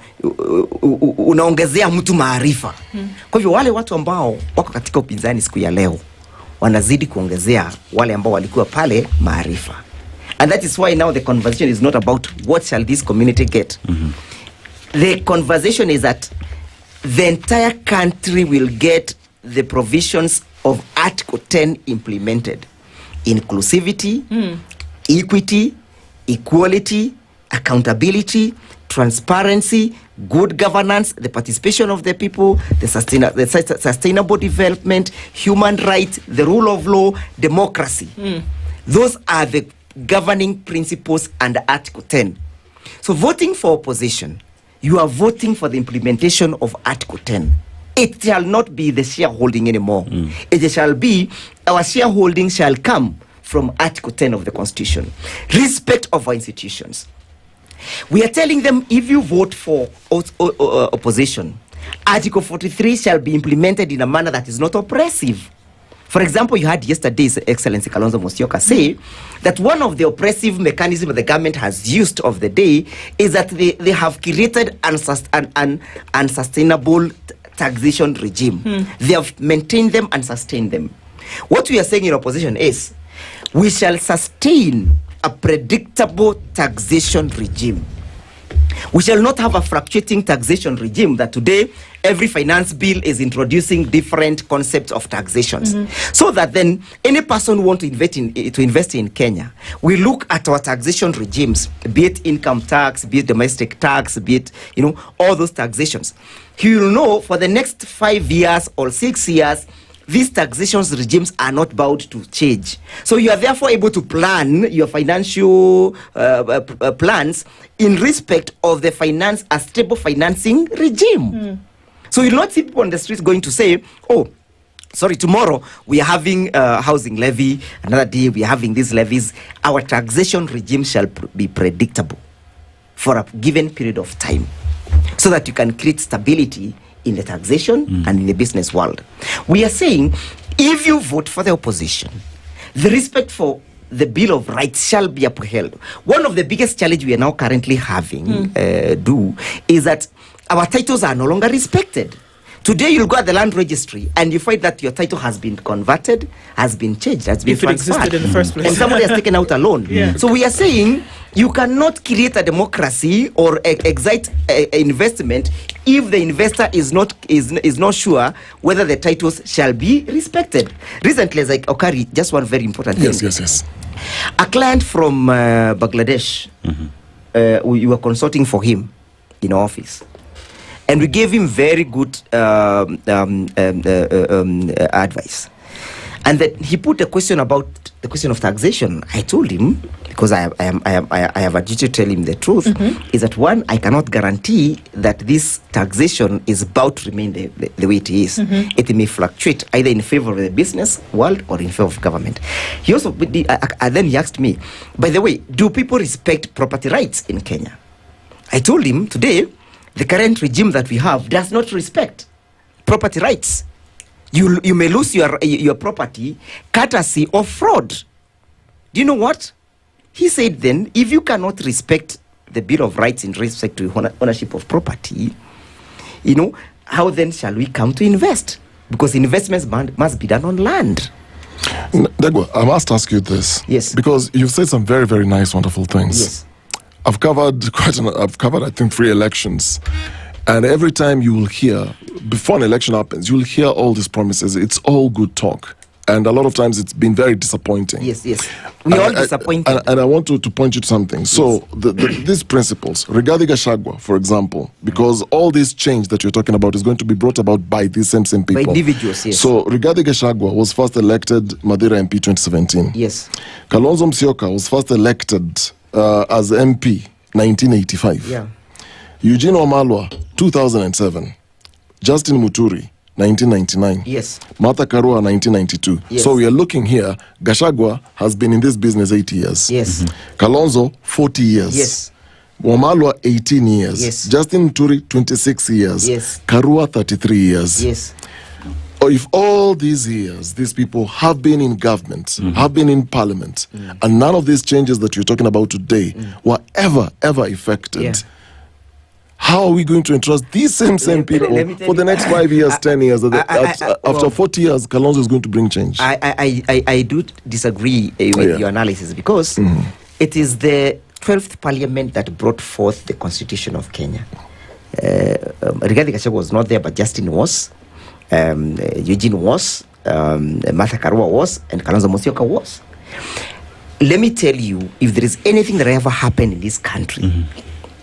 S26: unaongezea mtu maarifa. Kwa hivyo wale watu ambao wako katika upinzani siku ya leo, wanazidi kuongezea wale ambao walikuwa pale maarifa. And that is why now the conversation is not about what shall this community get. The conversation is that the entire country will get the provisions of Article 10 implemented. Inclusivity, equity, equality, accountability, transparency, good governance, the participation of the people, the sustainable development, human rights, the rule of law, democracy. Those are the governing principles under Article 10. So voting for opposition, you are voting for the implementation of Article 10. It shall not be the shareholding anymore. It shall be, our shareholding shall come from Article 10 of the Constitution. Respect of our institutions. We are telling them, if you vote for opposition, Article 43 shall be implemented in a manner that is not oppressive. For example, you had yesterday's Excellency Kalonzo Musyoka say that one of the oppressive mechanisms the government has used of the day is that they have created an unsustainable taxation regime. They have maintained them and sustained them. What we are saying in opposition is, we shall sustain a predictable taxation regime. We shall not have a fluctuating taxation regime that today every finance bill is introducing different concepts of taxations. So that then any person who wants to invest in Kenya, we look at our taxation regimes, be it income tax, be it domestic tax, be it, you know, all those taxations. He will know for the next 5 years or 6 years, these taxation regimes are not bound to change. So you are therefore able to plan your financial plans in respect of a stable financing regime. So you'll not see people on the streets going to say, oh, sorry, tomorrow we are having housing levy, another day we are having these levies. Our taxation regime shall be predictable for a given period of time so that you can create stability in the taxation and in the business world. We are saying, if you vote for the opposition, the respect for the Bill of Rights shall be upheld. One of the biggest challenges we are now currently having is that our titles are no longer respected. Today you'll go at the land registry and you find that your title has been converted, has been changed, has been transferred.
S22: If it existed in the first place.
S26: And somebody has taken out a loan. So we are saying, You cannot create a democracy or excite investment if the investor is not sure whether the titles shall be respected. Recently, as like Okari, just one very important thing.
S1: Yes.
S26: A client from Bangladesh, we were consulting for him in our office, and we gave him very good advice. And then he put a question about the question of taxation. I told him, because I have a duty to tell him the truth, is that one, I cannot guarantee that this taxation is about to remain the way it is. It may fluctuate either in favor of the business world or in favor of government. He also, then he asked me, by the way, do people respect property rights in Kenya? I told him, today, the current regime that we have does not respect property rights. You may lose your property courtesy of fraud. Do you know what? He said then, if you cannot respect the Bill of Rights in respect to ownership of property, how then shall we come to invest? Because investments must be done on land.
S1: Degwa, I must ask you this.
S26: Yes.
S1: Because you've said some very, very nice, wonderful things.
S26: Yes.
S1: I've covered, I think, 3 elections. And every time you will hear, before an election happens, you will hear all these promises. It's all good talk. And a lot of times it's been very disappointing.
S26: Yes. We're all disappointed.
S1: And I want to point you to something. Yes. So these principles, regarding Gachagua, for example, because all this change that you're talking about is going to be brought about by these same people.
S26: By individuals, yes.
S1: So regarding Gachagua was first elected Madeira MP 2017.
S26: Yes.
S1: Kalonzo Musyoka was first elected as MP 1985.
S26: Yeah.
S1: Eugene Wamalwa, 2007. Justin Muturi, 1999.
S26: Yes.
S1: Martha Karua, 1992.
S26: Yes.
S1: So we are looking here. Gachagua has been in this business 8 years.
S26: Yes.
S1: Kalonzo, 40 years.
S26: Yes.
S1: Wamalwa, 18 years.
S26: Yes.
S1: Justin Muturi, 26 years.
S26: Yes.
S1: Karua, 33 years.
S26: Yes.
S1: If all these years, these people have been in government, have been in parliament, and none of these changes that you're talking about today were ever effected, how are we going to entrust these same people for the next 5 years, 10 years? After 40 years, Kalonzo is going to bring change.
S26: I do disagree with your analysis, because it is the 12th parliament that brought forth the Constitution of Kenya. Rigathi Gachagua was not there, but Justin was. Eugene was. Martha Karua was. And Kalonzo Musyoka was. Let me tell you, if there is anything that ever happened in this country,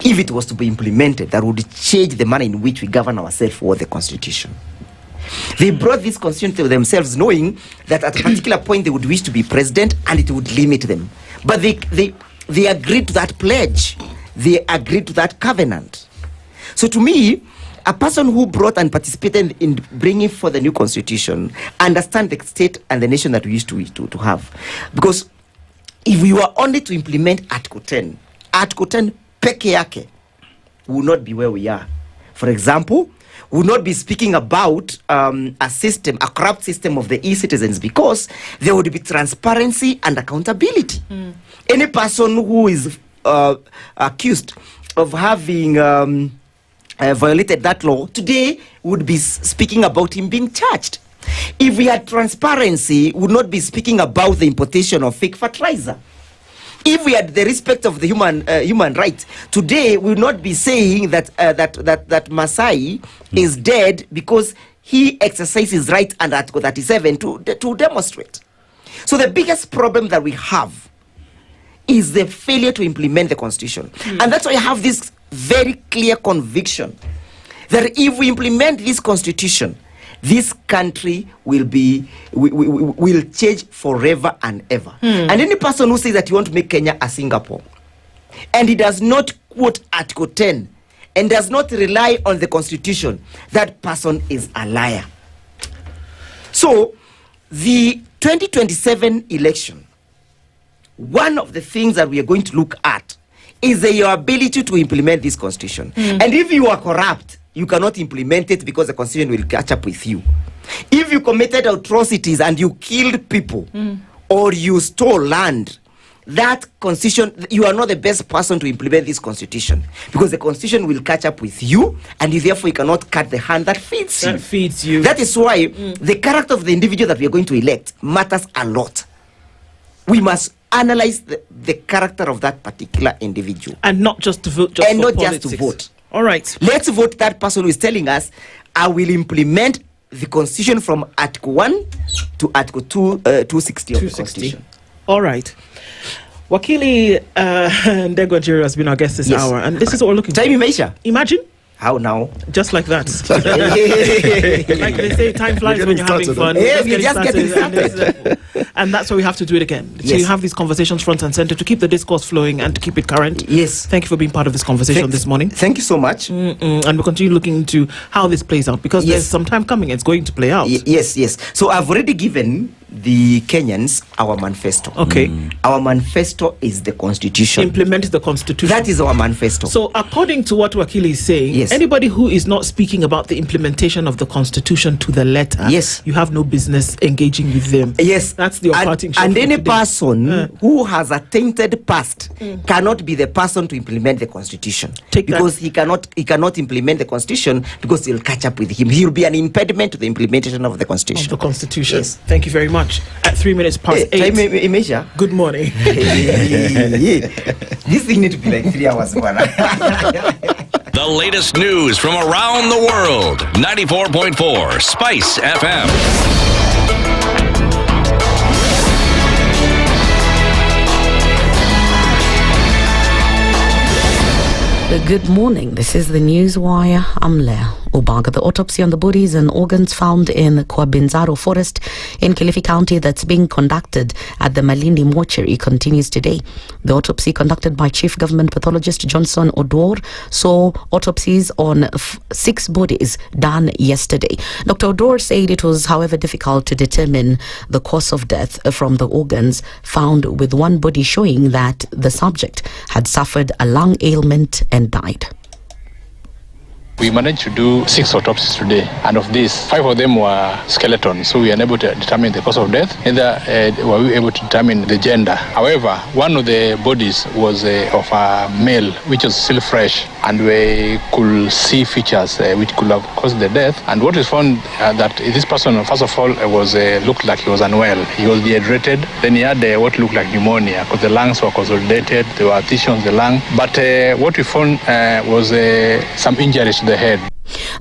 S26: if it was to be implemented, that would change the manner in which we govern ourselves for the Constitution. They brought this Constitution to themselves, knowing that at a particular point they would wish to be president and it would limit them. But they agreed to that pledge. They agreed to that covenant. So to me, a person who brought and participated in bringing for the new Constitution understand the state and the nation that we used to have. Because if we were only to implement Article 10 peke yake, we will not be where we are. For example, we will not be speaking about a corrupt system of the e-citizens, because there would be transparency and accountability. Any person who is accused of having violated that law today would be speaking about him being charged. If we had transparency, we would not be speaking about the importation of fake fertilizer. If we had the respect of the human rights, today we would not be saying that Masai is dead because he exercised his right under Article 37 to demonstrate. So the biggest problem that we have is the failure to implement the Constitution. And that's why I have this very clear conviction that if we implement this Constitution, this country will change forever and ever. And any person who says that you want to make Kenya a Singapore, and he does not quote Article 10 and does not rely on the Constitution, that person is a liar. So the 2027 election, one of the things that we are going to look at is your ability to implement this Constitution. And if you are corrupt, you cannot implement it, because the Constitution will catch up with you. If you committed atrocities and you killed people or you stole land, that Constitution, you are not the best person to implement this Constitution, because the Constitution will catch up with you, and therefore you cannot cut the hand that feeds you. That is why the character of the individual that we are going to elect matters a lot. we must analyze the character of that particular individual.
S22: And not just to vote, just
S26: to vote.
S22: All right.
S26: Let's vote that person who is telling us, I will implement the Constitution from Article 1 to Article 260 of the Constitution.
S22: All right. Wakili Ndego Njeri has been our guest this hour, and this is what we're looking for.
S26: Time measure.
S22: Imagine.
S26: How now?
S22: Just like that. Like they say, time flies when you're having fun.
S26: We're just getting started.
S22: And that's why we have to do it again. So you have these conversations front and center to keep the discourse flowing and to keep it current.
S26: Yes.
S22: Thank you for being part of this conversation this morning.
S26: Thank you so much.
S22: And we'll continue looking into how this plays out, because there's some time coming. It's going to play out.
S26: Yes. So I've already given the Kenyans our manifesto.
S22: Okay.
S26: Our manifesto is the Constitution.
S22: Implement the Constitution.
S26: That is our manifesto.
S22: So according to what Wakili is saying, anybody who is not speaking about the implementation of the Constitution to the letter, you have no business engaging with them.
S26: Yes.
S22: That's the parting shot.
S26: And any person who has a tainted past cannot be the person to implement the Constitution. Because he cannot implement the Constitution because he'll catch up with him. He'll be an impediment to the implementation of the Constitution.
S22: Of the Constitution. Yes. Thank you very much. At 3 minutes past 8.
S26: Measure.
S22: Good morning.
S26: This thing need to be like 3 hours.
S4: The latest news from around the world. 94.4 Spice FM.
S2: Good morning. This is the Newswire. I'm Leah Ubaga. The autopsy on the bodies and organs found in Kwabinzaro Forest in Kilifi County that's being conducted at the Malindi mortuary continues today. The autopsy conducted by Chief Government Pathologist Johnson Odor saw autopsies on 6 bodies done yesterday. Dr. Odor said it was, however, difficult to determine the cause of death from the organs found, with one body showing that the subject had suffered a lung ailment and died.
S3: We managed to do 6 autopsies today, and of these, 5 of them were skeletons, so we were unable to determine the cause of death. Neither were we able to determine the gender. However, one of the bodies was of a male, which was still fresh, and we could see features which could have caused the death. And what we found that this person, first of all, was looked like he was unwell. He was dehydrated. Then he had what looked like pneumonia, because the lungs were consolidated. There were tissue on the lung. But what we found was some injuries to the head.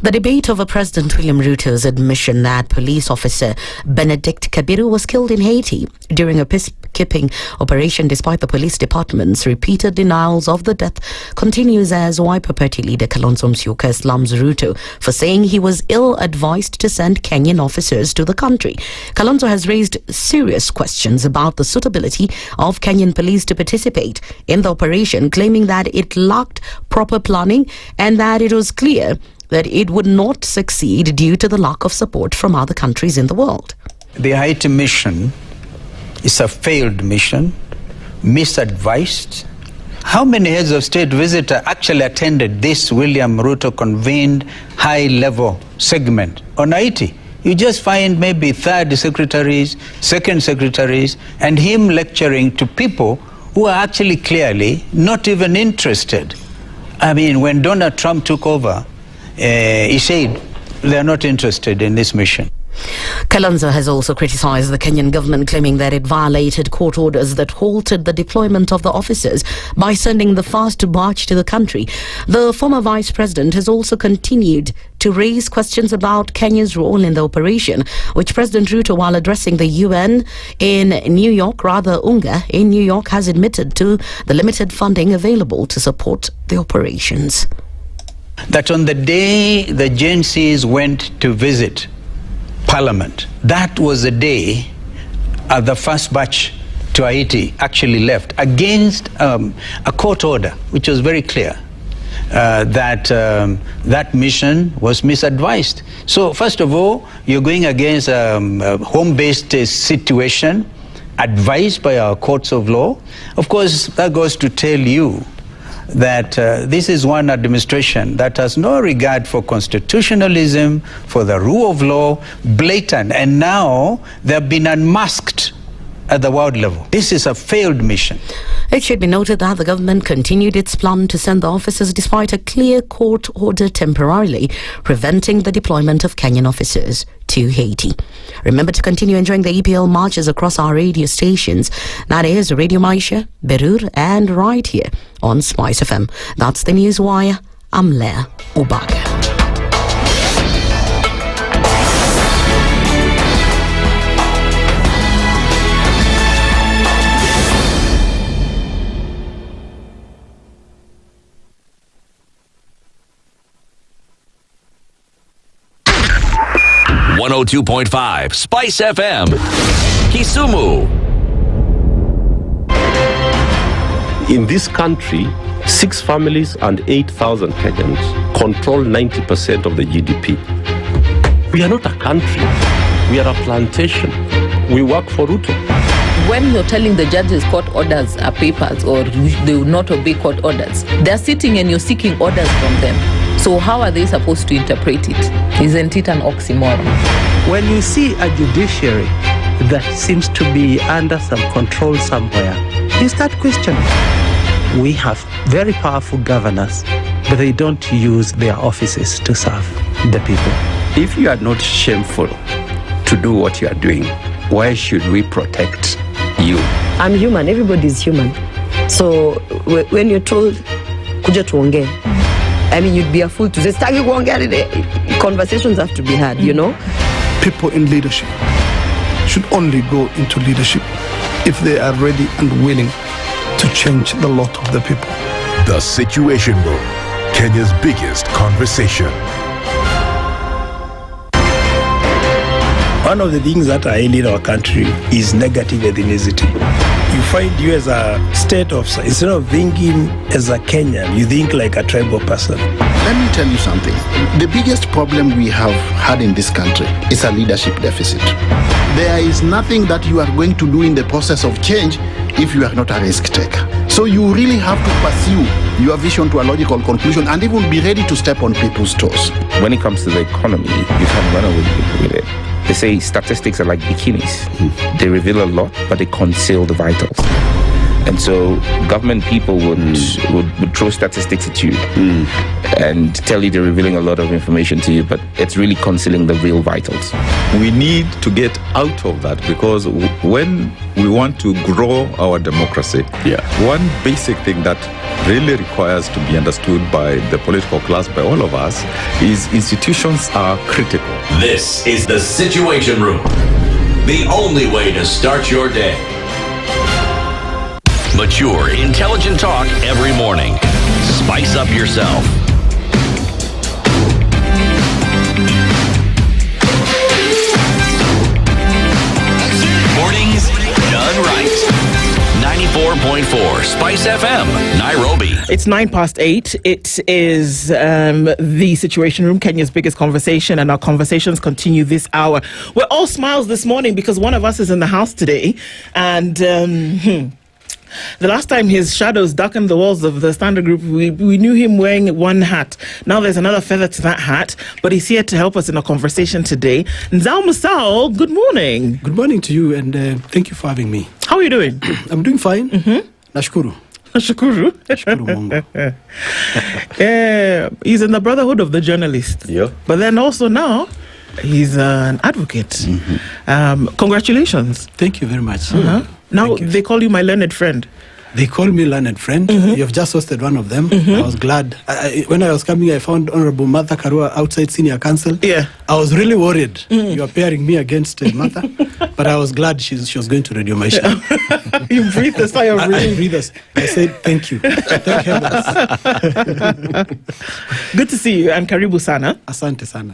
S2: The debate over President William Ruto's admission that police officer Benedict Kabiru was killed in Haiti during a peacekeeping operation despite the police department's repeated denials of the death continues, as Wiper Party leader Kalonzo Musyoka slams Ruto for saying he was ill-advised to send Kenyan officers to the country. Kalonzo has raised serious questions about the suitability of Kenyan police to participate in the operation, claiming that it lacked proper planning and that it was clear that it would not succeed due to the lack of support from other countries in the world.
S6: The Haiti mission is a failed mission, misadvised. How many heads of state visitor actually attended this William Ruto convened high-level segment on Haiti? You just find maybe 3rd secretaries, 2nd secretaries, and him lecturing to people who are actually clearly not even interested. I mean, when Donald Trump took over, he said they're not interested in this mission.
S2: Kalonzo has also criticized the Kenyan government, claiming that it violated court orders that halted the deployment of the officers by sending the fast batch to the country. The former vice president has also continued to raise questions about Kenya's role in the operation, which President Ruto, while addressing the UN in New York, UNGA in New York, has admitted to the limited funding available to support the operations.
S6: That on the day the Gen Zs went to visit Parliament, that was the day the first batch to Haiti actually left, against a court order which was very clear that that mission was misadvised. So first of all, you're going against a home-based situation advised by our courts of law. Of course, that goes to tell you that this is one administration that has no regard for constitutionalism, for the rule of law, blatant. And now they've been unmasked at the world level. This is a failed mission.
S2: It should be noted that the government continued its plan to send the officers despite a clear court order temporarily preventing the deployment of Kenyan officers to Haiti. Remember to continue enjoying the EPL marches across our radio stations. That is Radio Maisha, Berur, and right here on SpiceFM. That's the News Wire. I'm Leah Ubaga.
S4: .5 Spice FM, Kisumu.
S17: In this country, 6 families and 8,000 Kenyans control 90% of the GDP. We are not a country. We are a plantation. We work for Ruto.
S18: When you're telling the judges court orders are papers or they will not obey court orders, they're sitting and you're seeking orders from them. So how are they supposed to interpret it? Isn't it an oxymoron?
S11: When you see a judiciary that seems to be under some control somewhere, you start questioning. We have very powerful governors, but they don't use their offices to serve the people.
S19: If you are not shameful to do what you are doing, why should we protect you?
S5: I'm human. Everybody's human. So when you're told, kuja tuongee, I mean, you'd be a fool to say, "Staki kuongea today." Conversations have to be had, you know?
S7: People in leadership should only go into leadership if they are ready and willing to change the lot of the people.
S8: The Situation Room, Kenya's biggest conversation.
S12: One of the things that are ailing our country is negative ethnicity. You find you as a state officer, instead of thinking as a Kenyan, you think like a tribal person.
S13: Let me tell you something. The biggest problem we have had in this country is a leadership deficit. There is nothing that you are going to do in the process of change if you are not a risk taker. So you really have to pursue your vision to a logical conclusion and even be ready to step on people's toes.
S15: When it comes to the economy, you can't run away with it. They say statistics are like bikinis. They reveal a lot, but they conceal the vitals. And so government people would throw statistics at you and tell you they're revealing a lot of information to you, but it's really concealing the real vitals.
S16: We need to get out of that because when we want to grow our democracy, one basic thing that really requires to be understood by the political class, by all of us, is institutions are critical.
S4: This is the Situation Room, the only way to start your day. Mature, intelligent talk every morning. Spice up yourself. Mornings done right. 94.4 Spice FM, Nairobi.
S22: It's 8:09. It is the Situation Room, Kenya's biggest conversation, and our conversations continue this hour. We're all smiles this morning because one of us is in the house today, and the last time his shadows darkened the walls of the Standard Group, we knew him wearing one hat. Now there's another feather to that hat, but he's here to help us in a conversation today. Nzao Musao, good morning.
S7: Good morning to you, and thank you for having me.
S22: How are you doing?
S7: I'm doing fine. Nashukuru.
S22: Nashukuru. He's in the Brotherhood of the Journalist.
S23: Yeah.
S22: But then also now, he's an advocate. Congratulations.
S7: Thank you very much.
S22: Now they call you my learned friend.
S7: They call me learned friend. You have just hosted one of them. I was glad. When I was coming, I found Honorable Martha Karua outside Senior Council.
S22: Yeah.
S7: I was really worried. You are pairing me against Martha. But I was glad she was going to Radio Maisha.
S22: You breathed a sigh of relief.
S7: I breathed. I said, thank you. Thank heavens.
S22: Good to see you, and karibu sana.
S7: Asante sana.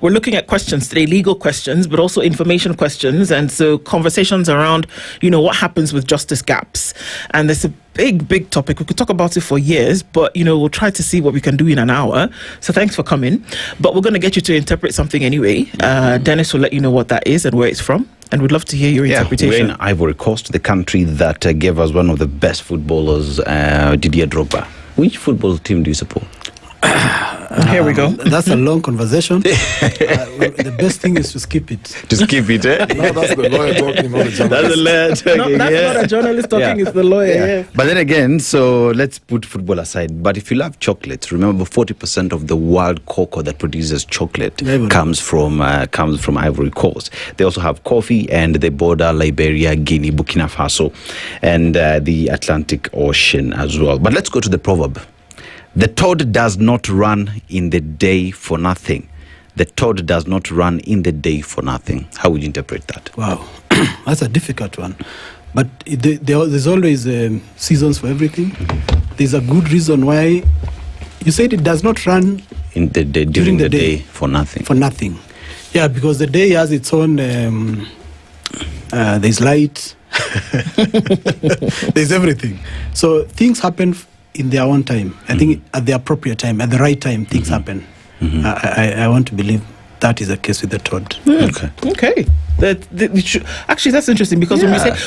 S22: We're looking at questions today, legal questions, but also information questions, and so conversations around, what happens with justice gaps. And there's a big topic. We could talk about it for years, but we'll try to see what we can do in an hour. So thanks for coming. But we're going to get you to interpret something anyway. Dennis will let you know what that is and where it's from, and we'd love to hear your interpretation.
S23: We're in Ivory Coast, the country that gave us one of the best footballers, Didier Drogba. Which football team do you support?
S22: Here we go.
S7: That's a long conversation. The best thing is to skip it.
S23: To skip it, eh?
S1: No, that's the lawyer talking, not the journalist.
S23: That's the lawyer talking.
S22: That's not a journalist talking, it's the lawyer. Yeah.
S23: But then again, so let's put football aside. But if you love chocolate, remember 40% of the world cocoa that produces chocolate comes from Ivory Coast. They also have coffee, and they border Liberia, Guinea, Burkina Faso, and the Atlantic Ocean as well. But let's go to the proverb. The toad does not run in the day for nothing. The toad does not run in the day for nothing. How would you interpret that?
S7: Wow, that's a difficult one. But there's always seasons for everything. There's a good reason why you said it does not run
S23: in the day, during the day for nothing.
S7: For nothing. Yeah, because the day has its own. There's light. There's everything. So things happen in their own time. I think at the appropriate time, at the right time, things happen. I want to believe that is the case with the toad.
S22: Okay. Actually, that's interesting, because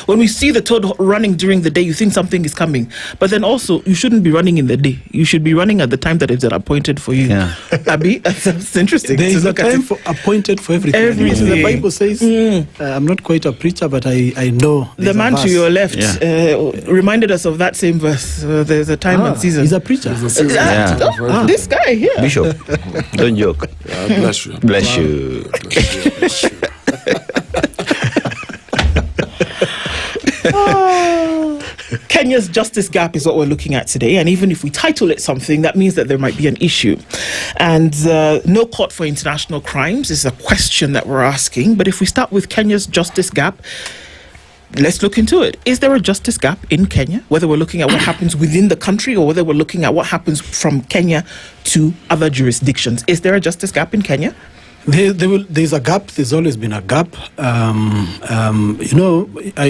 S22: when we see the toad running during the day, you think something is coming. But then also, you shouldn't be running in the day. You should be running at the time that is appointed for you. Yeah. Abi, that's interesting.
S7: There is a time appointed for everything. Everything. The Bible says, I'm not quite a preacher, but I know.
S22: The man to your left reminded us of that same verse. There's a time and season.
S7: He's a preacher.
S22: This guy here.
S23: Bishop, don't joke.
S1: Bless you.
S23: Bless you.
S1: Bless you.
S22: Kenya's justice gap is what we're looking at today, and even if we title it something, that means that there might be an issue. And no court for international crimes is a question that we're asking. But if we start with Kenya's justice gap, let's look into it. Is there a justice gap in Kenya, whether we're looking at what happens within the country or whether we're looking at what happens from Kenya to other jurisdictions? Is there a justice gap in Kenya?
S7: There's a gap. There's always been a gap. I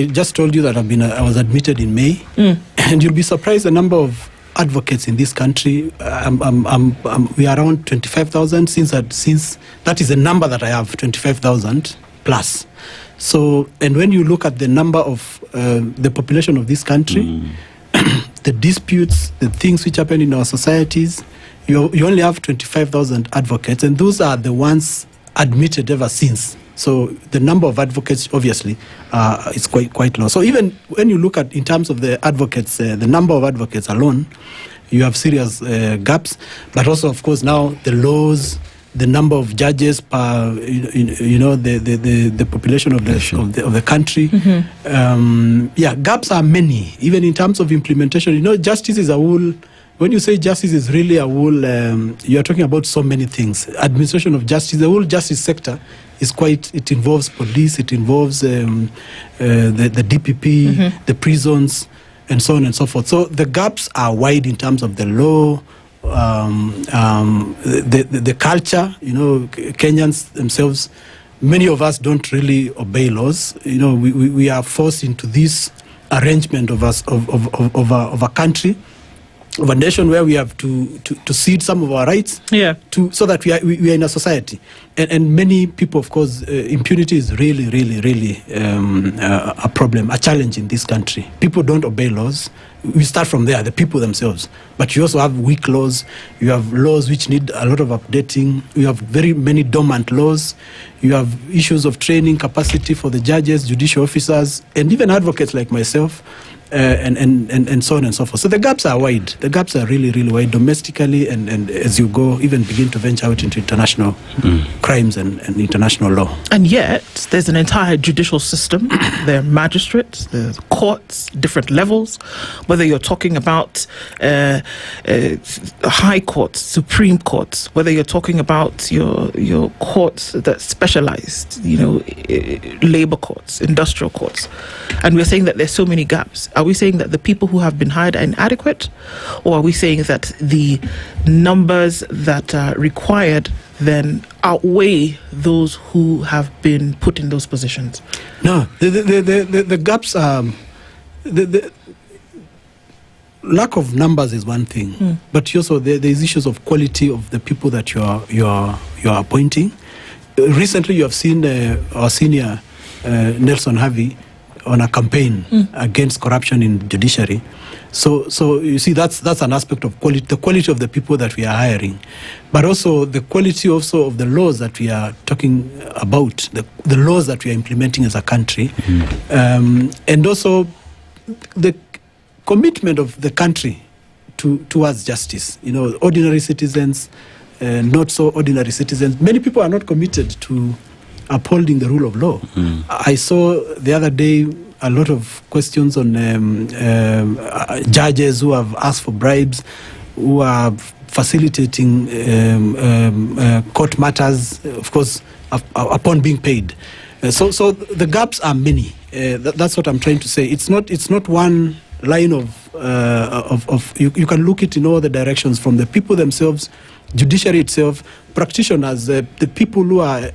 S7: just told you that I was admitted in May, and you'll be surprised the number of advocates in this country. We are around 25,000 since that is the number that I have, 25,000 plus. So, and when you look at the number of the population of this country, the disputes, the things which happen in our societies, you only have 25,000 advocates, and those are the ones admitted ever since. So the number of advocates, obviously, is quite low. So even when you look at, in terms of the advocates, the number of advocates alone, you have serious gaps. But also, of course, now the laws, the number of judges per, the population of the country. Gaps are many. Even in terms of implementation, justice is a whole. When you say justice is really a whole, you are talking about so many things. Administration of justice, the whole justice sector is it involves police, it involves the DPP, the prisons, and so on and so forth. So the gaps are wide in terms of the law, the culture. Kenyans themselves, many of us don't really obey laws. We are forced into this arrangement of a country, of a nation where we have to cede some of our rights, so that we are in a society, and many people, of course, impunity is really a problem, a challenge in this country. People don't obey laws. We start from there, the people themselves. But you also have weak laws. You have laws which need a lot of updating. You have very many dormant laws. You have issues of training capacity for the judges, judicial officers, and even advocates like myself. And so on and so forth. So the gaps are wide. The gaps are really wide domestically, and as you go, even begin to venture out into international crimes and international law.
S22: And yet, there's an entire judicial system. There are magistrates, there's courts, different levels. Whether you're talking about high courts, supreme courts, whether you're talking about your courts that specialized, labor courts, industrial courts, and we're saying that there's so many gaps. Are we saying that the people who have been hired are inadequate, or are we saying that the numbers that are required then outweigh those who have been put in those positions?
S7: No, the gaps are the lack of numbers is one thing, but also there's issues of quality of the people that you are appointing. Recently, you have seen our senior Nelson Harvey on a campaign against corruption in judiciary. So you see, that's an aspect of quality, the quality of the people that we are hiring, but also the quality also of the laws that we are talking about, the laws that we are implementing as a country, and also the commitment of the country towards justice. You know, ordinary citizens, not so ordinary citizens. Many people are not committed to upholding the rule of law. I saw the other day a lot of questions on judges who have asked for bribes, who are facilitating court matters, of course, upon being paid. So the gaps are many. That's what I'm trying to say. It's not one line of you can look it in all the directions, from the people themselves, judiciary itself, practitioners, the people who are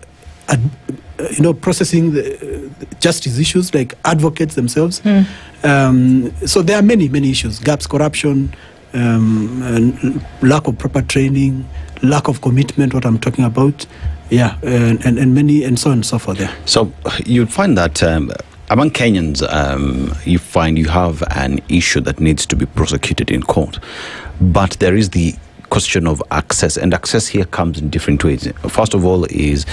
S7: processing the justice issues, like advocates themselves. So there are many issues: gaps, corruption, lack of proper training, lack of commitment. What I'm talking about, and many, and so on and so forth. There.
S23: So you'd find that among Kenyans, you find you have an issue that needs to be prosecuted in court, but there is the question of access, and access here comes in different ways. First of all is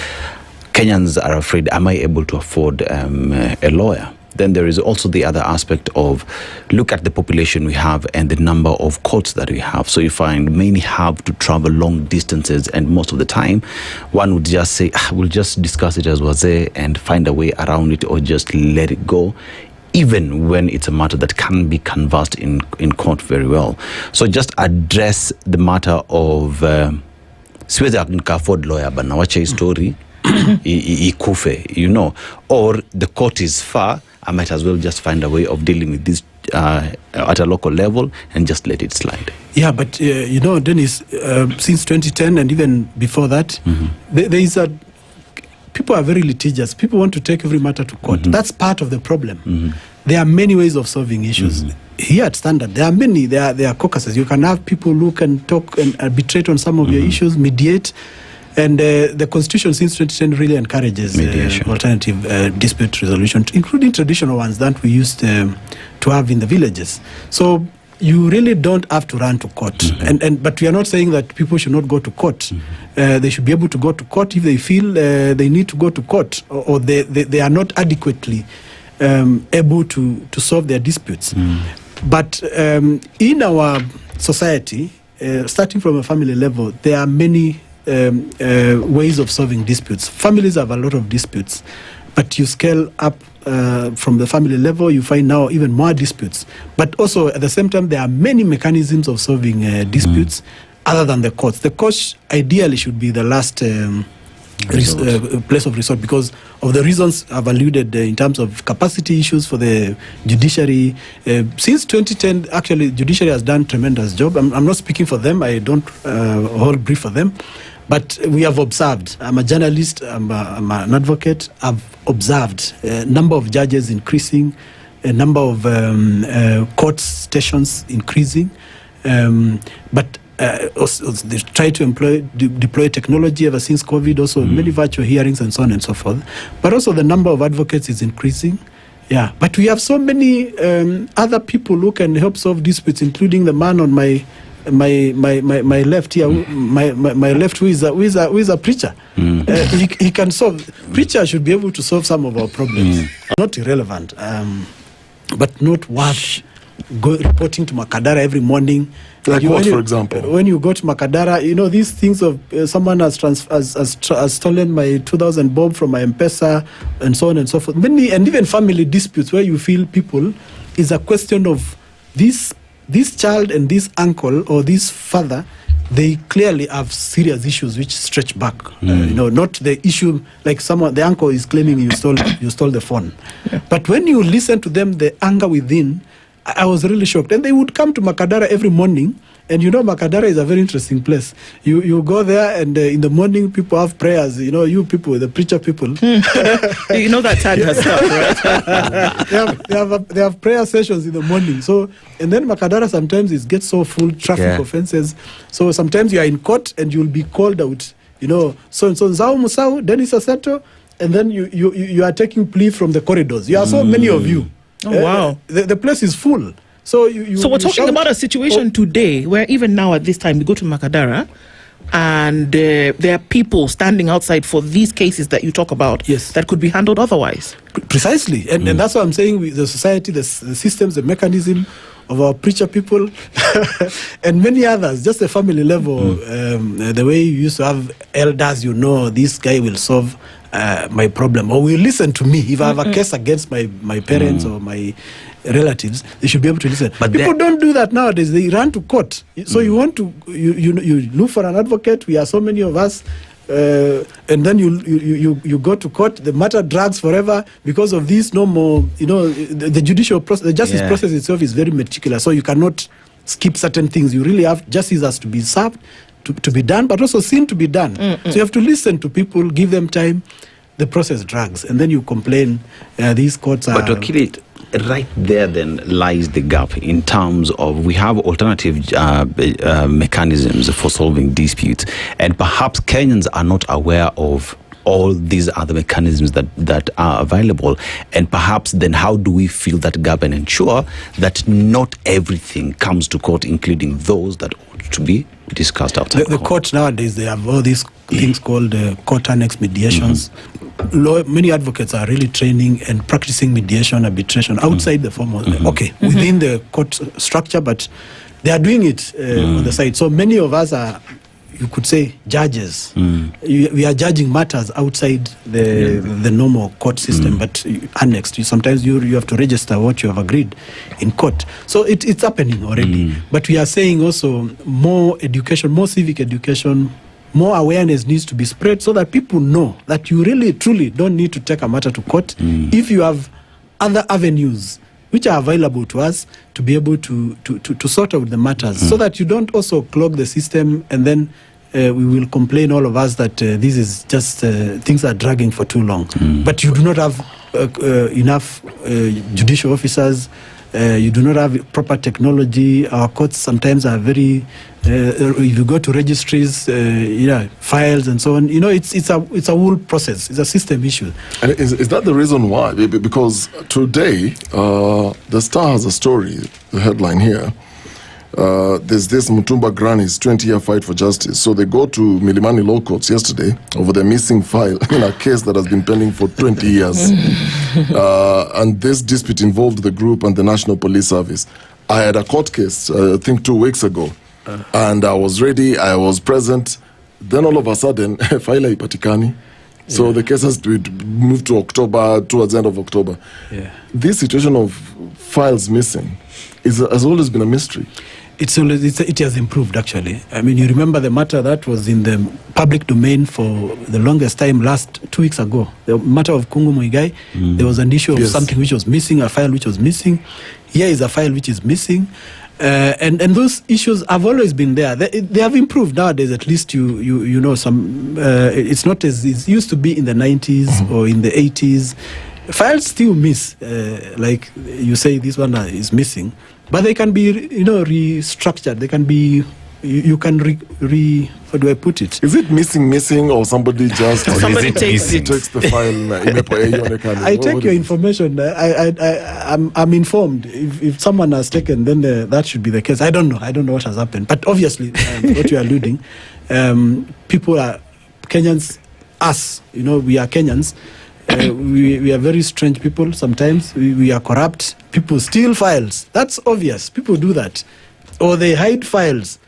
S23: Kenyans are afraid, am I able to afford a lawyer? Then there is also the other aspect of, look at the population we have and the number of courts that we have. So you find many have to travel long distances, and most of the time one would just say, we'll just discuss it as wazee and find a way around it, or just let it go, even when it's a matter that can be canvassed in court very well. So just address the matter of siwezi afford lawyer bana wacha story ikufe, or the court is far, I might as well just find a way of dealing with this at a local level and just let it slide.
S7: Yeah, but Dennis, since 2010 and even before that, there is people are very litigious. People want to take every matter to court. That's part of the problem. There are many ways of solving issues. Here at Standard, there are many. There are caucuses. You can have people who can talk and arbitrate on some of your issues, mediate. And the Constitution since 2010 really encourages alternative dispute resolution, including traditional ones that we used to have in the villages. So you really don't have to run to court. But we are not saying that people should not go to court. They should be able to go to court if they feel they need to go to court, or they are not adequately able to solve their disputes. But in our society, starting from a family level, there are many ways of solving disputes. Families have a lot of disputes, but you scale up from the family level, you find now even more disputes. But also at the same time, there are many mechanisms of solving disputes other than the courts. The courts ideally should be the last place of resort, because of the reasons I've alluded in terms of capacity issues for the judiciary. Since 2010, actually, judiciary has done a tremendous job. I'm not speaking for them. I don't hold brief for them. But we have observed. I'm a journalist. I'm an advocate. I've observed a number of judges increasing, a number of court stations increasing. But also they try to deploy technology ever since COVID, also many virtual hearings and so on and so forth. But also the number of advocates is increasing. Yeah, but we have so many other people who can help solve disputes, including the man on my left here, my left who is a preacher. He can solve. Preacher should be able to solve some of our problems. Not irrelevant, but not worth reporting to Makadara every morning.
S1: Like what, for example?
S7: When you go to Makadara, these things of someone has stolen my 2,000 bob from my M-Pesa and so on and so forth. Many, and even family disputes where you feel people is a question of this child and this uncle or this father, they clearly have serious issues which stretch back. Not the issue like the uncle is claiming you stole the phone. Yeah. But when you listen to them, the anger within, I was really shocked. And they would come to Makadara every morning. And Makadara is a very interesting place. You go there, and in the morning people have prayers. You people, the preacher people.
S22: That tag herself,
S7: right? they have prayer sessions in the morning. So, and then Makadara sometimes it gets so full, traffic offenses. So sometimes you are in court and you'll be called out. So and so Zao Musau, Dennis Aseto, and then you are taking plea from the corridors. You are so many of you.
S22: Oh, wow.
S7: The place is full. So
S22: we're talking about a situation today where even now at this time we go to Makadara and there are people standing outside for these cases that you talk about that could be handled otherwise.
S7: Precisely. And that's what I'm saying with the society, the systems, the mechanism of our preacher people and many others, just the family level, the way you used to have elders, this guy will solve my problem or will listen to me. If I have a case against my parents or my relatives, they should be able to listen. But people don't do that nowadays. They run to court. So you want to you look for an advocate. We are so many of us, and then you go to court. The matter drags forever because of this. No more. The judicial process, the justice process itself is very meticulous. So you cannot skip certain things. You really have justice has to be served, to be done, but also seen to be done. So you have to listen to people, give them time. The process drags, and then you complain. These courts are.
S23: But Okiri, right there then lies the gap in terms of we have alternative mechanisms for solving disputes, and perhaps Kenyans are not aware of all these other mechanisms that are available, and perhaps then how do we fill that gap and ensure that not everything comes to court, including those that ought to be discussed outside
S7: the court nowadays. They have all these things called court annex mediations. Many advocates are really training and practicing mediation, arbitration outside the formal, within the court structure, but they are doing it on the side. So many of us are, you could say, judges. We are judging matters outside the normal court system, but annexed. Sometimes you have to register what you have agreed in court. So it's happening already. But we are saying also more education, more civic education, more awareness needs to be spread so that people know that you really, truly don't need to take a matter to court if you have other avenues which are available to us to be able to sort out the matters so that you don't also clog the system and then we will complain, all of us, that this is just things are dragging for too long. But you do not have enough judicial officers. You do not have proper technology. Our courts sometimes are very. If you go to registries, files and so on, it's a whole process. It's a system issue.
S1: And is that the reason why? Because today, the Star has a story. The headline here. There's this Mutumba Granny's 20-year fight for justice. So they go to Milimani Law Courts yesterday over the missing file in a case that has been pending for 20 years. And this dispute involved the group and the National Police Service. I had a court case, I think 2 weeks ago, and I was ready, I was present. Then all of a sudden, file ipatikani. So the case has to be moved to October, towards the end of October. This situation of files missing has always been a mystery.
S7: It has improved, actually. I mean, you remember the matter that was in the public domain for the longest time 2 weeks ago. The matter of Kungu Mungai, there was an issue of something which was missing, a file which was missing. Here is a file which is missing. And those issues have always been there. They have improved nowadays. At least you know some. It's not as it used to be in the 90s or in the 80s. Files still miss, like you say, this one is missing, but they can be restructured. They can be. You can how do I put it?
S1: Is it missing, or somebody just
S22: somebody takes
S1: the file?
S7: I take your information. I'm informed. If someone has taken, then that should be the case. I don't know what has happened. But obviously, what you are alluding, people are Kenyans. Us, we are Kenyans. We are very strange people. Sometimes we are corrupt. People steal files. That's obvious. People do that, or they hide files.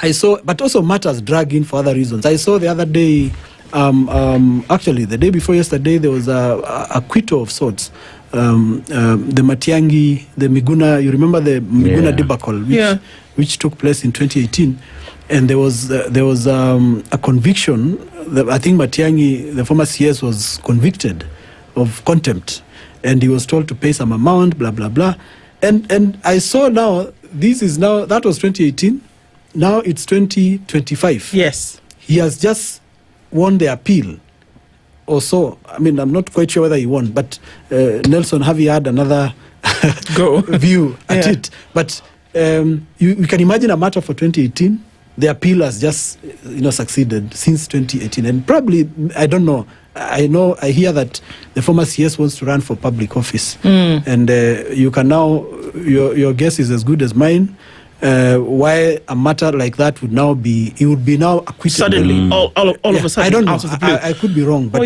S7: I saw, but also matters drag in for other reasons. I saw the other day, actually the day before yesterday, there was a acquittal of sorts. The Matiang'i, the Miguna, you remember the Miguna debacle, which took place in 2018, and there was a conviction. I think Matiang'i, the former CS, was convicted of contempt, and he was told to pay some amount, blah blah blah. And I saw now that was 2018. Now it's 2025.
S22: Yes.
S7: He has just won the appeal or so. I mean, I'm not quite sure whether he won, but Nelson, have you had another view at it? But you can imagine a matter for 2018. The appeal has just succeeded since 2018. And probably, I don't know, I hear that the former CS wants to run for public office, and you can now, your guess is as good as mine. Why a matter like that would now be, he would be now acquitted
S22: suddenly, all of a sudden.
S7: I don't know.
S22: Out of the blue.
S7: I could be wrong, but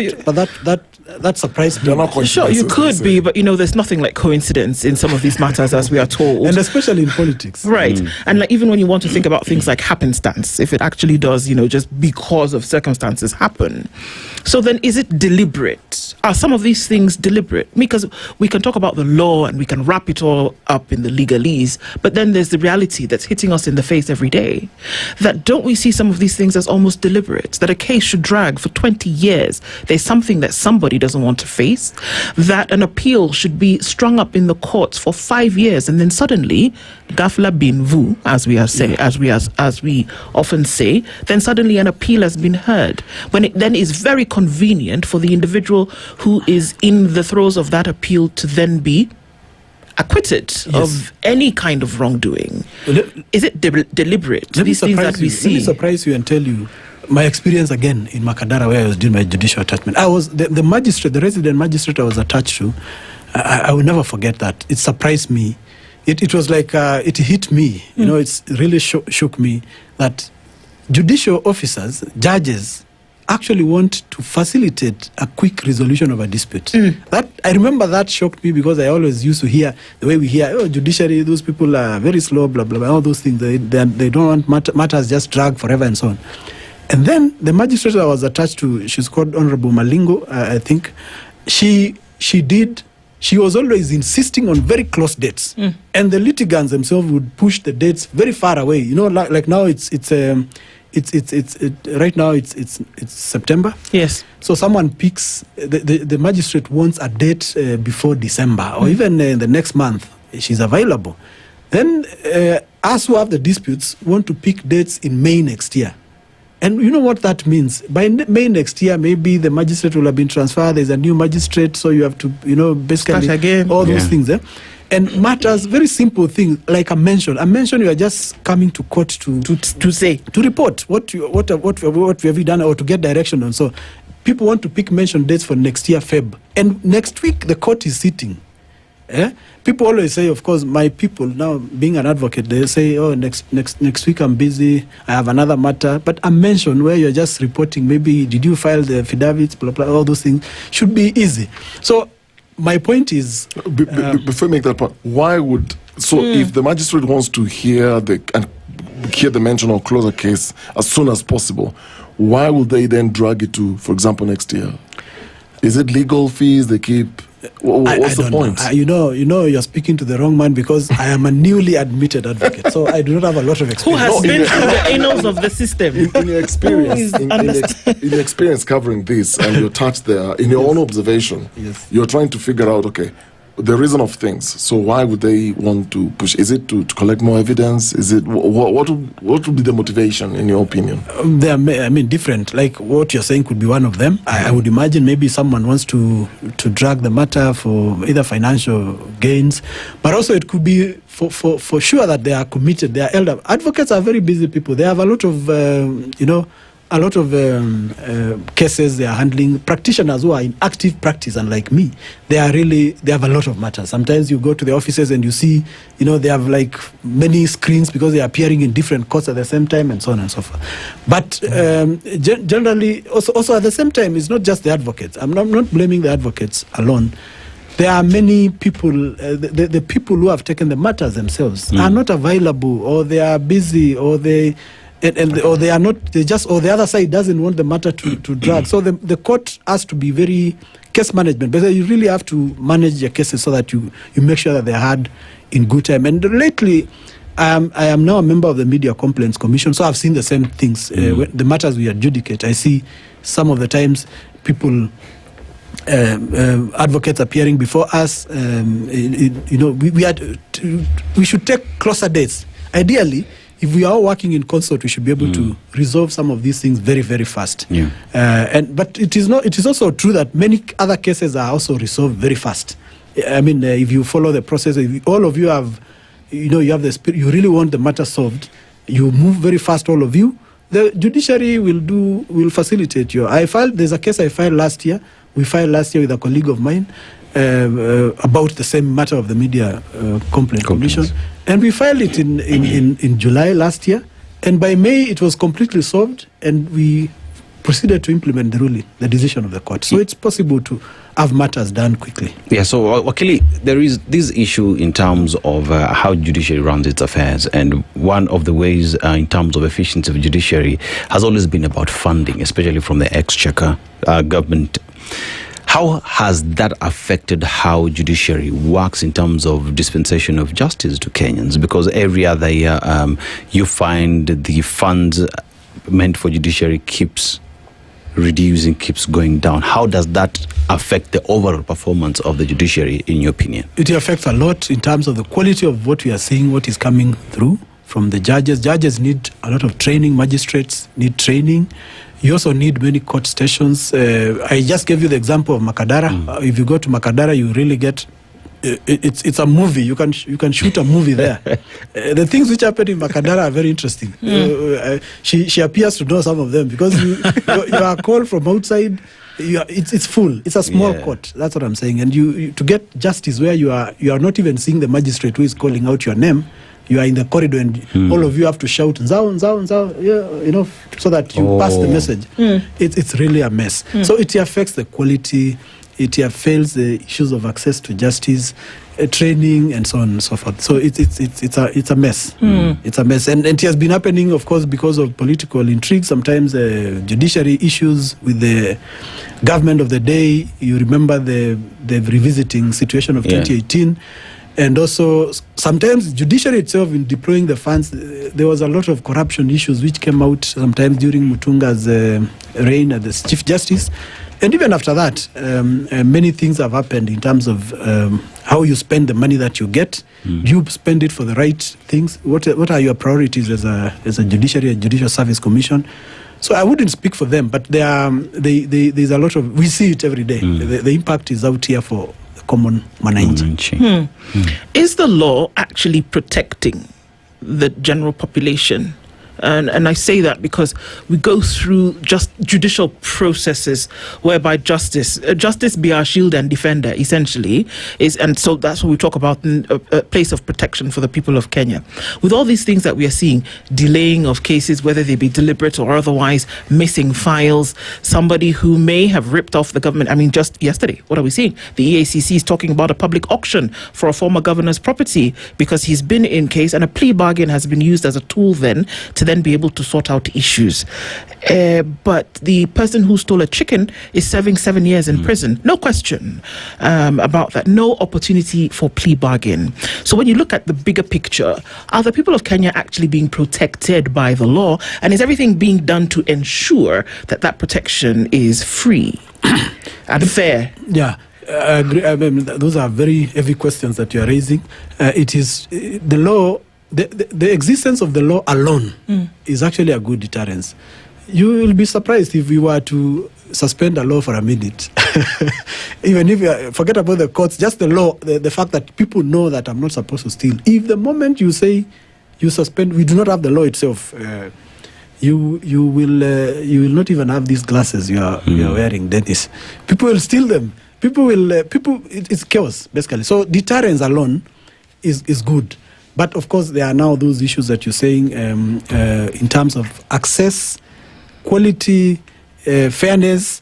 S7: that surprised me.
S22: Sure, you could be, but there's nothing like coincidence in some of these matters, as we are told,
S7: and especially in politics,
S22: right? And like even when you want to think about things like happenstance, if it actually does, just because of circumstances happen. So then, is it deliberate? Are some of these things deliberate? Because we can talk about the law and we can wrap it all up in the legalese, but then there's the reality that's hitting us in the face every day. That don't we see some of these things as almost deliberate? That a case should drag for 20 years. There's something that somebody doesn't want to face. That an appeal should be strung up in the courts for 5 years, and then suddenly, gafla bin vu, as we often say, then suddenly an appeal has been heard. When it then is very convenient for the individual who is in the throes of that appeal to then be acquitted of any kind of wrongdoing. Is it deliberate? These things that we see.
S7: Let me surprise you and tell you my experience again in Makadara, where I was doing my judicial attachment. I was the magistrate, the resident magistrate I was attached to. I will never forget that. It surprised me. It was like it hit me. It's really shook me that judicial officers, judges, actually want to facilitate a quick resolution of a dispute. That I remember that shocked me, because I always used to hear the way we hear, judiciary, those people are very slow, blah blah blah, all those things. They don't want matters just drag forever and so on. And then the magistrate I was attached to, she's called Honorable Malingo, I think. She was always insisting on very close dates, and the litigants themselves would push the dates very far away. Like now it's right now it's September.
S22: Yes.
S7: So someone picks the magistrate wants a date before December, or even the next month she's available. Then us who have the disputes want to pick dates in May next year. And you know what that means? By May next year, maybe the magistrate will have been transferred. There's a new magistrate, so you have to, basically
S22: start again.
S7: All those things. And matters, very simple things like a mention. A mention, you are just coming to court to say, to report what we have done, or to get direction on. So people want to pick mention dates for next year, Feb. And next week the court is sitting. People always say, of course, my people, now being an advocate, they say, next week I'm busy, I have another matter. But a mention where you're just reporting, maybe did you file the affidavits, blah blah, all those things should be easy. So my point is,
S1: before you make that point, if the magistrate wants to hear the mention or close a case as soon as possible, why would they then drag it to, for example, next year? Is it legal fees they keep? What's the point?
S7: You're speaking to the wrong man, because I am a newly admitted advocate, so I do not have a lot of experience.
S22: Who has been through the annals of the system?
S1: In your experience, in your experience covering this, and you're touched there, in your own observation, you're trying to figure out, the reason of things. So why would they want to push? Is it to collect more evidence? Is it what would be the motivation, in your opinion?
S7: There are, different. Like what you're saying could be one of them. I would imagine maybe someone wants to drag the matter for either financial gains, but also it could be for sure that they are committed. They are elder advocates are very busy people. They have a lot of cases they are handling. Practitioners who are in active practice, and like me, they have a lot of matters. Sometimes you go to the offices and you see, they have like many screens, because they are appearing in different courts at the same time, and so on and so forth. But generally, also at the same time, it's not just the advocates. I'm not blaming the advocates alone. There are many people, the people who have taken the matters themselves are not available, or they are busy, or they are not. Or the other side doesn't want the matter to drag. So the court has to be very case management. But you really have to manage your cases so that you make sure that they're heard in good time. And lately, I am now a member of the Media Complaints Commission, so I've seen the same things. The matters we adjudicate, I see some of the times people, advocates appearing before us. We should take closer dates. Ideally, if we are working in concert, we should be able to resolve some of these things very, very fast. But it is also true that many other cases are also resolved very fast. If you follow the process, if all of you have, you have the spirit, you really want the matter solved, you move very fast, all of you. The judiciary will facilitate you. There's a case I filed last year. We filed last year with a colleague of mine about the same matter of the media complaint commission, and we filed it in July last year, and by May it was completely solved, and we proceeded to implement the decision of the court. So it's possible to have matters done quickly.
S23: Yeah, so Wakili, there is this issue in terms of how judiciary runs its affairs, and one of the ways in terms of efficiency of judiciary has always been about funding, especially from the exchequer government. How has that affected how judiciary works in terms of dispensation of justice to Kenyans? Because every other year you find the funds meant for judiciary keeps reducing, keeps going down. How does that affect the overall performance of the judiciary, in your opinion?
S7: It affects a lot in terms of the quality of what we are seeing, what is coming through from the judges. Judges need a lot of training. Magistrates need training. You also need many court stations. I just gave you the example of Makadara. If you go to Makadara, you really get it's a movie. You can shoot a movie there. The things which happen in Makadara are very interesting. She appears to know some of them because you are called from outside. It's full. It's a small court. That's what I'm saying. And you to get justice where you are not even seeing the magistrate who is calling out your name. You are in the corridor and all of you have to shout "Nzao, Nzao, Nzao," so that you pass the message. It's really a mess. So it affects the quality. It affects the issues of access to justice, training, and so on and so forth. So it's a mess. It's a mess, and it has been happening, of course, because of political intrigue. Sometimes judiciary issues with the government of the day. You remember the revisiting situation of 2018. And also, sometimes judiciary itself, in deploying the funds, there was a lot of corruption issues which came out sometimes during Mutunga's reign as the Chief Justice. And even after that, many things have happened in terms of how you spend the money that you get. Do you spend it for the right things? What are your priorities as a judiciary, a judicial service commission? So I wouldn't speak for them, but there's a lot of, we see it every day. The impact is out here for common mananchi.
S22: Is the law actually protecting the general population? And I say that because we go through just judicial processes whereby justice be our shield and defender, essentially, and so that's what we talk about, a place of protection for the people of Kenya. With all these things that we are seeing, delaying of cases, whether they be deliberate or otherwise, missing files, somebody who may have ripped off the government. I mean, just yesterday, what are we seeing? The EACC is talking about a public auction for a former governor's property because he's been in case, and a plea bargain has been used as a tool then to be able to sort out issues. But the person who stole a chicken is serving 7 years in prison. No question about that. No opportunity for plea bargain. So when you look at the bigger picture, are the people of Kenya actually being protected by the law? And is everything being done to ensure that that protection is free and fair?
S7: Yeah. I agree. I mean, those are very heavy questions that you are raising. It is the law. The existence of the law alone is actually a good deterrence. You will be surprised if we were to suspend a law for a minute. Even if you forget about the courts, just the law, the fact that people know that I'm not supposed to steal. If the moment you say you suspend, we do not have the law itself, you will not even have these glasses you are wearing, Dennis. People will steal them. It's chaos, basically. So deterrence alone is good. But of course, there are now those issues that you're saying in terms of access, quality, fairness,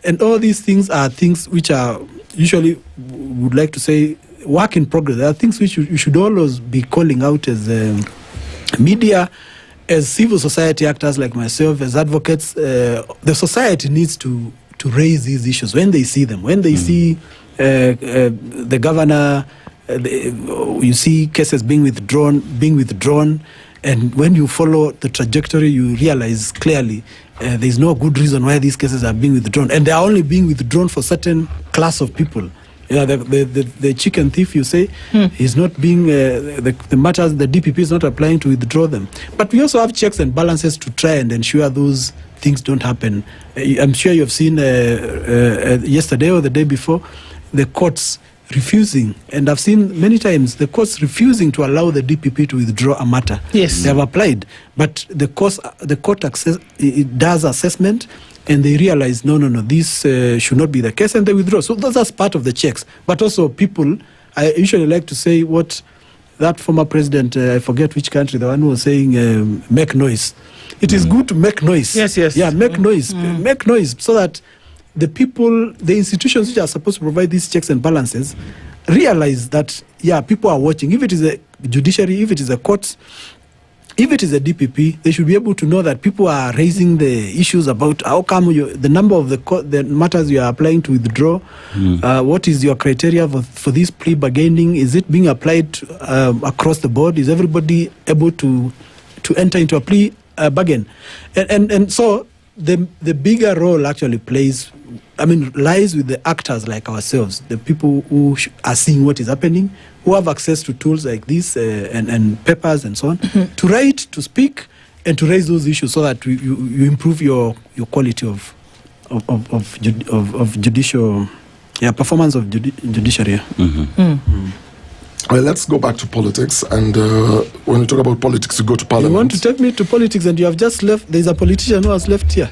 S7: and all these things are things which are usually, would like to say, work in progress. There are things which you should always be calling out as media, as civil society actors like myself, as advocates. The society needs to raise these issues when they see them. When they see the governor, you see cases being withdrawn, and when you follow the trajectory, you realize clearly there's no good reason why these cases are being withdrawn, and they are only being withdrawn for certain class of people. Yeah, the chicken thief, you say, is not being the matters. The DPP is not applying to withdraw them. But we also have checks and balances to try and ensure those things don't happen. I'm sure you have seen yesterday or the day before, the courts refusing, and I've seen many times the courts refusing to allow the DPP to withdraw a matter.
S22: Yes.
S7: They have applied, but the court it does assessment, and they realize, no, this should not be the case, and they withdraw. So that's part of the checks. But also people, I usually like to say what that former president, I forget which country, the one who was saying, make noise. It is good to make noise.
S22: Yes.
S7: Yeah, make noise. Make noise so that the people, the institutions which are supposed to provide these checks and balances realize that, people are watching. If it is a judiciary, if it is a court, if it is a DPP, they should be able to know that people are raising the issues about how come the number of the matters you are applying to withdraw. What is your criteria for this plea bargaining? Is it being applied across the board? Is everybody able to enter into a plea bargain? And so the bigger role actually lies with the actors like ourselves, the people who are seeing what is happening, who have access to tools like this and papers and so on, to write, to speak, and to raise those issues so that you improve your quality of judicial performance of judiciary.
S1: Well, let's go back to politics, and when you talk about politics, you go to parliament.
S7: You want to take me to politics, and you have just left. There's a politician who has left here.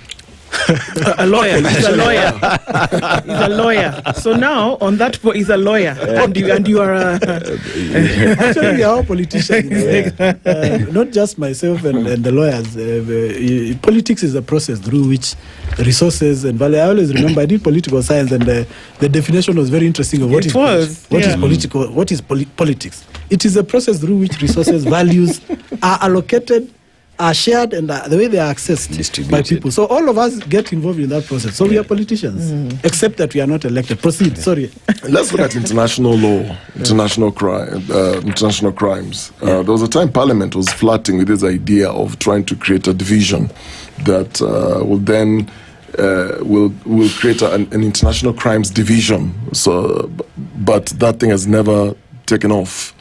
S22: A lawyer. He's a lawyer. He's a lawyer. So now, on that point, he's a lawyer. And you are a...
S7: Actually, we are all politicians. Not just myself and the lawyers. Politics is a process through which resources and value. I always remember I did political science, and the definition was very interesting of what is political. What is politics? It is a process through which resources, values are allocated, are shared, and the way they are accessed by people. So all of us get involved in that process. So we are politicians, except that we are not elected. Proceed. Sorry.
S1: Let's look at international law, international crimes. There was a time Parliament was flirting with this idea of trying to create a division that will then will create an international crimes division. So, but that thing has never taken off.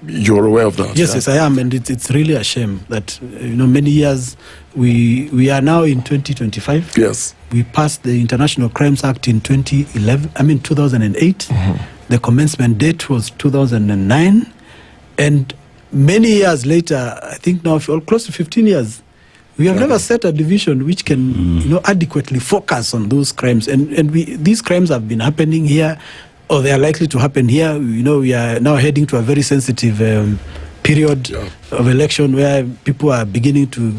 S1: You're aware of that?
S7: Yes, I am, and it's really a shame that many years we are now in 2025.
S1: Yes,
S7: we passed the International Crimes Act in 2008. The commencement date was 2009, and many years later, I think now close to 15 years, we have never set a division which can adequately focus on those crimes, and these crimes have been happening here, or they are likely to happen here. We are now heading to a very sensitive period of election where people are beginning to,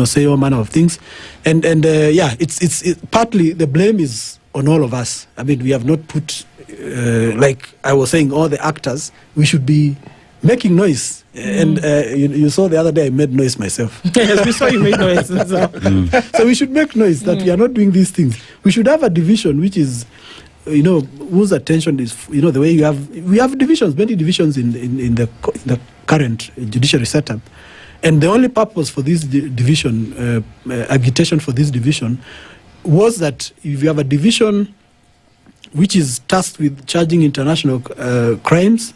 S7: say all manner of things, and it's partly the blame is on all of us. I mean, we have not put, like I was saying, all the actors. We should be making noise, and you saw the other day I made noise myself.
S22: Yes, we saw you made noise.
S7: So we should make noise that we are not doing these things. We should have a division which is, whose attention is, the way we have divisions, many divisions in the current judiciary setup, and the only purpose for this division, agitation for this division, was that if you have a division which is tasked with charging international crimes,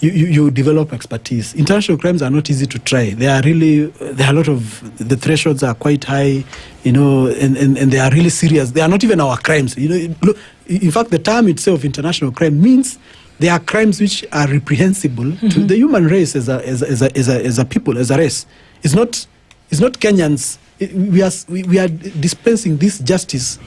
S7: you develop expertise. International crimes are not easy to try. There are a lot of, the thresholds are quite high, and they are really serious. They are not even our crimes. Look, in fact, the term itself, international crime, means they are crimes which are reprehensible to the human race as a people, as a race. It's not Kenyans. We are dispensing this justice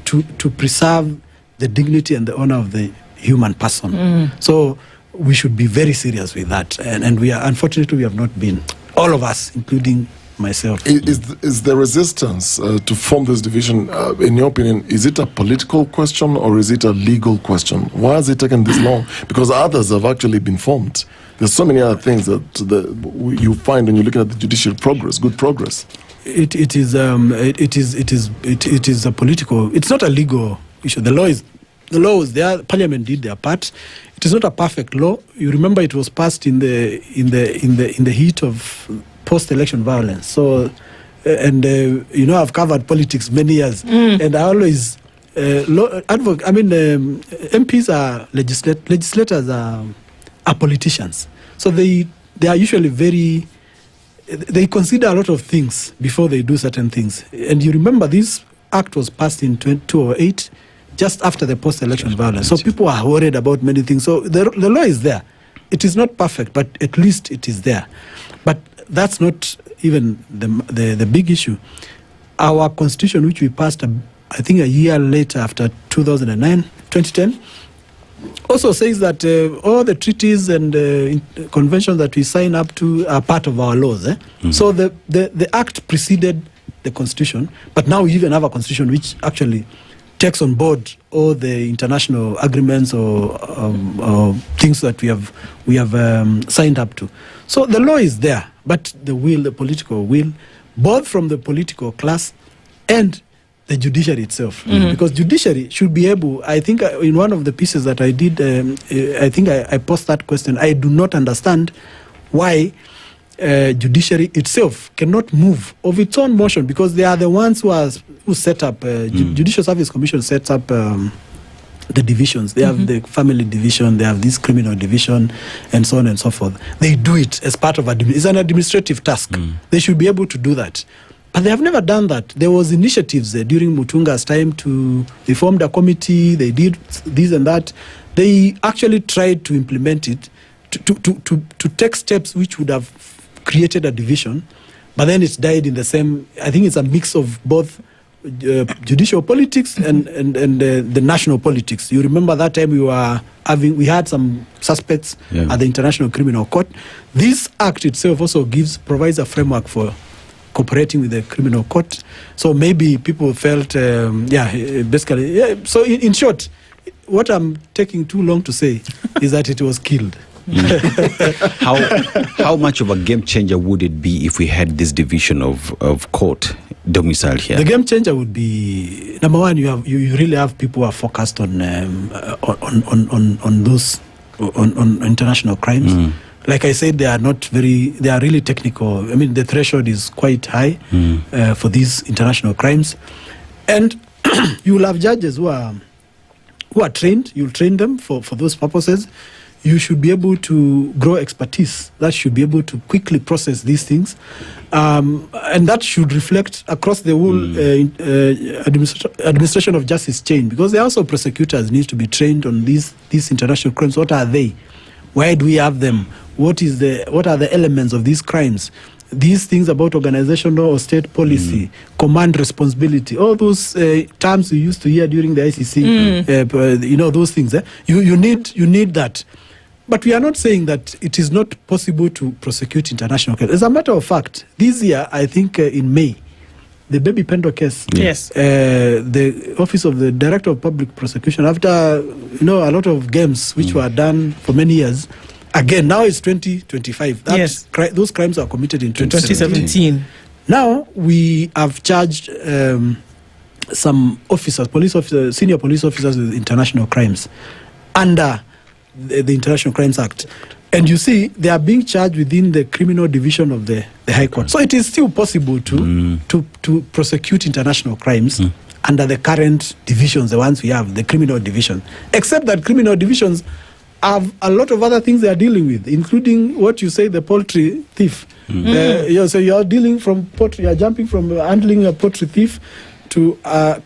S7: to preserve the dignity and the honor of the human person. So we should be very serious with that, and we are, unfortunately, we have not been. All of us, including myself.
S1: Is the resistance to form this division, in your opinion, is it a political question or is it a legal question? Why has it taken this long? Because others have actually been formed. There's so many other things that you find when you're looking at the judicial progress, good progress.
S7: It is a political. It's not a legal issue. The law was there. Parliament did their part. It is not a perfect law. You remember it was passed in the heat of post-election violence. So, and I've covered politics many years, and I always MPs are legislators are politicians. So they are usually they consider a lot of things before they do certain things. And you remember this act was passed in 2008. just after the post-election violence. So people are worried about many things. So the law is there. It is not perfect, but at least it is there. But that's not even the big issue. Our constitution, which we passed, I think a year later after 2010, also says that all the treaties and conventions that we sign up to are part of our laws. So the act preceded the constitution, but now we even have a constitution which actually takes on board all the international agreements or things that we have signed up to. So the law is there, but the political will, both from the political class and the judiciary itself. Because judiciary should be able, I think in one of the pieces that I did, I think I posed that question. I do not understand why judiciary itself cannot move of its own motion, because they are the ones who set up, Judicial Service Commission sets up the divisions. They have the family division, they have this criminal division, and so on and so forth. They do it as part of it's an administrative task. They should be able to do that. But they have never done that. There was initiatives during Mutunga's time they formed a committee, they did this and that. They actually tried to implement it, to take steps which would have created a division, but then it's died in the same. I think it's a mix of both judicial politics and the national politics. You remember that time we had some suspects at the International Criminal Court. This act itself also provides a framework for cooperating with the criminal court. So maybe people felt, basically. Yeah. So in short, what I'm taking too long to say is that it was killed.
S23: How much of a game changer would it be if we had this division of court domicile here?
S7: The game changer would be, number one, you really have people who are focused on those international crimes. Like I said, they are really technical. I mean, the threshold is quite high for these international crimes. And you will have judges who are trained. You'll train them for those purposes. You should be able to grow expertise that should be able to quickly process these things. And that should reflect across the whole administration of justice chain, because there are also prosecutors need to be trained on these international crimes. What are they? Why do we have them? What are the elements of these crimes? These things about organizational or state policy, command responsibility, all those terms you used to hear during the ICC, those things. You need that. But we are not saying that it is not possible to prosecute international cases. As a matter of fact, this year, I think in May, the Baby Pendo case, the Office of the Director of Public Prosecution, after a lot of games which were done for many years, again, now it's 2025. Those crimes are committed in 2017. Now, we have charged some officers, senior police officers with international crimes under the International Crimes Act. And you see, they are being charged within the criminal division of the High Court. So it is still possible to prosecute international crimes under the current divisions, the ones we have, the criminal division. Except that criminal divisions have a lot of other things they are dealing with, including what you say, the poultry thief. So you're dealing from poultry, you're jumping from handling a poultry thief to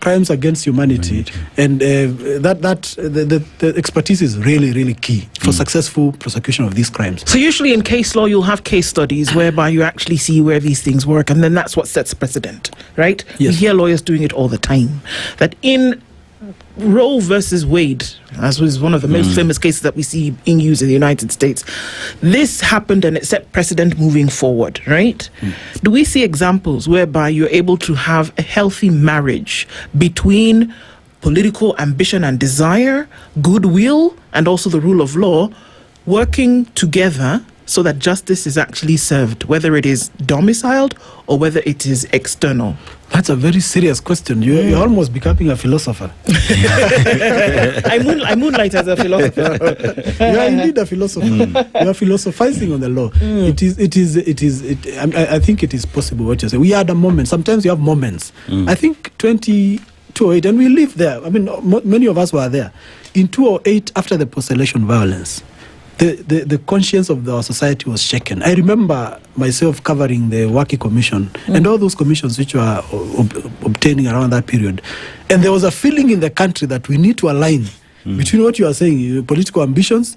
S7: crimes against humanity. And the expertise is really, really key for successful prosecution of these crimes.
S22: So usually in case law, you'll have case studies whereby you actually see where these things work, and then that's what sets precedent, right?
S7: Yes.
S22: We hear lawyers doing it all the time. That in Roe versus Wade, as was one of the most famous cases that we see being used in the United States, this happened and it set precedent moving forward, right? Do we see examples whereby you're able to have a healthy marriage between political ambition and desire, goodwill, and also the rule of law, working together so that justice is actually served, whether it is domiciled or whether it is external?
S7: That's a very serious question. You're almost becoming a philosopher.
S22: I moonlight as a philosopher.
S7: You are indeed a philosopher. You are philosophizing on the law. I think it is possible what you say. We are at a moment. Sometimes you have moments. I think 2008, and we live there. I mean, many of us were there. In 2008, after the post-election violence, the conscience of our society was shaken. I remember myself covering the Waki Commission and all those commissions which were obtaining around that period. And there was a feeling in the country that we need to align between what you are saying, political ambitions,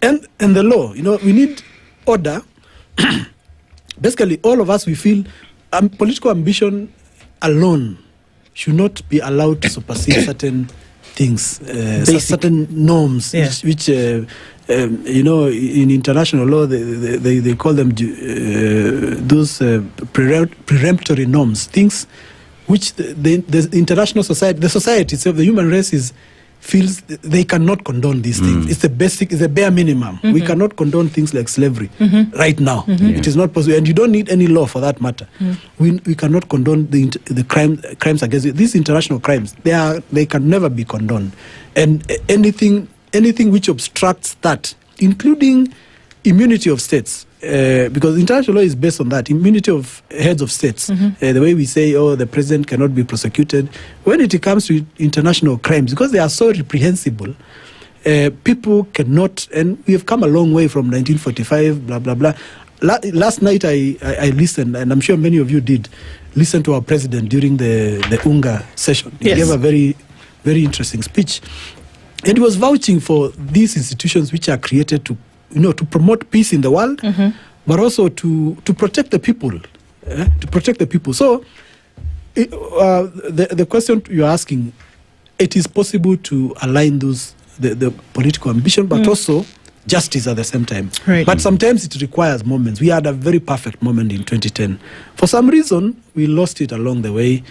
S7: and the law. We need order. Basically, all of us, we feel political ambition alone should not be allowed to supersede certain things, certain norms, which in international law, they call them those peremptory norms, things which the international society, the society itself, the human race feels they cannot condone these things. It's the bare minimum. We cannot condone things like slavery right now. It is not possible, and you don't need any law for that matter. We cannot condone the crimes against it. These international crimes, they can never be condoned, and anything which obstructs that, including immunity of states. Because international law is based on that, immunity of heads of states. The way we say, the president cannot be prosecuted. When it comes to international crimes, because they are so reprehensible, people cannot, and we have come a long way from 1945, blah, blah, blah. Last night I listened, and I'm sure many of you did, listen to our president during the UNGA session. He gave a very, very interesting speech. And he was vouching for these institutions which are created to promote peace in the world, but also to protect the people, to protect the people. So, the question you're asking, it is possible to align the political ambition, but also justice at the same time.
S22: Right.
S7: But sometimes it requires moments. We had a very perfect moment in 2010. For some reason, we lost it along the way,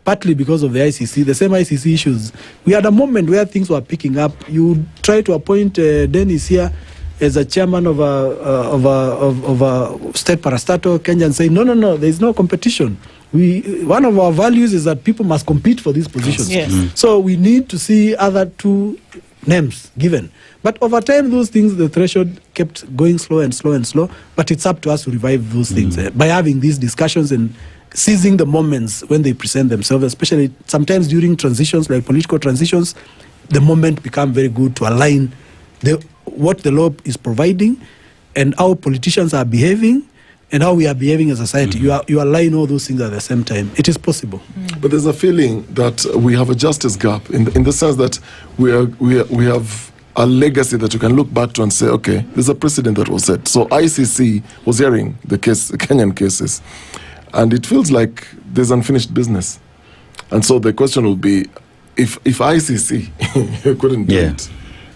S7: partly because of the ICC, the same ICC issues. We had a moment where things were picking up. You try to appoint Dennis here as a chairman of a state parastatal, Kenya, and say, no, there is no competition. One of our values is that people must compete for these positions. So we need to see other two names given. But over time, those things, the threshold kept going slow and slow and slow. But it's up to us to revive those things by having these discussions and seizing the moments when they present themselves, especially sometimes during transitions, like political transitions, the moment become very good to align what the law is providing and how politicians are behaving and how we are behaving as a society. You align all those things at the same time. It is possible.
S1: But there's a feeling that we have a justice gap in the sense that we have a legacy that you can look back to and say, okay, there's a precedent that was set. So ICC was hearing the Kenyan cases, and it feels like there's unfinished business. And so the question will be, if ICC couldn't do it,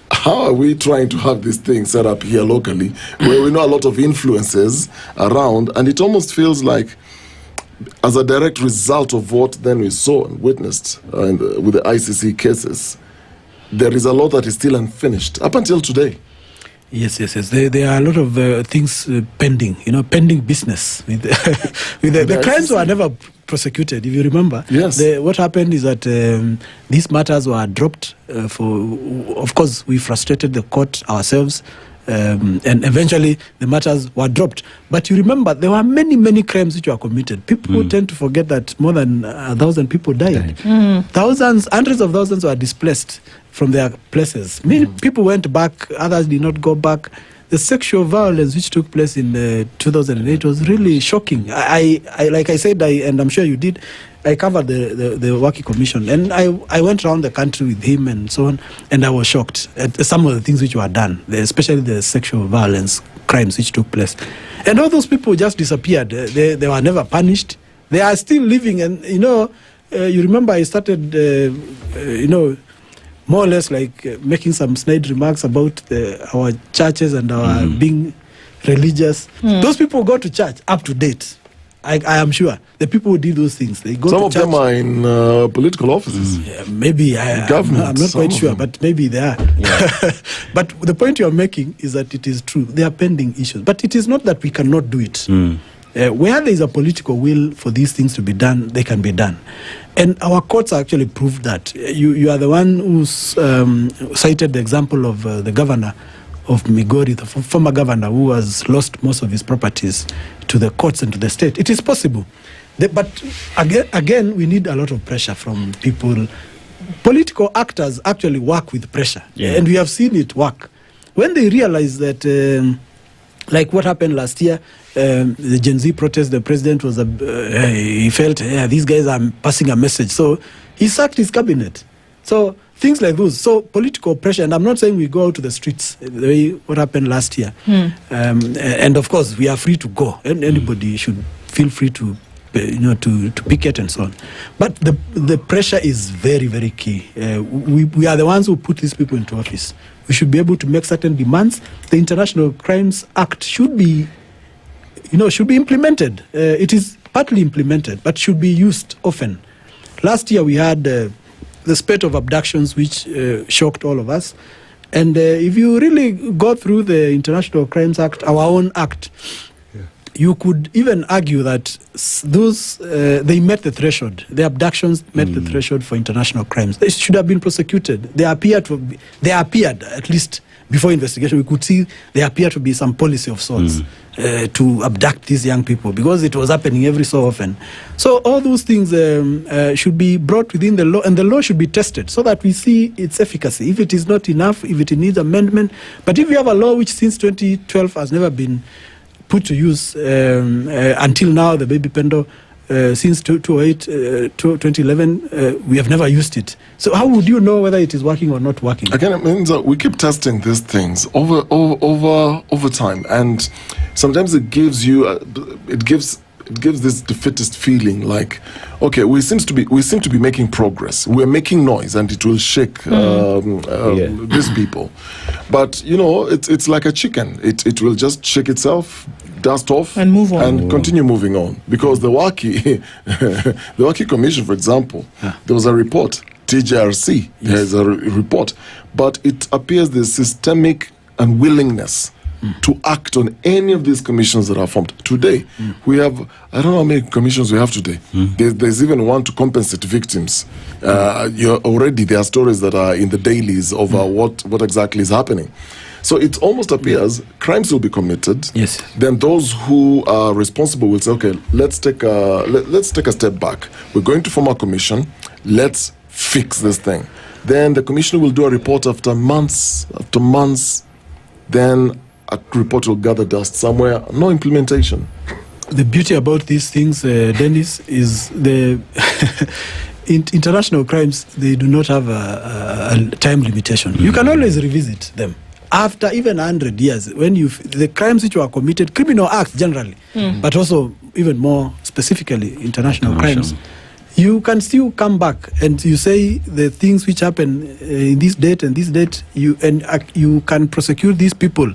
S1: how are we trying to have this thing set up here locally, where we know a lot of influences around, and it almost feels like, as a direct result of what then we saw and witnessed with the ICC cases, there is a lot that is still unfinished up until today.
S7: Yes. There are a lot of things pending, pending business. With the crimes were never prosecuted, if you remember.
S1: Yes.
S7: What happened is that these matters were dropped of course, we frustrated the court ourselves, and eventually the matters were dropped. But you remember, there were many crimes which were committed. People tend to forget that more than 1,000 people died. Thousands, hundreds of thousands were displaced from their places. Many people went back, others did not go back. The sexual violence which took place in 2008 was really shocking. I like I said, and I'm sure you did, I covered the Waki Commission, and I went around the country with him and so on, and I was shocked at some of the things which were done, especially the sexual violence crimes which took place. And all those people just disappeared. They were never punished. They are still living, and you remember I started, more or less like making some snide remarks about our churches and our being religious. Those people go to church up to date. I am sure the people who did those things, they go
S1: some
S7: to church.
S1: Some of them are in political offices.
S7: Maybe I'm not quite sure, but maybe they are. But the point you are making is that it is true. They are pending issues, but it is not that we cannot do it. Where there is a political will for these things to be done, they can be done. And our courts actually proved that. You are the one who cited the example of the governor of Migori, the former governor who has lost most of his properties to the courts and to the state. It is possible. But again, we need a lot of pressure from people. Political actors actually work with pressure. And we have seen it work. When they realize that Like what happened last year, the Gen Z protest, the president was, he felt, these guys are passing a message. So he sacked his cabinet. So things like those. So political pressure, and I'm not saying we go out to the streets, the way what happened last year. And of course, we are free to go. And anybody should feel free to, to picket and so on. But the pressure is very, very key. We are the ones who put these people into office. We should be able to make certain demands. The International Crimes Act should be, should be implemented. It is partly implemented, but should be used often. Last year we had the spate of abductions, which shocked all of us. And if you really go through the International Crimes Act, our own act, you could even argue that those they met the threshold. The abductions met the threshold for international crimes. They should have been prosecuted. They appeared at least before investigation. We could see there appeared to be some policy of sorts to abduct these young people, because it was happening every so often. So all those things should be brought within the law, and the law should be tested so that we see its efficacy. If it is not enough, if it needs amendment. But if you have a law which since 2012 has never been put to use until now, the baby pendo, since 2011, we have never used it. So how would you know whether it is working or not working?
S1: Again, it means that we keep testing these things over time, and sometimes it gives you it gives this defeatist feeling, like, okay, we seem to be making progress. We're making noise, and it will shake these people. But it's like a chicken. It will just shake itself, dust off,
S22: and move on,
S1: and continue moving on. Because the Waki Commission, for example, there was a report. TJRC, there's a report, but it appears there's systemic unwillingness to act on any of these commissions that are formed. Today, we have, I don't know how many commissions we have today. There's even one to compensate victims. Already there are stories that are in the dailies over what exactly is happening. So it almost appears crimes will be committed.
S7: Yes.
S1: Then those who are responsible will say, okay, let's take a step back. We're going to form a commission. Let's fix this thing. Then the commissioner will do a report after months. Then a report will gather dust somewhere. No implementation.
S7: The beauty about these things, Dennis, is the international crimes. They do not have a time limitation. You can always revisit them after even 100 years. When the crimes which were committed, criminal acts generally, but also even more specifically international crimes, you can still come back and you say the things which happen in this date and this date. You can prosecute these people.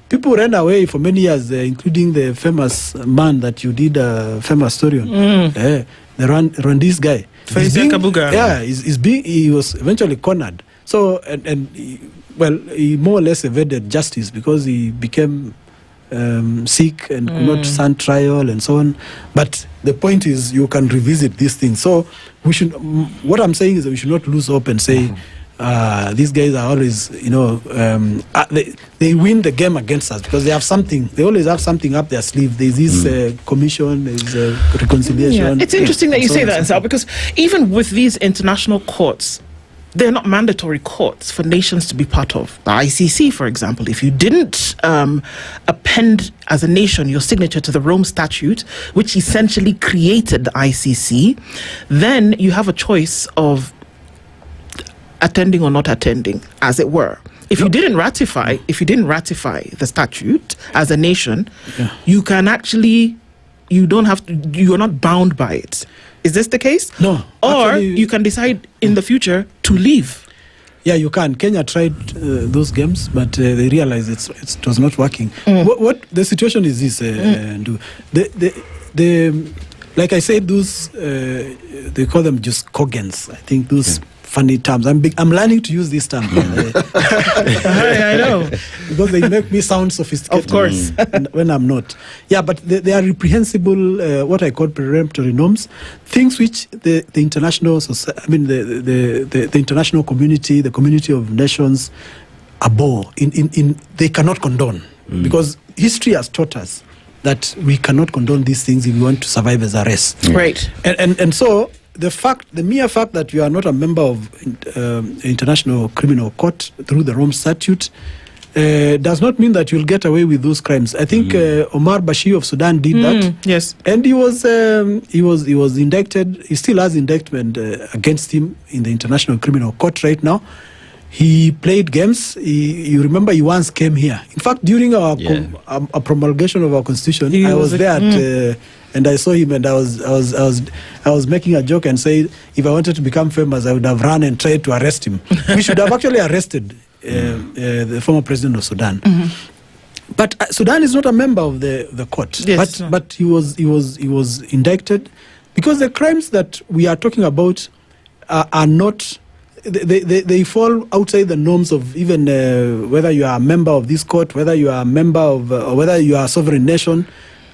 S7: People ran away for many years, including the famous man that you did a famous story on. The Rwandese guy. He was eventually cornered. So, he more or less evaded justice because he became sick and could not stand trial and so on. But the point is, you can revisit these things. So we should. What I'm saying is that we should not lose hope and say these guys are always, they win the game against us because they have something. They always have something up their sleeve. There's this commission. There's reconciliation.
S22: Yeah. It's interesting that you say that, Ansel, because even with these international courts, they're not mandatory courts for nations to be part of. The ICC, for example, if you didn't append as a nation your signature to the Rome Statute, which essentially created the ICC, then you have a choice of attending or not attending, as it were. If you didn't ratify the statute as a nation, you can actually, you're not bound by it. Is this the case?
S7: No.
S22: Or
S7: actually,
S22: you can decide in the future to leave.
S7: Yeah, you can. Kenya tried those games, but they realized it was not working. What the situation is this, like I said, those they call them just Cogans. I think those funny terms. I'm learning to use these terms.
S22: I know.
S7: Because they make me sound sophisticated.
S22: Of course.
S7: When I'm not. Yeah, but they are reprehensible, what I call peremptory norms, things which the international society, the international community, the community of nations abhor. They cannot condone. Because history has taught us that we cannot condone these things if we want to survive as a race.
S22: Right.
S7: And so the mere fact that you are not a member of International Criminal Court through the Rome Statute does not mean that you'll get away with those crimes. I think Omar Bashir of Sudan did that.
S22: Yes,
S7: and he was indicted. He still has indictment against him in the International Criminal Court right now. He played games. You remember he once came here. In fact, during our promulgation of our constitution, I was there and I saw him, and I was making a joke and said, if I wanted to become famous, I would have run and tried to arrest him. We should have actually arrested the former president of Sudan. But Sudan is not a member of the court.
S22: Yes,
S7: but he was indicted because the crimes that we are talking about are not. They fall outside the norms of even whether you are a member of this court, whether you are a member of, or whether you are a sovereign nation.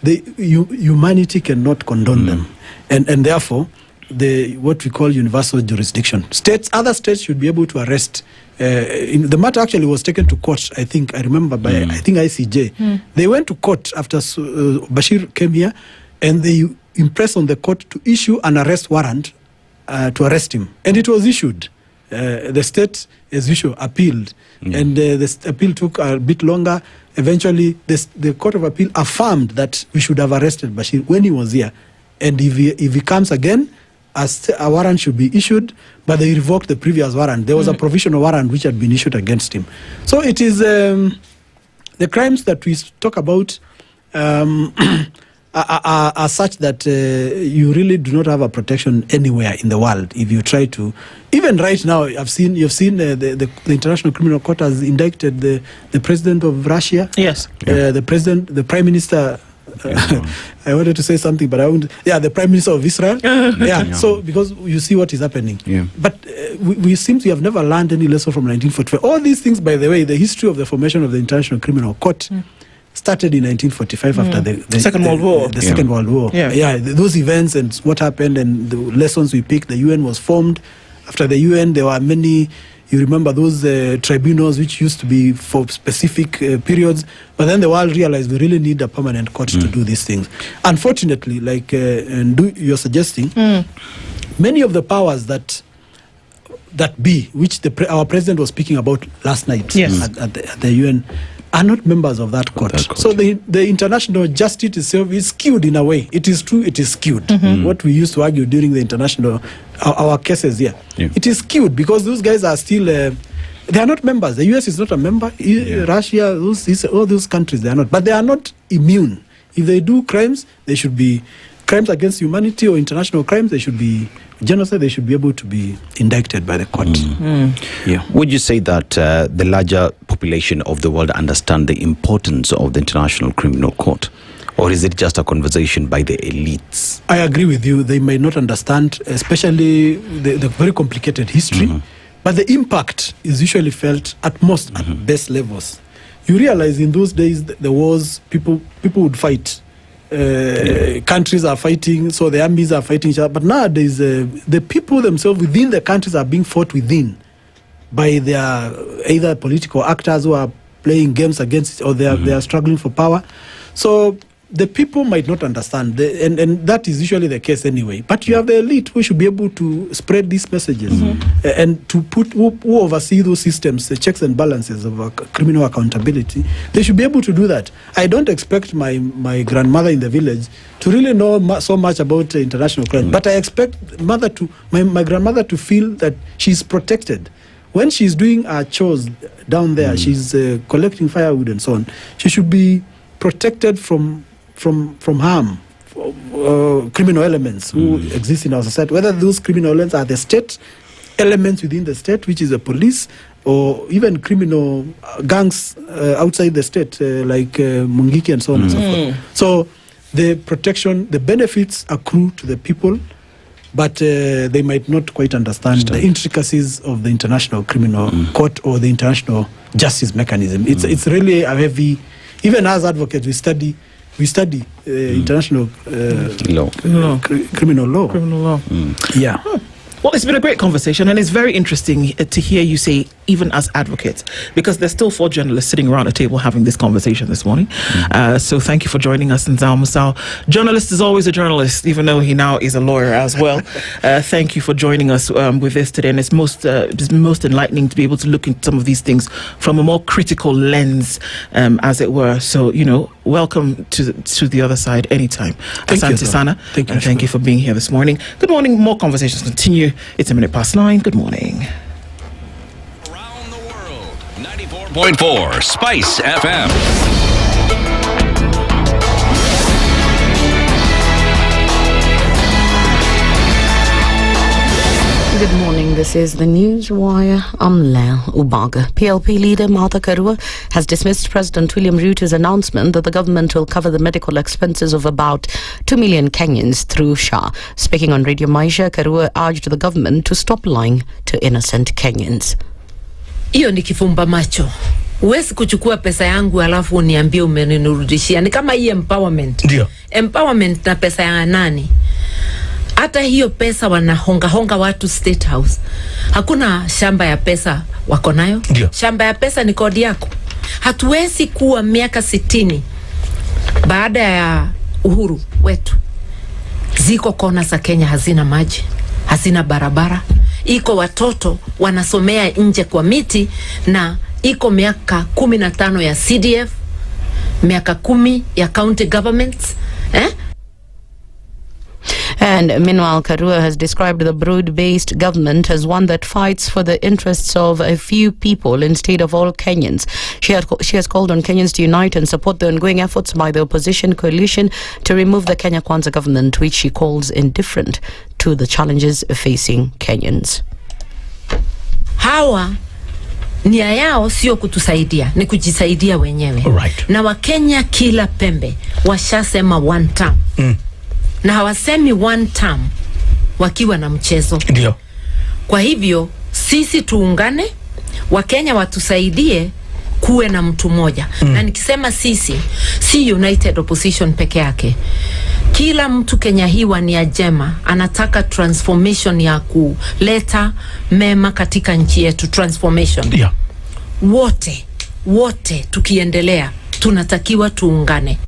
S7: Humanity cannot condone them, and therefore what we call universal jurisdiction. Other states should be able to arrest. The matter actually was taken to court. I remember by ICJ. They went to court after Bashir came here, and they impressed on the court to issue an arrest warrant to arrest him, and it was issued. The state, as usual, appealed, and the appeal took a bit longer. Eventually, the Court of Appeal affirmed that we should have arrested Bashir when he was here, and if he comes again, a warrant should be issued, but they revoked the previous warrant. There was a provisional warrant which had been issued against him. So it is the crimes that we talk about are such that you really do not have a protection anywhere in the world. If you try to, even right now, you've seen the International Criminal Court has indicted the president of Russia.
S22: Yes,
S7: the prime minister. I wanted to say something, but I won't. Yeah, the prime minister of Israel. So because you see what is happening. But we seem to have never learned any lesson from 1945. All these things, by the way, the history of the formation of the International Criminal Court started in 1945 after the
S22: Second World War.
S7: The Second World War. Those events and what happened and the lessons we picked. The UN was formed. After the UN, there were many. You remember those tribunals which used to be for specific periods, but then the world realized we really need a permanent court to do these things. Unfortunately, like you're suggesting, many of the powers that which our president was speaking about last night at the UN, are not members of that court. So the international justice itself is skewed in a way. It is true, it is skewed. What we used to argue during the international, our cases here. It is skewed because those guys are still, they are not members. The US is not a member. Russia, all those countries, they are not. But they are not immune. If they do crimes, they should be crimes against humanity or international crimes, they should be genocide, they should be able to be indicted by the court.
S23: Would you say that the larger population of the world understand the importance of the International Criminal Court? Or is it just a conversation by the elites?
S7: I agree with you. They may not understand, especially the very complicated history, but the impact is usually felt at most at base levels. You realize in those days, the wars, people would fight. Countries are fighting, so the armies are fighting each other. But nowadays, the people themselves within the countries are being fought within by their either political actors who are playing games against it, or they are struggling for power. So the people might not understand, and that is usually the case anyway. But you have the elite who should be able to spread these messages and to put who oversee those systems, the checks and balances of criminal accountability. They should be able to do that. I don't expect my grandmother in the village to really know so much about international crime, but I expect my grandmother to feel that she's protected. When she's doing her chores down there, she's collecting firewood and so on, she should be protected from harm, criminal elements who exist in our society, whether those criminal elements are the state elements within the state, which is the police, or even criminal gangs outside the state, like Mungiki and so on and so forth. So the protection, the benefits accrue to the people, but they might not quite understand the intricacies of the International Criminal Court or the international justice mechanism. It's really a heavy. Even as advocates, we study international law, criminal law.
S22: Criminal law. Well, it's been a great conversation, and it's very interesting to hear you say, even as advocates, because there's still 4 journalists sitting around a table having this conversation this morning. So thank you for joining us, Nzao Musau. Journalist is always a journalist, even though he now is a lawyer as well. Thank you for joining us with this today, and it's been most enlightening to be able to look into some of these things from a more critical lens, as it were. So, welcome to the other side anytime. Asante Sana. Thank you for being here this morning. Good morning. More conversations continue. It's 9:01. Good morning.
S4: Around the world, 94.4 Spice FM.
S2: Good morning, this is the Newswire. I'm Lea Ubaga. PLP leader Martha Karua has dismissed President William Ruto's announcement that the government will cover the medical expenses of about 2 million Kenyans through SHA. Speaking on Radio Maisha, Karua urged the government to stop lying to innocent Kenyans.
S9: Hiyo ni kifumba macho. Huwezi kuchukua pesa yangu alafu uniambie umenirudishia. Ni kama hii empowerment.
S14: Ndio.
S9: Empowerment na pesa ya nani? Hata hiyo pesa wanahonga watu State House. Hakuna shamba ya pesa wako nayo. Shamba ya pesa ni kodi yako. Hatuwezi kuwa miaka 60 baada ya uhuru wetu. Ziko kona za Kenya hazina maji, hazina barabara. Iko watoto wanasomea nje kwa miti, na iko miaka 15 ya CDF, miaka 10 ya county governments.
S2: And meanwhile, Karua has described the broad-based government as one that fights for the interests of a few people instead of all Kenyans. She has called on Kenyans to unite and support the ongoing efforts by the opposition coalition to remove the Kenya Kwanza government, which she calls indifferent to the challenges facing Kenyans.
S9: Hawa nia yao sio kutusaidia, ni kujisaidia wenyewe.
S14: Right.
S9: Na Wakenya kila pembe washasema one term. Na hawasemi one term wakiwa na mchezo.
S14: Ndio.
S9: Kwa hivyo sisi tuungane, Wakenya watusaidie kuwe na mtu mmoja. Na nikisema sisi, si United Opposition peke yake. Kila mtu Kenya hii wa nia njema anataka transformation ya kuleta mema katika nchi yetu, transformation.
S14: Ndio.
S9: Wote tukiendelea tunatakiwa tuungane.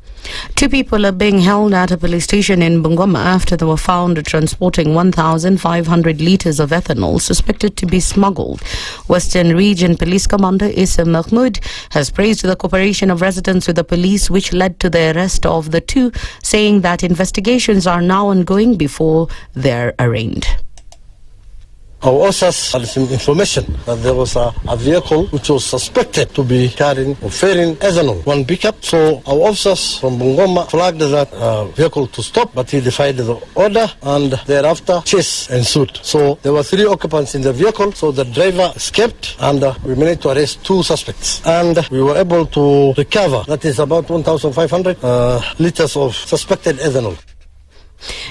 S2: 2 people are being held at a police station in Bungoma after they were found transporting 1,500 litres of ethanol suspected to be smuggled. Western Region Police Commander Issa Mahmood has praised the cooperation of residents with the police, which led to the arrest of the 2, saying that investigations are now ongoing before they're arraigned.
S20: Our officers had some information that there was a vehicle which was suspected to be carrying or ferrying ethanol, one pickup. So our officers from Bungoma flagged that vehicle to stop, but he defied the order, and thereafter chase ensued. So there were 3 occupants in the vehicle, so the driver escaped, and we managed to arrest 2 suspects. And we were able to recover, that is about 1,500 litres of suspected ethanol.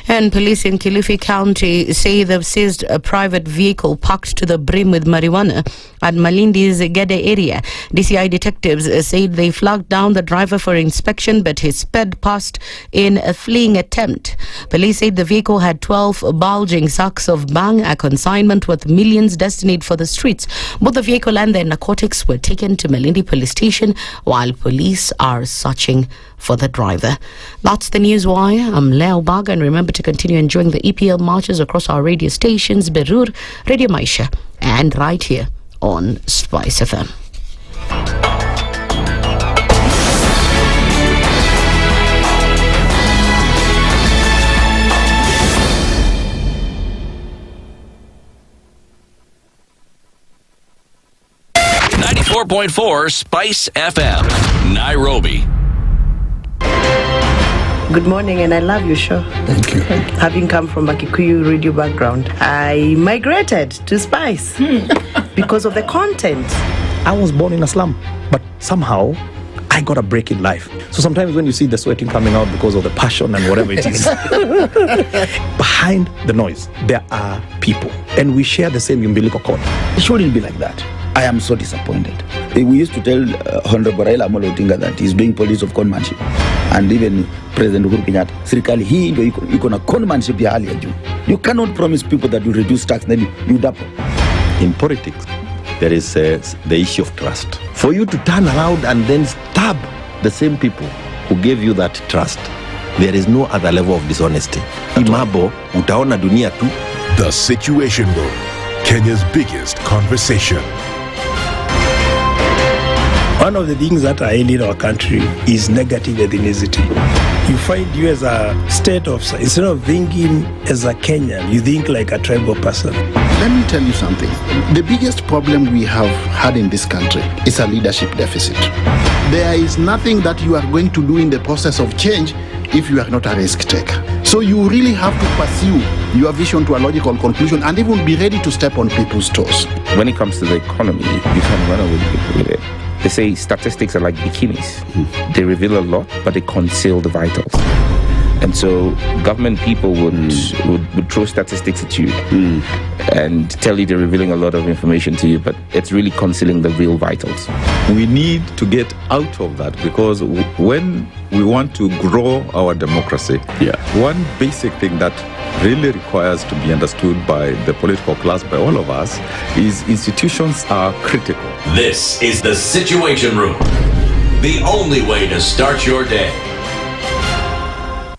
S2: And police in Kilifi County say they've seized a private vehicle parked to the brim with marijuana at Malindi's Gede area. DCI detectives said they flagged down the driver for inspection, but he sped past in a fleeing attempt. Police said the vehicle had 12 bulging sacks of bang, a consignment worth millions destined for the streets. Both the vehicle and their narcotics were taken to Malindi police station while police are searching for the driver. That's the Newswire. I'm Lea Ubaga, and remember to continue enjoying the EPL marches across our radio stations, Berur, Radio Maisha, and right here on SpiceFM.
S4: .4 Spice FM, Nairobi.
S5: Good morning, and I love your show.
S14: Thank you.
S5: Having come from a Kikuyu radio background, I migrated to Spice because of the content.
S14: I was born in a slum, but somehow I got a break in life. So sometimes when you see the sweating coming out because of the passion and whatever it is, behind the noise, there are people, and we share the same umbilical cord.
S21: It shouldn't be like that. I am so disappointed. We used to tell Honorable Raila Amolo Odinga that he's doing police of conmanship. and even President Uhuru Kenyatta, serikali hii ndio iko na conmanship ya hali ya juu. You cannot promise people that you reduce tax, then you double.
S3: In politics, there is the issue of trust. For you to turn around and then stab the same people who gave you that trust, there is no other level of dishonesty. Imabo, utaona dunia tu.
S8: The Situation Room, Kenya's biggest conversation.
S12: One of the things that are ailing our country is negative ethnicity. You find you as a state officer, instead of thinking as a Kenyan, you think like a tribal person.
S13: Let me tell you something. The biggest problem we have had in this country is a leadership deficit. There is nothing that you are going to do in the process of change if you are not a risk taker. So you really have to pursue your vision to a logical conclusion and even be ready to step on people's toes.
S15: When it comes to the economy, you can run away with it. They say statistics are like bikinis. They reveal a lot, but they conceal the vitals. And so government people would throw statistics at you and tell you they're revealing a lot of information to you, but it's really concealing the real vitals.
S16: We need to get out of that, because when we want to grow our democracy, one basic thing that really requires to be understood by the political class, by all of us, is institutions are critical.
S4: This is the Situation Room, the only way to start your day.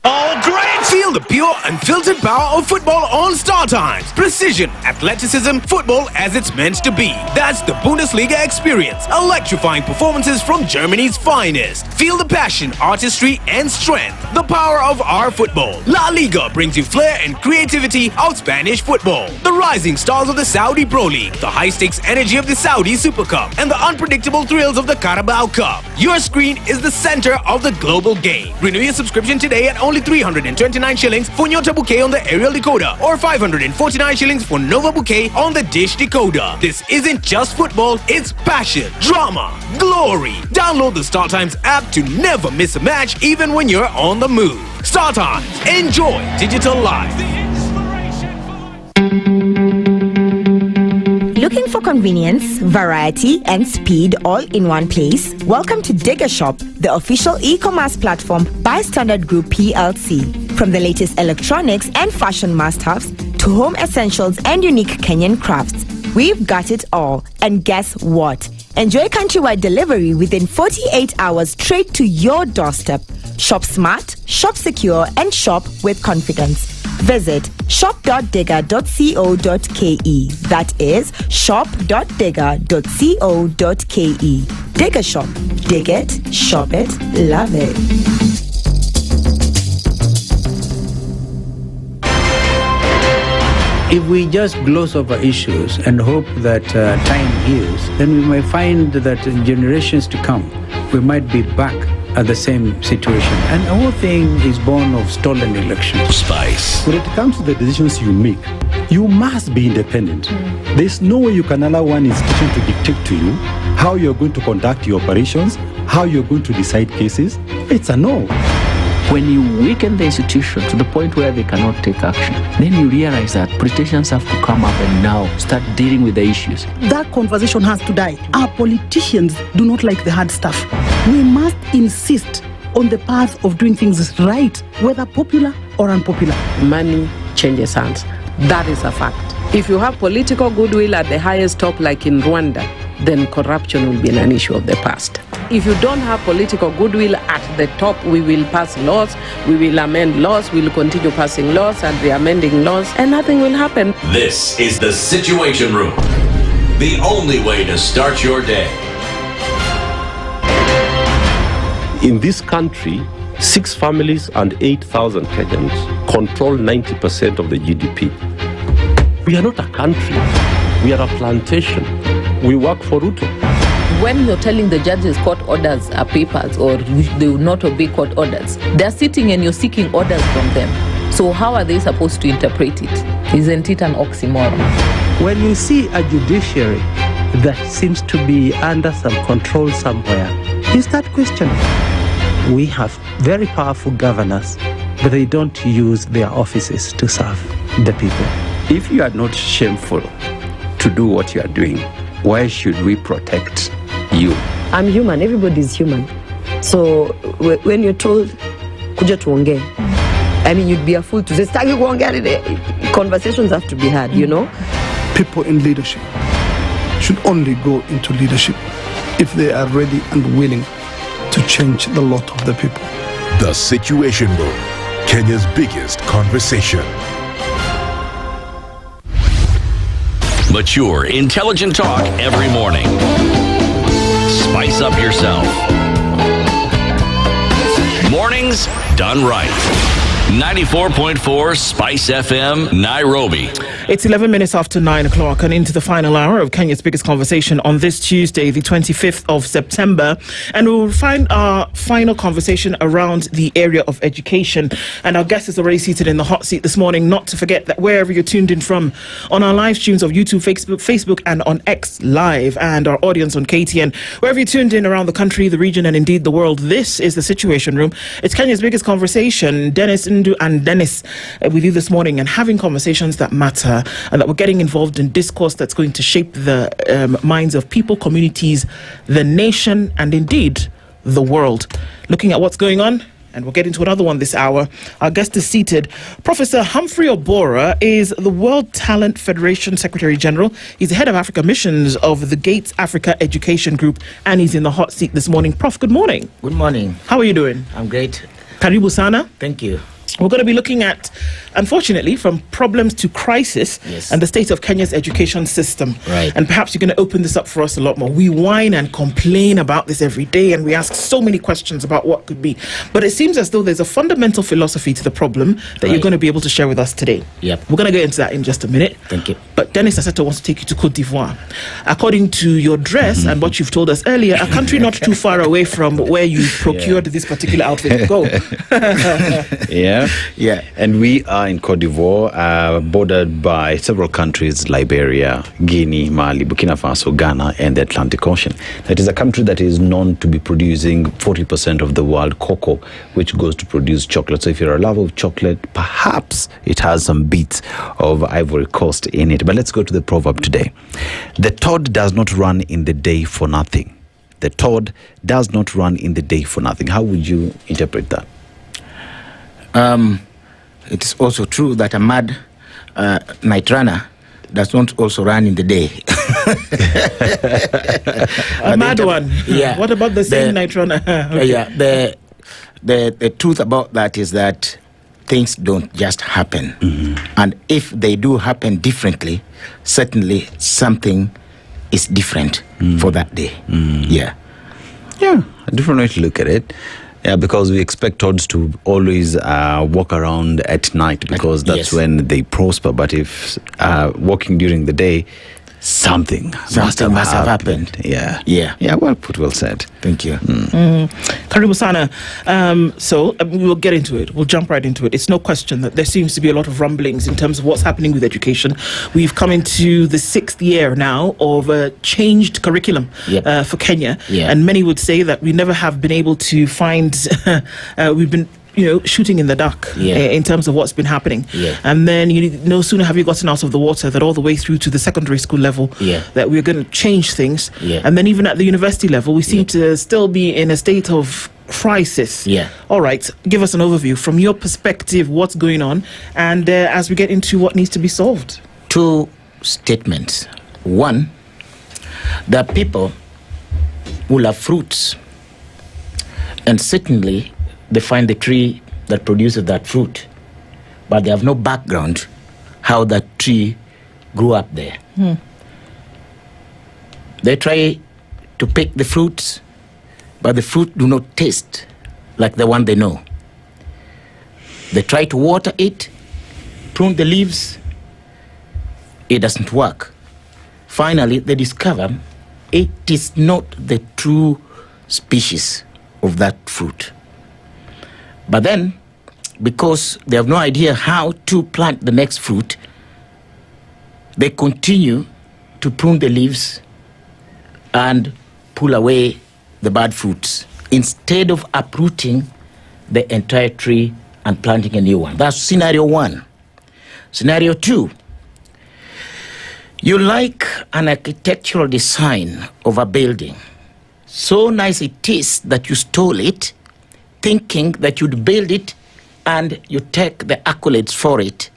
S6: All great! Feel the pure, unfiltered power of football on Star Times. Precision, athleticism, football as it's meant to be. That's the Bundesliga experience. Electrifying performances from Germany's finest. Feel the passion, artistry, and strength. The power of our football. La Liga brings you flair and creativity of Spanish football. The rising stars of the Saudi Pro League. The high-stakes energy of the Saudi Super Cup. And the unpredictable thrills of the Carabao Cup. Your screen is the center of the global game. Renew your subscription today at only 329 shillings for Nyota Bouquet on the aerial decoder, or 549 shillings for Nova Bouquet on the dish decoder. This isn't just football, it's passion, drama, glory. Download the Star Times app to never miss a match, even when you're on the move. Star Times, enjoy digital life.
S10: Looking for convenience, variety, and speed all in one place? Welcome to Digger Shop, the official e-commerce platform by Standard Group PLC. From the latest electronics and fashion must-haves to home essentials and unique Kenyan crafts, we've got it all. And guess what? Enjoy countrywide delivery within 48 hours straight to your doorstep. Shop smart, shop secure, and shop with confidence. Visit shop.digger.co.ke. That is shop.digger.co.ke. Digger Shop. Dig it, shop it, love it.
S11: If we just gloss over issues and hope that time heals, then we might find that in generations to come, we might be back at the same situation. And the whole thing is born of stolen elections.
S4: Spice.
S21: When it comes to the decisions you make, you must be independent. There's no way you can allow one institution to dictate to you how you're going to conduct your operations, how you're going to decide cases. It's a no.
S24: When you weaken the institution to the point where they cannot take action, then you realize that politicians have to come up and now start dealing with the issues.
S25: That conversation has to die. Our politicians do not like the hard stuff. We must insist on the path of doing things right, whether popular or unpopular.
S26: Money changes hands. That is a fact. If you have political goodwill at the highest top, like in Rwanda, then corruption will be an issue of the past. If you don't have political goodwill at the top, we will pass laws, we will amend laws, we will continue passing laws and re-amending laws, and nothing will happen.
S4: This is the Situation Room, the only way to start your day.
S17: In this country, 6 families and 8,000 Kenyans control 90% of the GDP. We are not a country. We are a plantation. We work for Ruto.
S18: When you're telling the judges court orders are papers or they will not obey court orders, they're sitting and you're seeking orders from them. So how are they supposed to interpret it? Isn't it an oxymoron?
S11: When you see a judiciary that seems to be under some control somewhere, you start questioning. We have very powerful governors, but they don't use their offices to serve the people.
S19: If you are not shameful to do what you are doing, why should we protect you?
S5: I'm human. Everybody's human. So when you're told kuja tuongee. I mean, you'd be a fool to say, "Sitaki kuongea today." Conversations have to be had, you know?
S1: People in leadership should only go into leadership if they are ready and willing to change the lot of the people.
S8: The Situation Room, Kenya's biggest conversation.
S4: Mature, intelligent talk every morning. Spice up yourself. Mornings done right. 94.4 Spice FM, Nairobi.
S7: It's 11 minutes after 9 o'clock and into the final hour of Kenya's biggest conversation on this Tuesday, the 25th of September. And we will find our final conversation around the area of education. And our guest is already seated in the hot seat this morning. Not to forget that wherever you're tuned in from, on our live streams of YouTube, Facebook, and on X Live, and our audience on KTN, wherever you're tuned in around the country, the region, and indeed the world, this is the Situation Room. It's Kenya's biggest conversation. Dennis and Dennis with you this morning, and having conversations that matter, and that we're getting involved in discourse that's going to shape the minds of people, communities, the nation, and indeed the world. Looking at what's going on, and we'll get into another one this hour. Our guest is seated. Professor Humphrey Obora is the World Talent Federation Secretary General. He's the head of Africa Missions of the Gates Africa Education Group, and he's in the hot seat this morning. Prof, good morning.
S9: Good morning.
S7: How are you doing?
S9: I'm great.
S7: Karibu sana.
S9: Thank you.
S7: We're going to be looking at, unfortunately, from problems to crisis, and the state of Kenya's education system.
S9: Right.
S7: And perhaps you're going to open this up for us a lot more. We whine and complain about this every day, and we ask so many questions about what could be. But it seems as though there's a fundamental philosophy to the problem that you're going to be able to share with us today.
S9: Yep.
S7: We're going to get into that in just a minute.
S9: Thank you.
S7: But Dennis Aseto wants to take you to Cote d'Ivoire. According to your dress and what you've told us earlier, a country not too far away from where you procured this particular outfit to go.
S20: Yeah. And we are in Cote d'Ivoire, bordered by several countries: Liberia, Guinea, Mali, Burkina Faso, Ghana, and the Atlantic Ocean. It is a country that is known to be producing 40% of the world cocoa, which goes to produce chocolate. So if you're a lover of chocolate, perhaps it has some bits of Ivory Coast in it. But let's go to the proverb today. The toad does not run in the day for nothing. The toad does not run in the day for nothing. How would you interpret that?
S9: It is also true that a mad night runner does not also run in the day.
S7: A mad one?
S9: Yeah.
S7: What about the same night runner? Okay.
S9: Yeah. The truth about that is that things don't just happen. And if they do happen differently, certainly something is different for that day. Yeah,
S20: a different way to look at it. Yeah, because we expect toads to always walk around at night, because that's when they prosper. But if walking during the day, something must have happened. Yeah, well put, well said.
S9: Thank you.
S7: Karibu sana. So we'll get into it. We'll jump right into it. It's no question that there seems to be a lot of rumblings in terms of what's happening with education. We've come into the 6th year now of a changed curriculum for Kenya. And many would say that we never have been able to find, we've been shooting in the dark in terms of what's been happening. And then no sooner have you gotten out of the water that all the way through to the secondary school level that we're going to change things. And then even at the university level, we seem to still be in a state of crisis. All right, give us an overview from your perspective, what's going on, and as we get into what needs to be solved.
S9: 2 statements. One, the people will have fruits, and certainly they find the tree that produces that fruit, but they have no background how that tree grew up there. They try to pick the fruits, but the fruit do not taste like the one they know. They try to water it, prune the leaves, it doesn't work. Finally, they discover it is not the true species of that fruit. But then, because they have no idea how to plant the next fruit, they continue to prune the leaves and pull away the bad fruits instead of uprooting the entire tree and planting a new one. That's scenario 1. Scenario 2, you like an architectural design of a building. So nice it is that you stole it, thinking that you'd build it and you take the accolades for it.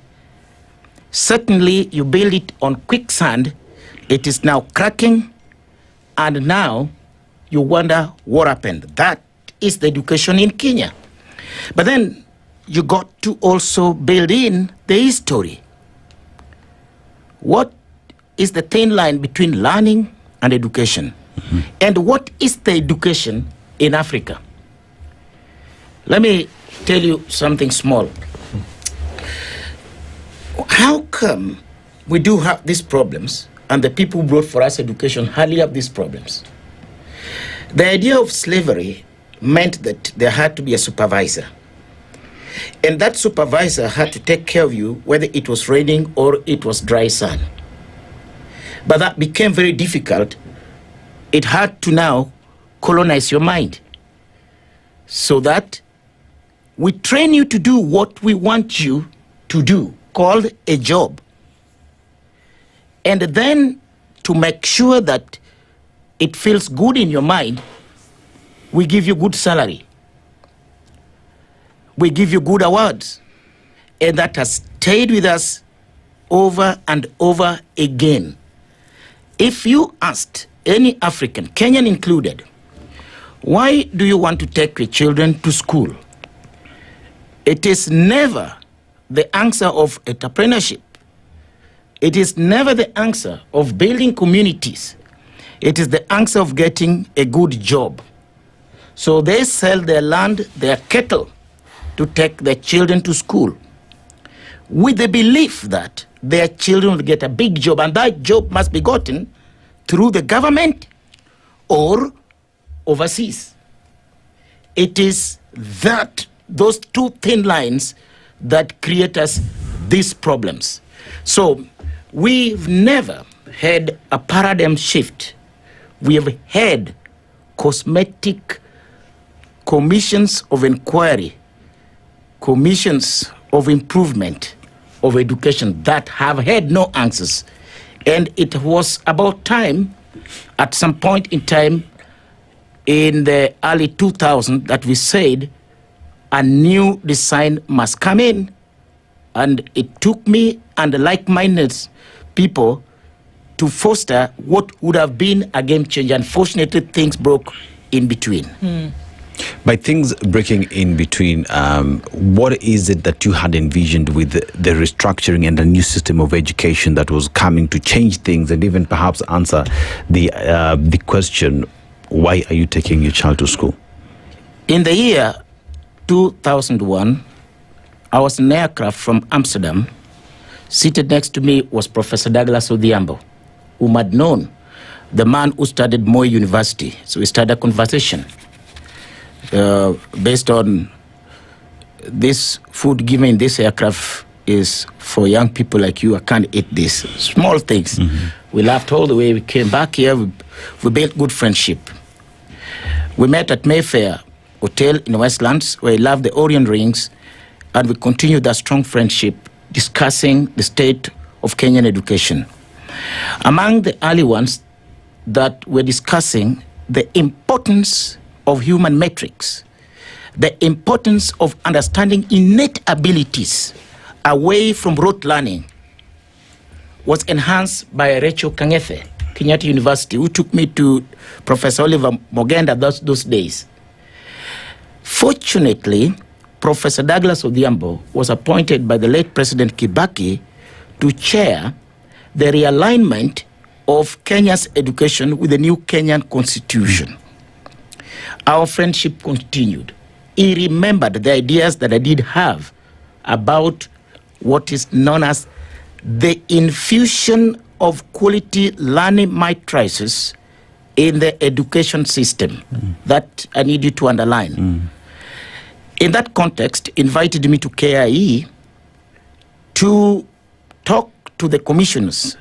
S9: Certainly, you build it on quicksand, it is now cracking, and now you wonder what happened. That is the education in Kenya. But then you got to also build in the history. What is the thin line between learning and education? Mm-hmm. And what is the education in Africa? Let me tell you something small. How come we do have these problems and the people who brought for us education hardly have these problems? The idea of slavery meant that there had to be a supervisor. And that supervisor had to take care of you whether it was raining or it was dry sun. But that became very difficult. It had to now colonize your mind so that we train you to do what we want you to do, called a job. And then to make sure that it feels good in your mind, we give you good salary. We give you good awards. And that has stayed with us over and over again. If you asked any African, Kenyan included, why do you want to take your children to school? It is never the answer of entrepreneurship. It is never the answer of building communities. It is the answer of getting a good job. So they sell their land, their cattle, to take their children to school with the belief that their children will get a big job, and that job must be gotten through the government or overseas. It is that those two thin lines that create us these problems. So we've never had a paradigm shift. We have had cosmetic commissions of inquiry, commissions of improvement of education that have had no answers. And it was about time, at some point in time in the early 2000s, that we said a new design must come in. And it took me and the like-minded people to foster what would have been a game changer. Unfortunately, things broke in between.
S20: By things breaking in between, what is it that you had envisioned with the restructuring and the new system of education that was coming to change things and even perhaps answer the question, why are you taking your child to school?
S9: In the year 2001, I was in an aircraft from Amsterdam. Seated next to me was Professor Douglas Odhiambo, whom I'd known, the man who studied Moi University. So we started a conversation. Based on this food given in this aircraft is for young people like you. I can't eat this. Small things. We laughed all the way. We came back here. We built good friendship. We met at Mayfair Hotel in Westlands, where he loved the Orient rings, and we continued that strong friendship, discussing the state of Kenyan education. Among the early ones that we're discussing, the importance of human metrics, the importance of understanding innate abilities away from rote learning was enhanced by Rachel Kangefe, Kenyatta University, who took me to Professor Oliver Mogenda those days. Fortunately, Professor Douglas Odhiambo was appointed by the late President Kibaki to chair the realignment of Kenya's education with the new Kenyan Constitution. Our friendship continued. He remembered the ideas that I did have about what is known as the infusion of quality learning matrices in the education system. That I need you to underline. In that context, invited me to KIE to talk to the commissioners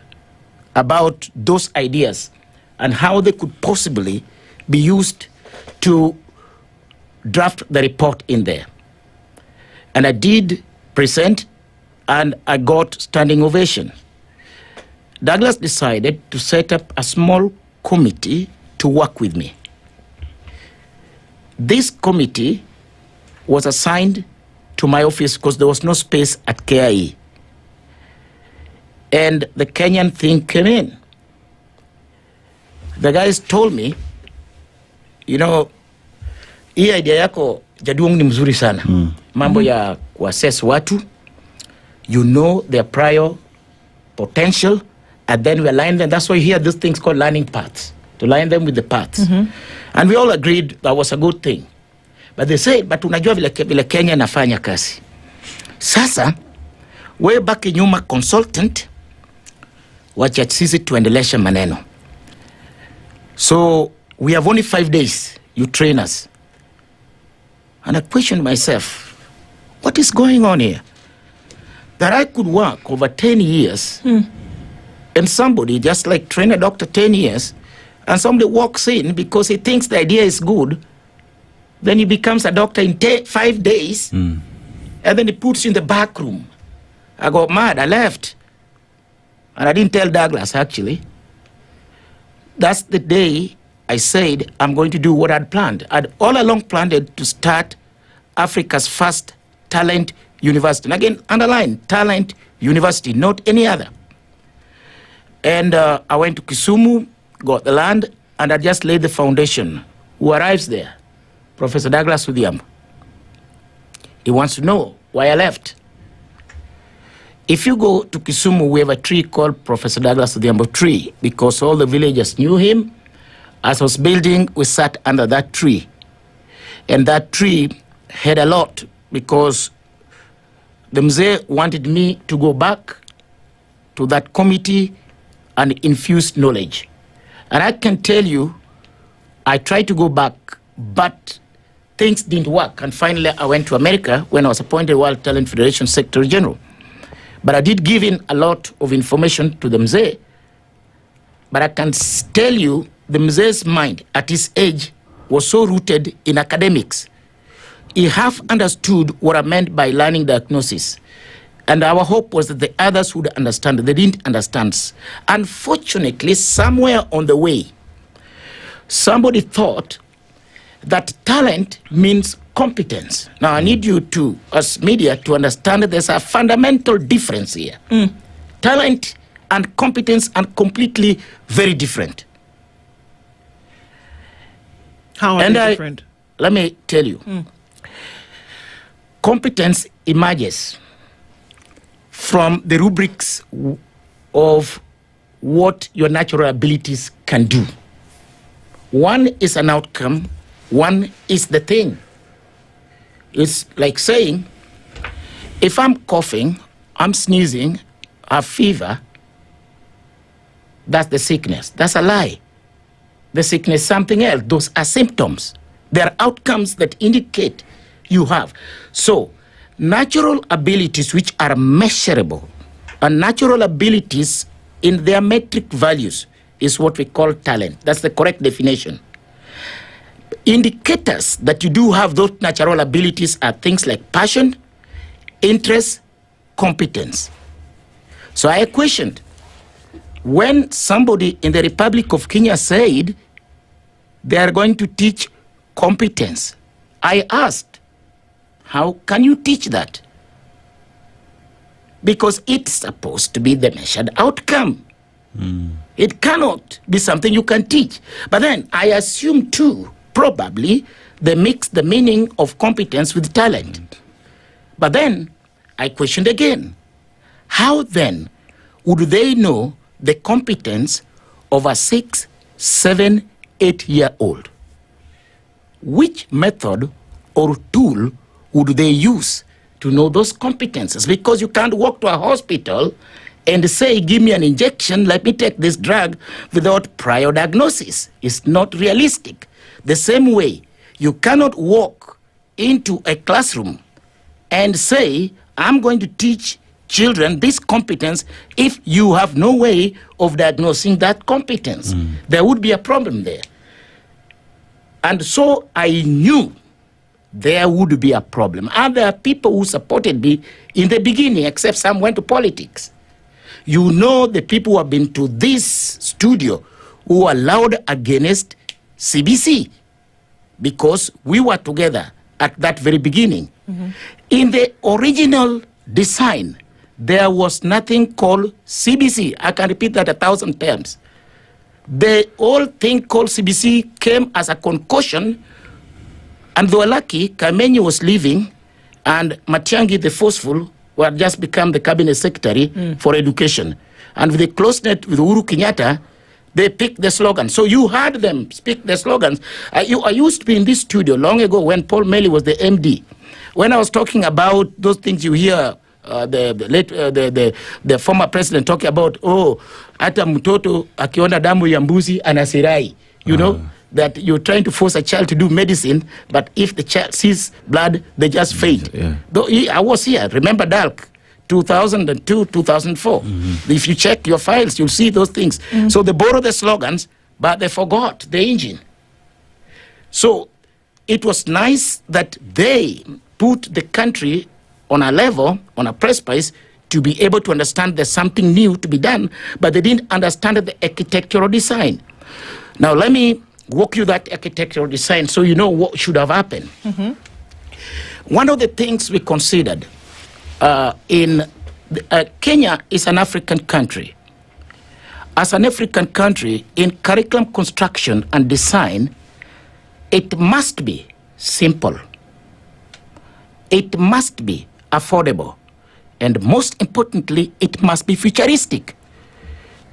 S9: about those ideas and how they could possibly be used to draft the report in there. And I did present, and I got standing ovation. Douglas decided to set up a small committee to work with me. This committee was assigned to my office because there was no space at KIE. And the Kenyan thing came in. The guys told me, you know, hii idea yako Jaduong ni mzuri sana. Mambo ya kuassess watu, you know their prior potential, and then we align them. That's why you hear these things called learning paths, to line them with the paths. And we all agreed that was a good thing. But they said, but unajua vile Kenya nafanya kazi. Sasa, way back nyuma consultant, wacha sisi tuendeleshe maneno. So, we have only 5 days, you train us. And I questioned myself, what is going on here? That I could work over 10 years, and somebody, just like train a doctor 10 years, and somebody walks in because he thinks the idea is good, then he becomes a doctor in 5 days, and then he puts you in the back room. I got mad, I left. And I didn't tell Douglas, actually. That's the day I said I'm going to do what I'd planned. I'd all along planned to start Africa's first talent university. And again, underline, talent university, not any other. And I went to Kisumu, got the land, and I just laid the foundation. Who arrives there? Professor Douglas Udhiambo. He wants to know why I left. If you go to Kisumu, we have a tree called Professor Douglas Udhiambo tree, because all the villagers knew him. As I was building, we sat under that tree. And that tree had a lot, because the Mzee wanted me to go back to that committee and infuse knowledge. And I can tell you, I tried to go back, but things didn't work. And finally, I went to America when I was appointed World Talent Federation Secretary General. But I did give in a lot of information to the Mzee. But I can tell you, the Mzee's mind at his age was so rooted in academics. He half understood what I meant by learning diagnosis. And our hope was that the others would understand. They didn't understand. Unfortunately, somewhere on the way, somebody thought that talent means competence. Now, I need you to, as media, to understand that there's a fundamental difference here. Talent and competence are completely very different.
S7: How are they different?
S9: Let me tell you. Competence emerges from the rubrics of what your natural abilities can do. One is an outcome, one is the thing. It's like saying, if I'm coughing, I'm sneezing, I have fever, that's the sickness. That's a lie. The sickness is something else. Those are symptoms. They are outcomes that indicate you have. So, natural abilities which are measurable, and natural abilities in their metric values is what we call talent. That's the correct definition. Indicators that you do have those natural abilities are things like passion, interest, competence. So I questioned, when somebody in the Republic of Kenya said they are going to teach competence, I asked, how can you teach that? Because it's supposed to be the measured outcome. It cannot be something you can teach. But then I assume too, probably, they mix the meaning of competence with talent. But then I questioned again, how then would they know the competence of a 6, 7, 8-year-old? Which method or tool would they use to know those competences? Because you can't walk to a hospital and say, give me an injection, let me take this drug without prior diagnosis. It's not realistic. The same way, you cannot walk into a classroom and say, I'm going to teach children this competence if you have no way of diagnosing that competence. There would be a problem there. And so I knew there would be a problem. And there are people who supported me in the beginning, except some went to politics. You know the people who have been to this studio who are loud against CBC, because we were together at that very beginning. In the original design, there was nothing called CBC. I can repeat that 1,000 times. The whole thing called CBC came as a concoction, and they were lucky, Kamenyi was leaving, and Matiang'i the Forceful who had just become the cabinet secretary for education. And with the closeness with Uhuru Kenyatta, they picked the slogan. So you heard them speak the slogans. I used to be in this studio long ago when Paul Melly was the MD. When I was talking about those things you hear the former president talking about, hata mtoto akiona damu ya mbuzi anasirai, you know, that you're trying to force a child to do medicine, but if the child sees blood, they just faint. Though I was here, remember DALK, 2002, 2004. If you check your files, you'll see those things. So they borrowed the slogans, but they forgot the engine. So it was nice that they put the country on a level, on a precipice, to be able to understand there's something new to be done, but they didn't understand the architectural design. Now let me walk you that architectural design so you know what should have happened. One of the things we considered Kenya is an African country. As an African country, in curriculum construction and design, it must be simple. It must be affordable. And most importantly, it must be futuristic.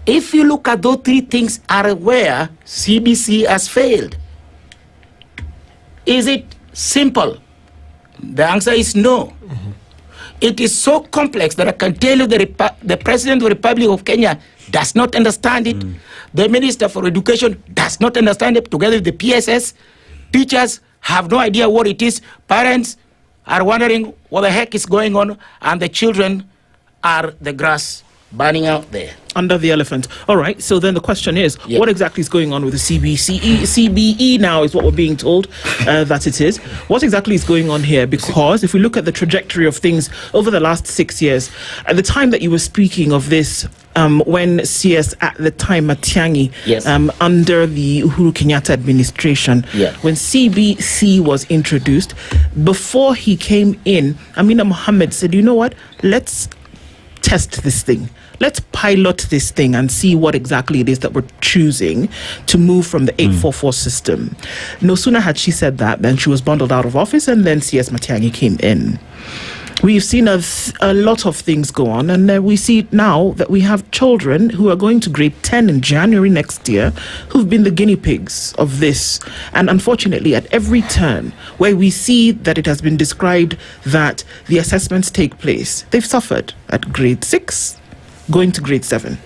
S9: If you look at those three things are where CBC has failed. Is it simple? The answer is no. It is so complex that I can tell you the President of the Republic of Kenya does not understand it. The Minister for Education does not understand it, together with the PSS. Teachers have no idea what it is. Parents are wondering what the heck is going on, and the children are the grass burning out there.
S7: Under the elephant. All right, so then the question is, what exactly is going on with the CBE now is what we're being told that it is. What exactly is going on here? Because if we look at the trajectory of things over the last 6 years, at the time that you were speaking of this, when CS at the time, Matiang'i, under the Uhuru Kenyatta administration, when CBC was introduced, before he came in, Amina Mohammed said, you know what, let's test this thing. Let's pilot this thing and see what exactly it is that we're choosing to move from the 844 system. No sooner had she said that, then she was bundled out of office, and then CS Matiang'i came in. We've seen a lot of things go on, and we see now that we have children who are going to grade 10 in January next year who've been the guinea pigs of this. And unfortunately, at every turn where we see that it has been described that the assessments take place, they've suffered at grade 6, going to grade 7.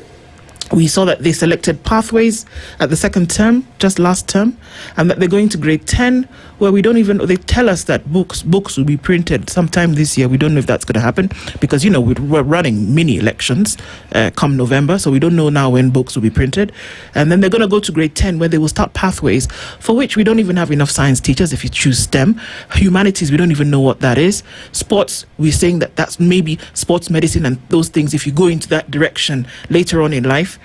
S7: We saw that they selected pathways at the second term, just last term, and that they're going to grade 10, where we don't even, they tell us that books will be printed sometime this year. We don't know if that's going to happen because, you know, we're running mini elections come November, so we don't know now when books will be printed. And then they're going to go to grade 10, where they will start pathways, for which we don't even have enough science teachers if you choose STEM. Humanities, we don't even know what that is. Sports, we're saying that that's maybe sports medicine and those things, if you go into that direction later on in life,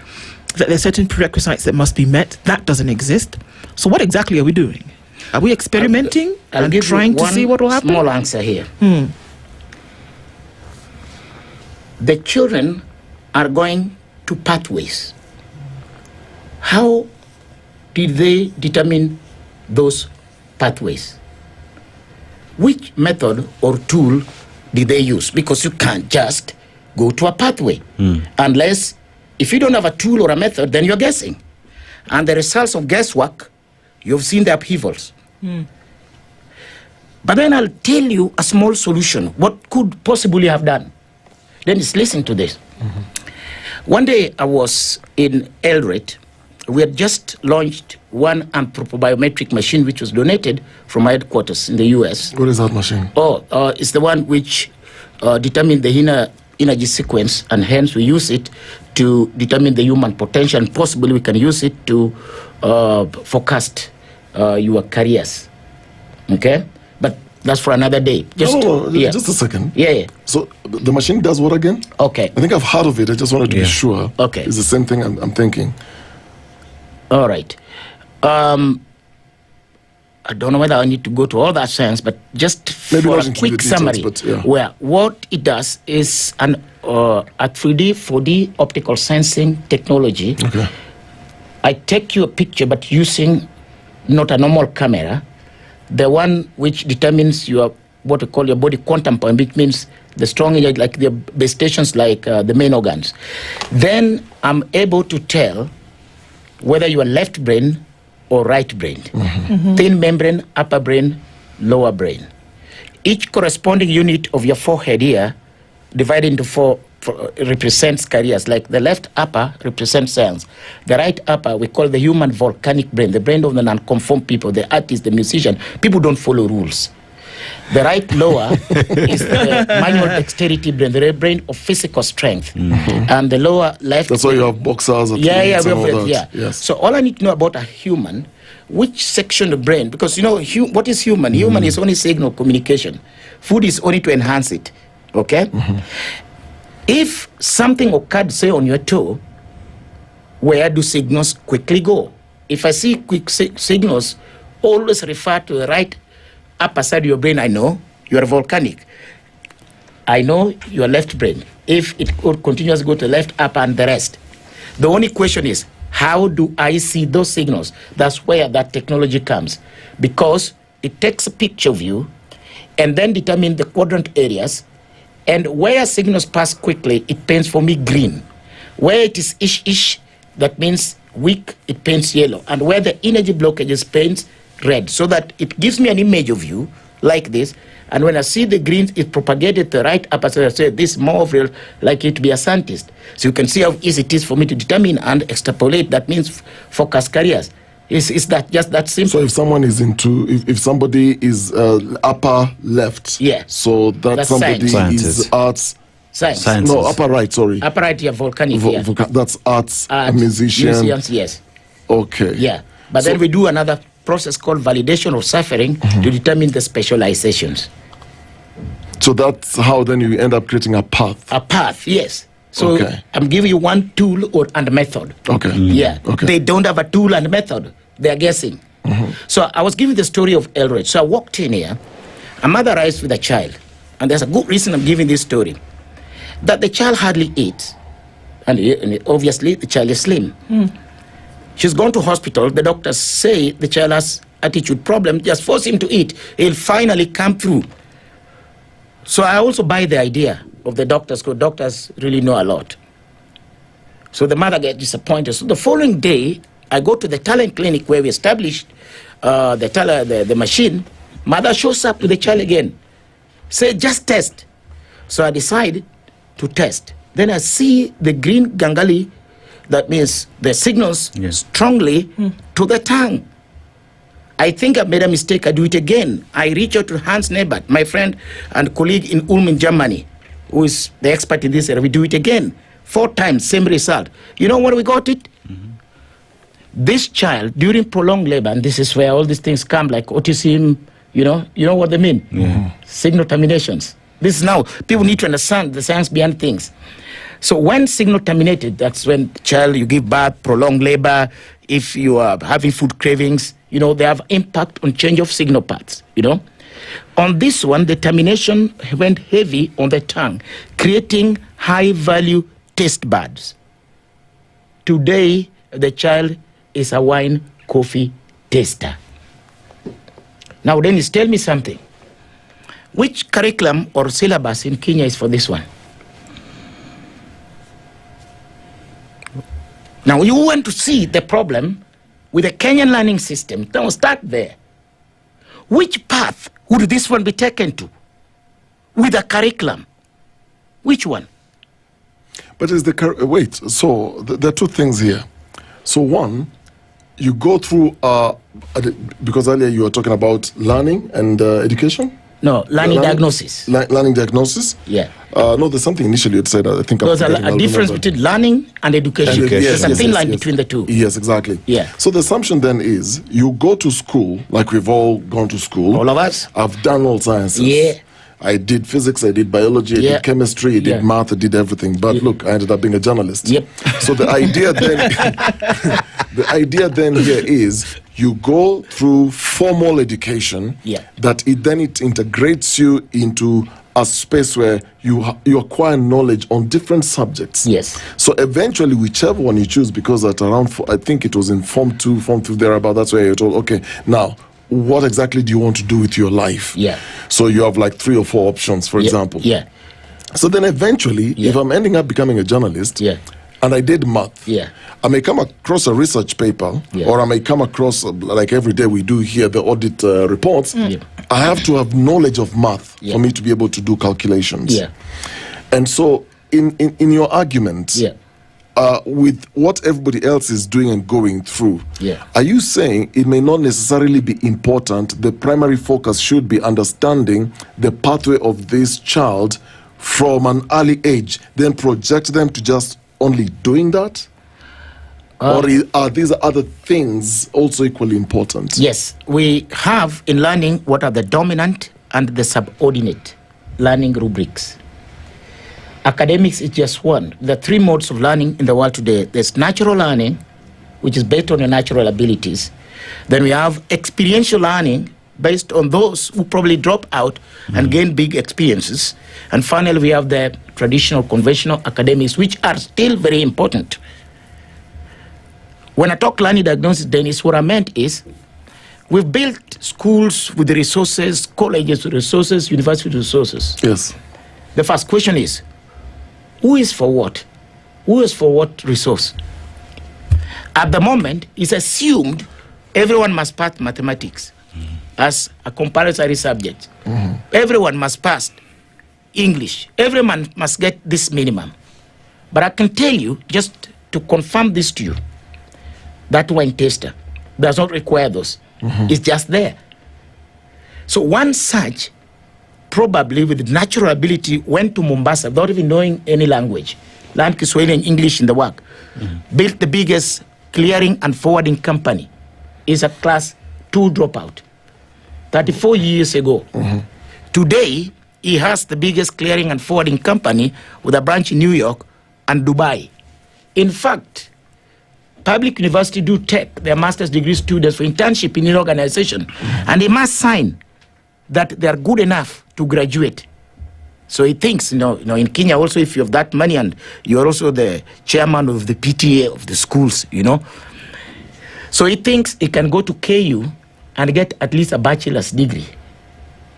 S7: that there are certain prerequisites that must be met. That doesn't exist. So what exactly are we doing? Are we experimenting and trying to see what will happen?
S9: Small answer here. The children are going to pathways. How did they determine those pathways? Which method or tool did they use? Because you can't just go to a pathway unless, if you don't have a tool or a method, then you're guessing. And the results of guesswork, you've seen the upheavals. But then I'll tell you a small solution. What could possibly have done? Dennis, listen to this. One day I was in Eldoret. We had just launched one anthropobiometric machine which was donated from my headquarters in the US.
S2: What is that machine?
S9: It's the one which determines the energy sequence, and hence we use it to determine the human potential, and possibly we can use it to forecast your careers. Okay? But that's for another day.
S2: Just a second. So the machine does what again?
S9: Okay.
S2: I think I've heard of it. I just wanted to be sure.
S9: Okay.
S2: It's the same thing I'm thinking.
S9: All right. I don't know whether I need to go to all that science, but just
S2: Maybe
S9: for
S2: not
S9: a
S2: into
S9: quick
S2: the details,
S9: summary,
S2: but, yeah.
S9: where what it does is a 3D, 4D optical sensing technology.
S2: Okay.
S9: I take you a picture, but using not a normal camera, the one which determines your what we call your body quantum point, which means the strong, like the base stations, like the main organs. Then I'm able to tell whether you are left brain or right brain, thin membrane, upper brain, lower brain. Each corresponding unit of your forehead here, divided into four, represents careers. Like the left upper represents science. The right upper we call the human volcanic brain, the brain of the non-conformed people, the artist, the musician. People don't follow rules. The right lower is the manual dexterity brain, the brain of physical strength. And the lower left...
S2: That's why you have boxers,
S9: athletes,
S2: and all that.
S9: Yeah.
S2: Yes.
S9: So all I need to know about a human, which section of the brain, because you know, what is human? Human is only signal communication. Food is only to enhance it, okay? If something occurred, say, on your toe, where do signals quickly go? If I see quick signals, always refer to the right upper side of your brain. I know you are volcanic. I know your left brain. If it continues to go to left upper and the rest, the only question is, how do I see those signals? That's where that technology comes, because it takes a picture of you and then determine the quadrant areas, and where signals pass quickly, it paints for me green. Where it is ish, that means weak, it paints yellow. And where the energy blockages paints red, so that it gives me an image of you like this. And when I see the green, it propagated to the right upper side. I say this more of real, like it to be a scientist. So you can see how easy it is for me to determine and extrapolate. That means focus careers. Is that just that simple?
S2: So if someone is into, if somebody is upper left, so that's somebody is arts.
S9: Science.
S2: No, upper right, sorry.
S9: Upper right, you're volcanic.
S2: That's arts, a musician.
S9: Museums, yes.
S2: Okay.
S9: Yeah. But then we do another process called validation or suffering to determine the specializations.
S2: So that's how then you end up creating a path.
S9: A path, yes. So I'm giving you one tool and method.
S2: Okay.
S9: Yeah.
S2: Okay.
S9: They don't have a tool and method. They're guessing. So I was giving the story of Elroy. So I walked in here. A mother arrives with a child. And there's a good reason I'm giving this story. That the child hardly eats. And obviously the child is slim. She's gone to hospital. The doctors say the child has attitude problem. Just force him to eat. He'll finally come through. So I also buy the idea of the doctors, because doctors really know a lot. So the mother gets disappointed. So the following day, I go to the talent clinic where we established the machine. Mother shows up with the child again. Say, just test. So I decide to test. Then I see the green gangali. That means the signals strongly to the tongue. I think I made a mistake. I do it again. I reach out to Hans Nebert, my friend and colleague in Ulm in Germany, who is the expert in this area. We do it again. 4 times, same result. You know what we got it? This child, during prolonged labor, and this is where all these things come, like autism, you know what they mean? Signal terminations. This is now, people need to understand the science behind things. So when signal terminated, that's when child, you give birth, prolonged labor, if you are having food cravings, they have impact on change of signal paths, On this one, the termination went heavy on the tongue, creating high-value taste buds. Today, the child is a wine, coffee taster. Now, Dennis, tell me something. Which curriculum or syllabus in Kenya is for this one? Now, you want to see the problem with the Kenyan learning system. Don't start there. Which path would this one be taken to with a curriculum? Which one?
S2: But is the wait? So there are 2 things here. So one, you go through because earlier you were talking about learning and education.
S9: No, learning diagnosis.
S2: Learning diagnosis.
S9: Yeah.
S2: No, there's something initially you said. I think
S9: there's a difference between learning and education. There's a thin line between the two.
S2: Yes, exactly.
S9: Yeah.
S2: So the assumption then is you go to school, like we've all gone to school.
S9: All of us.
S2: I've done all sciences.
S9: Yeah.
S2: I did physics, I did biology, I did chemistry, I did math, I did everything. But look, I ended up being a journalist. So the idea then, here is you go through formal education. That it integrates you into a space where you acquire knowledge on different subjects. So eventually, whichever one you choose, because at around I think it was in Form 2, thereabout, that's where you're told, okay, now, what exactly do you want to do with your life? So you have like 3 or 4 options, for example. So then eventually, if I'm ending up becoming a journalist, and I did math, I may come across a research paper, or I may come across, like every day we do here, the audit reports. I have to have knowledge of math for me to be able to do calculations. And so in your argument, with what everybody else is doing and going through, are you saying it may not necessarily be important? The primary focus should be understanding the pathway of this child from an early age, then project them to just only doing that? Or are these other things also equally important?
S9: Yes, we have in learning what are the dominant and the subordinate learning rubrics. Academics is just one. There are 3 modes of learning in the world today. There's natural learning, which is based on your natural abilities. Then we have experiential learning, based on those who probably drop out and gain big experiences. And finally, we have the traditional, conventional academics, which are still very important. When I talk learning diagnosis, Dennis, what I meant is we've built schools with the resources, colleges with resources, universities with resources. The first question is, who is for what? Who is for what resource? At the moment, it's assumed everyone must pass mathematics as a compulsory subject. Everyone must pass English. Everyone must get this minimum. But I can tell you, just to confirm this to you, that wine taster does not require those. It's just there. So one such, probably with natural ability, went to Mombasa without even knowing any language, learned Kiswahili and English in the work, built the biggest clearing and forwarding company, is a class 2 dropout, 34 years ago. Today, he has the biggest clearing and forwarding company with a branch in New York and Dubai. In fact, public university do take their master's degree students for internship in an organization, and they must sign that they are good enough to graduate. So he thinks, in Kenya also, if you have that money and you're also the chairman of the PTA of the schools, So he thinks he can go to KU and get at least a bachelor's degree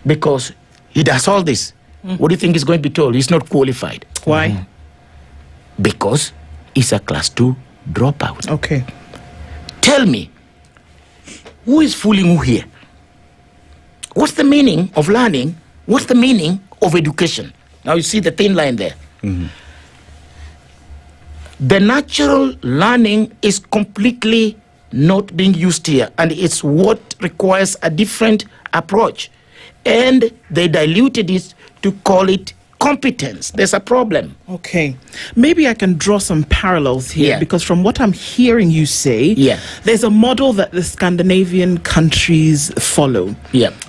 S9: because he does all this. What do you think he's going to be told? He's not qualified.
S7: Why?
S9: Because he's a class 2 dropout.
S7: Okay.
S9: Tell me, who is fooling who here? What's the meaning of learning? What's the meaning of education? Now you see the thin line there. The natural learning is completely not being used here, and it's what requires a different approach. And they diluted it to call it competence. There's a problem.
S7: Okay. Maybe I can draw some parallels here, because from what I'm hearing you say, there's a model that the Scandinavian countries follow,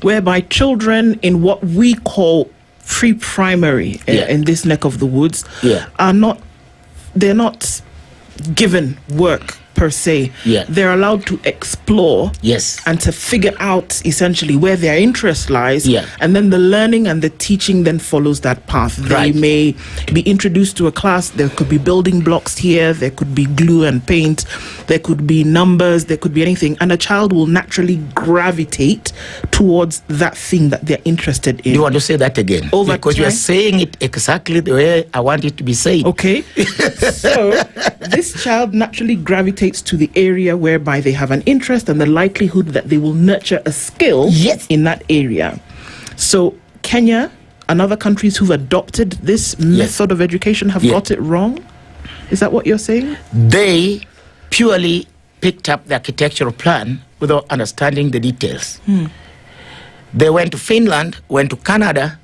S7: whereby children in what we call pre-primary in this neck of the woods they're not given work per se. They're allowed to explore and to figure out essentially where their interest lies, and then the learning and the teaching then follows that path. They may be introduced to a class. There could be building blocks here, there could be glue and paint, there could be numbers, there could be anything, and a child will naturally gravitate towards that thing that they're interested in.
S9: Do you want to say that again? Because you're saying it exactly the way I want it to be said.
S7: Okay. So this child naturally gravitates to the area whereby they have an interest and the likelihood that they will nurture a skill in that area. So Kenya and other countries who've adopted this method of education have got it wrong? Is that what you're saying?
S9: They purely picked up the architectural plan without understanding the details. They went to Finland, went to Canada,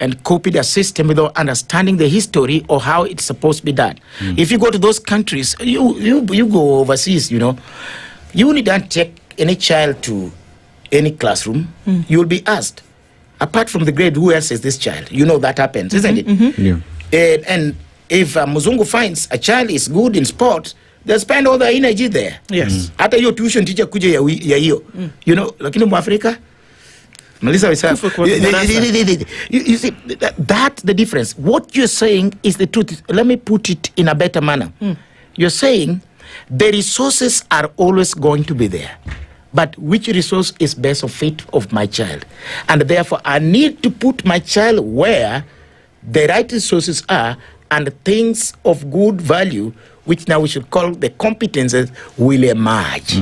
S9: and copied a system without understanding the history or how it's supposed to be done. If you go to those countries, you go overseas, you need not take any child to any classroom. You'll be asked, apart from the grade, who else is this child? You know that happens, isn't it? And if Muzungu finds a child is good in sport, they spend all the energy there.
S7: Yes.
S9: Hata hiyo tuition teacher kuja ya hiyo. You know, lakini Mwafrika Melissa, you see, that's the difference. What you're saying is the truth. Let me put it in a better manner. You're saying the resources are always going to be there. But which resource is best of fit of my child? And therefore, I need to put my child where the right resources are and things of good value, which now we should call the competences, will emerge.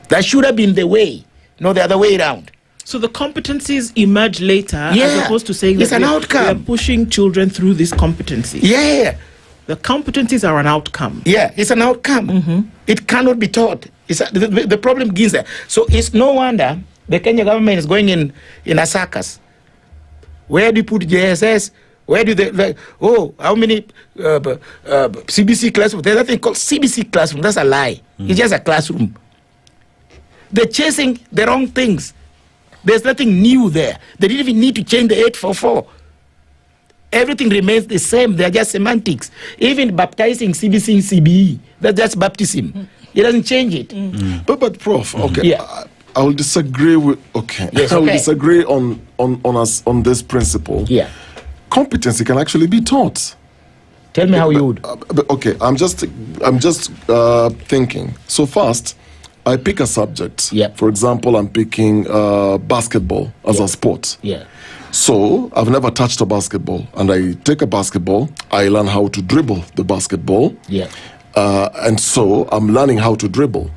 S9: That should have been the way, not the other way around.
S7: So the competencies emerge later, as opposed to saying
S9: it's
S7: that
S9: an outcome.
S7: we are pushing children through this competency.
S9: The
S7: competencies are an outcome.
S9: It's an outcome. It cannot be taught. The problem begins there. So it's no wonder the Kenya government is going in a circus. Where do you put JSS? Where do they, how many CBC classrooms? There's nothing called CBC classroom. That's a lie. It's just a classroom. They're chasing the wrong things. There's nothing new there. They didn't even need to change the 844. Everything remains the same. They're just semantics. Even baptizing CBC and CBE, that's just baptism. It doesn't change it.
S2: But Prof, okay, I will disagree with. I will disagree on this principle. Competency can actually be taught.
S9: Tell me how you would.
S2: Okay, I'm just thinking. So first, I pick a subject. For example, I'm picking basketball as a sport. So I've never touched a basketball, and I take a basketball. I learn how to dribble the basketball. And so I'm learning how to dribble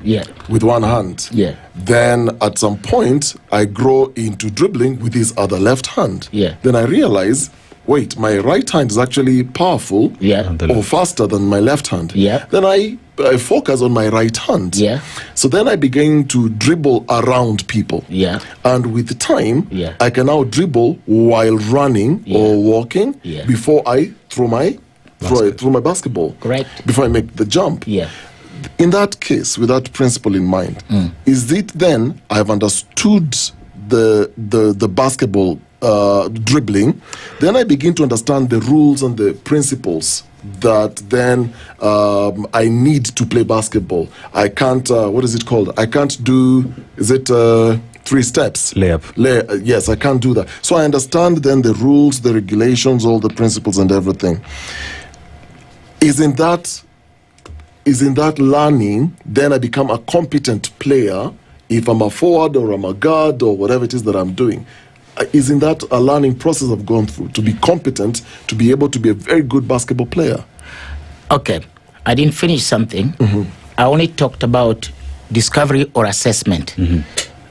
S2: with one hand. Then at some point, I grow into dribbling with his other left hand. Then I realize, wait, my right hand is actually powerful or faster than my left hand. Then I focus on my right hand. So then I begin to dribble around people. And with time, I can now dribble while running or walking before I throw my basketball. Before I make the jump. In that case, with that principle in mind, is it then I've understood the basketball dribbling, then I begin to understand the rules and the principles that then I need to play basketball. I can't, what is it called? I can't do, is it 3 steps?
S20: Layup.
S2: Yes, I can't do that. So I understand then the rules, the regulations, all the principles and everything. Isn't that learning, then I become a competent player if I'm a forward or I'm a guard or whatever it is that I'm doing? Isn't that a learning process I've gone through to be competent, to be able to be a very good basketball player?
S9: Okay, I didn't finish something. I only talked about discovery or assessment.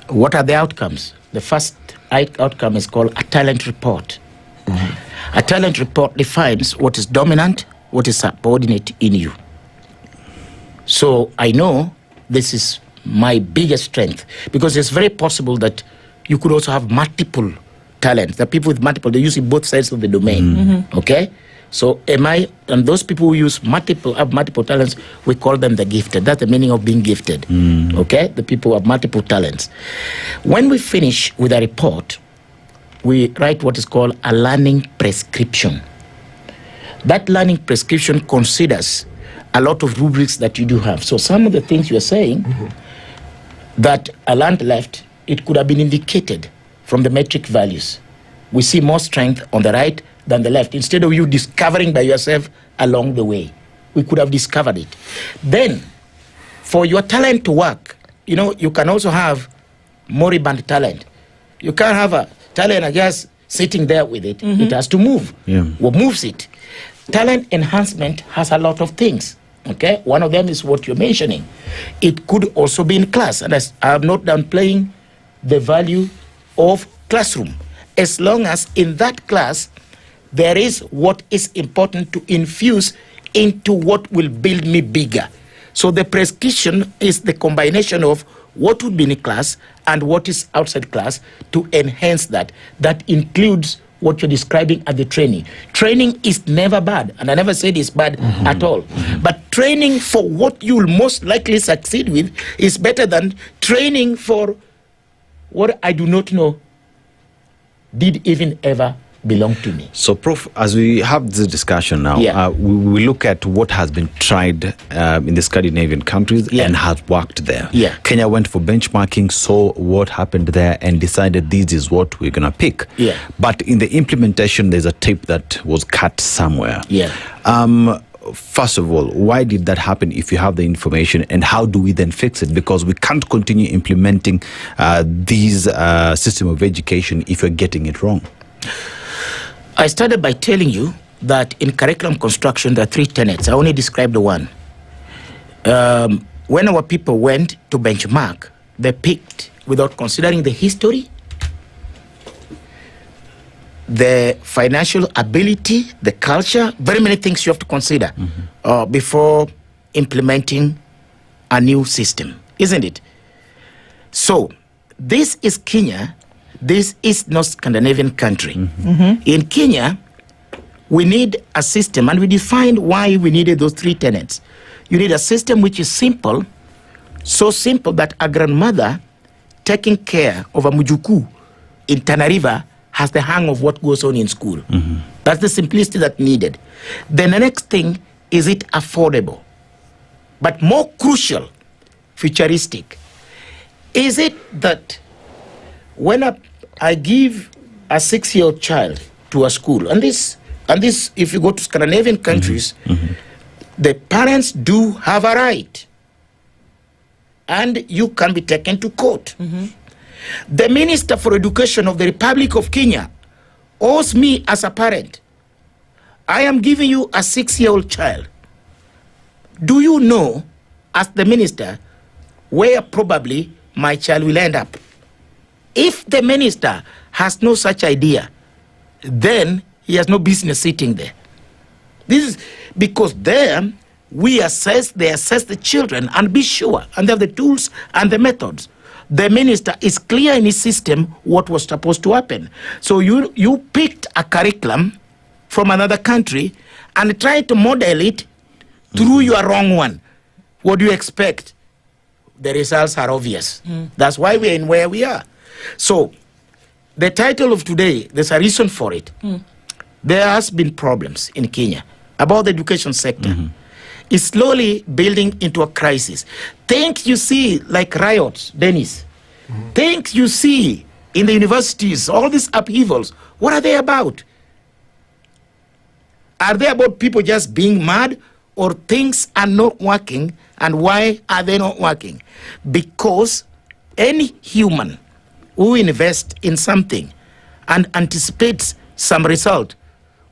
S9: What are the outcomes? The first outcome is called a talent report. A talent report defines what is dominant, what is subordinate in you. So I know this is my biggest strength, because it's very possible that you could also have multiple talents. The people with multiple, they use both sides of the domain. Okay? So and those people who have multiple talents, we call them the gifted. That's the meaning of being gifted. Okay? The people who have multiple talents. When we finish with a report, we write what is called a learning prescription. That learning prescription considers a lot of rubrics that you do have. So some of the things you're saying that I learned left, it could have been indicated from the metric values. We see more strength on the right than the left, instead of you discovering by yourself along the way. We could have discovered it. Then, for your talent to work, you can also have moribund talent. You can't have a talent just sitting there with it. It has to move. What moves it? Talent enhancement has a lot of things. Okay, one of them is what you're mentioning. It could also be in class, and I have not downplaying the value of classroom, as long as in that class there is what is important to infuse into what will build me bigger. So the prescription is the combination of what would be in class and what is outside class to enhance that. That includes what you're describing as the training. Training is never bad, and I never said it's bad at all. But training for what you'll most likely succeed with is better than training for what I do not know. did even ever belong to me.
S20: So, Prof, as we have this discussion now, we look at what has been tried in the Scandinavian countries and has worked there. Kenya went for benchmarking, saw what happened there, and decided this is what we're going to pick. But in the implementation, there's a tape that was cut somewhere. First of all, why did that happen if you have the information, and how do we then fix it? Because we can't continue implementing these system of education if you're getting it wrong.
S9: I started by telling you that in curriculum construction, there are 3 tenets. I only described the one. When our people went to benchmark, they picked without considering the history, the financial ability, the culture, very many things you have to consider before implementing a new system, isn't it? So, this is Kenya. This is not Scandinavian country. In Kenya, we need a system, and we defined why we needed those 3 tenets. You need a system which is simple, so simple that a grandmother taking care of a mujuku in Tana River has the hang of what goes on in school. That's the simplicity that needed. Then the next thing, is it affordable? But more crucial, futuristic, is it that when I give a 6-year-old child to a school, and this, if you go to Scandinavian countries, the parents do have a right, and you can be taken to court. The Minister for Education of the Republic of Kenya owes me as a parent. I am giving you a 6-year-old child. Do you know, as the minister, where probably my child will end up? If the minister has no such idea, then he has no business sitting there. This is because there they assess the children and be sure, and they have the tools and the methods. The minister is clear in his system what was supposed to happen. So you picked a curriculum from another country and tried to model it through your wrong one. What do you expect? The results are obvious. That's why we are in where we are. So, the title of today, there's a reason for it. There has been problems in Kenya about the education sector. It's slowly building into a crisis. Things you see like riots, Dennis. Things you see in the universities, all these upheavals, what are they about? Are they about people just being mad, or things are not working? And why are they not working? Because any human who invests in something and anticipates some result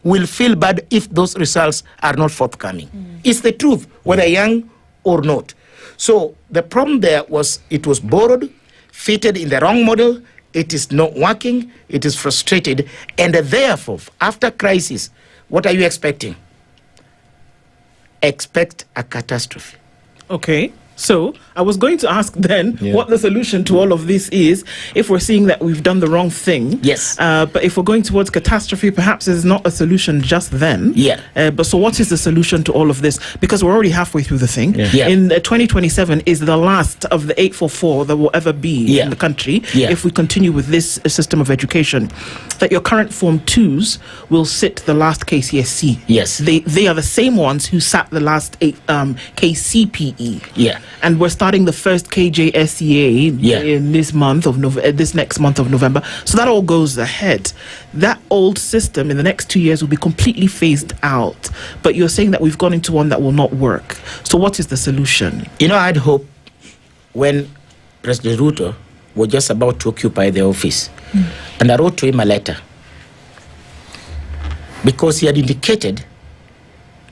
S9: will feel bad if those results are not forthcoming. It's the truth, whether young or not. So the problem there was it was borrowed, fitted in the wrong model, it is not working, it is frustrated, and therefore, after crisis, what are you expecting? Expect a catastrophe.
S7: Okay. So I was going to ask then what the solution to all of this is, if we're seeing that we've done the wrong thing.
S9: Yes.
S7: But if we're going towards catastrophe, perhaps it's not a solution just then. But so what is the solution to all of this? Because we're already halfway through the thing. In 2027 is the last of the 844 that will ever be in the country if we continue with this system of education. That your current Form 2s will sit the last KCSE.
S9: Yes.
S7: They are the same ones who sat the last KCPE. And we're starting the first KJSEA in this month of this next month of November. So that all goes ahead. That old system in the next 2 years will be completely phased out. But you're saying that we've gone into one that will not work. So what is the solution?
S9: You know, I'd hope when President Ruto was just about to occupy the office, and I wrote to him a letter, because he had indicated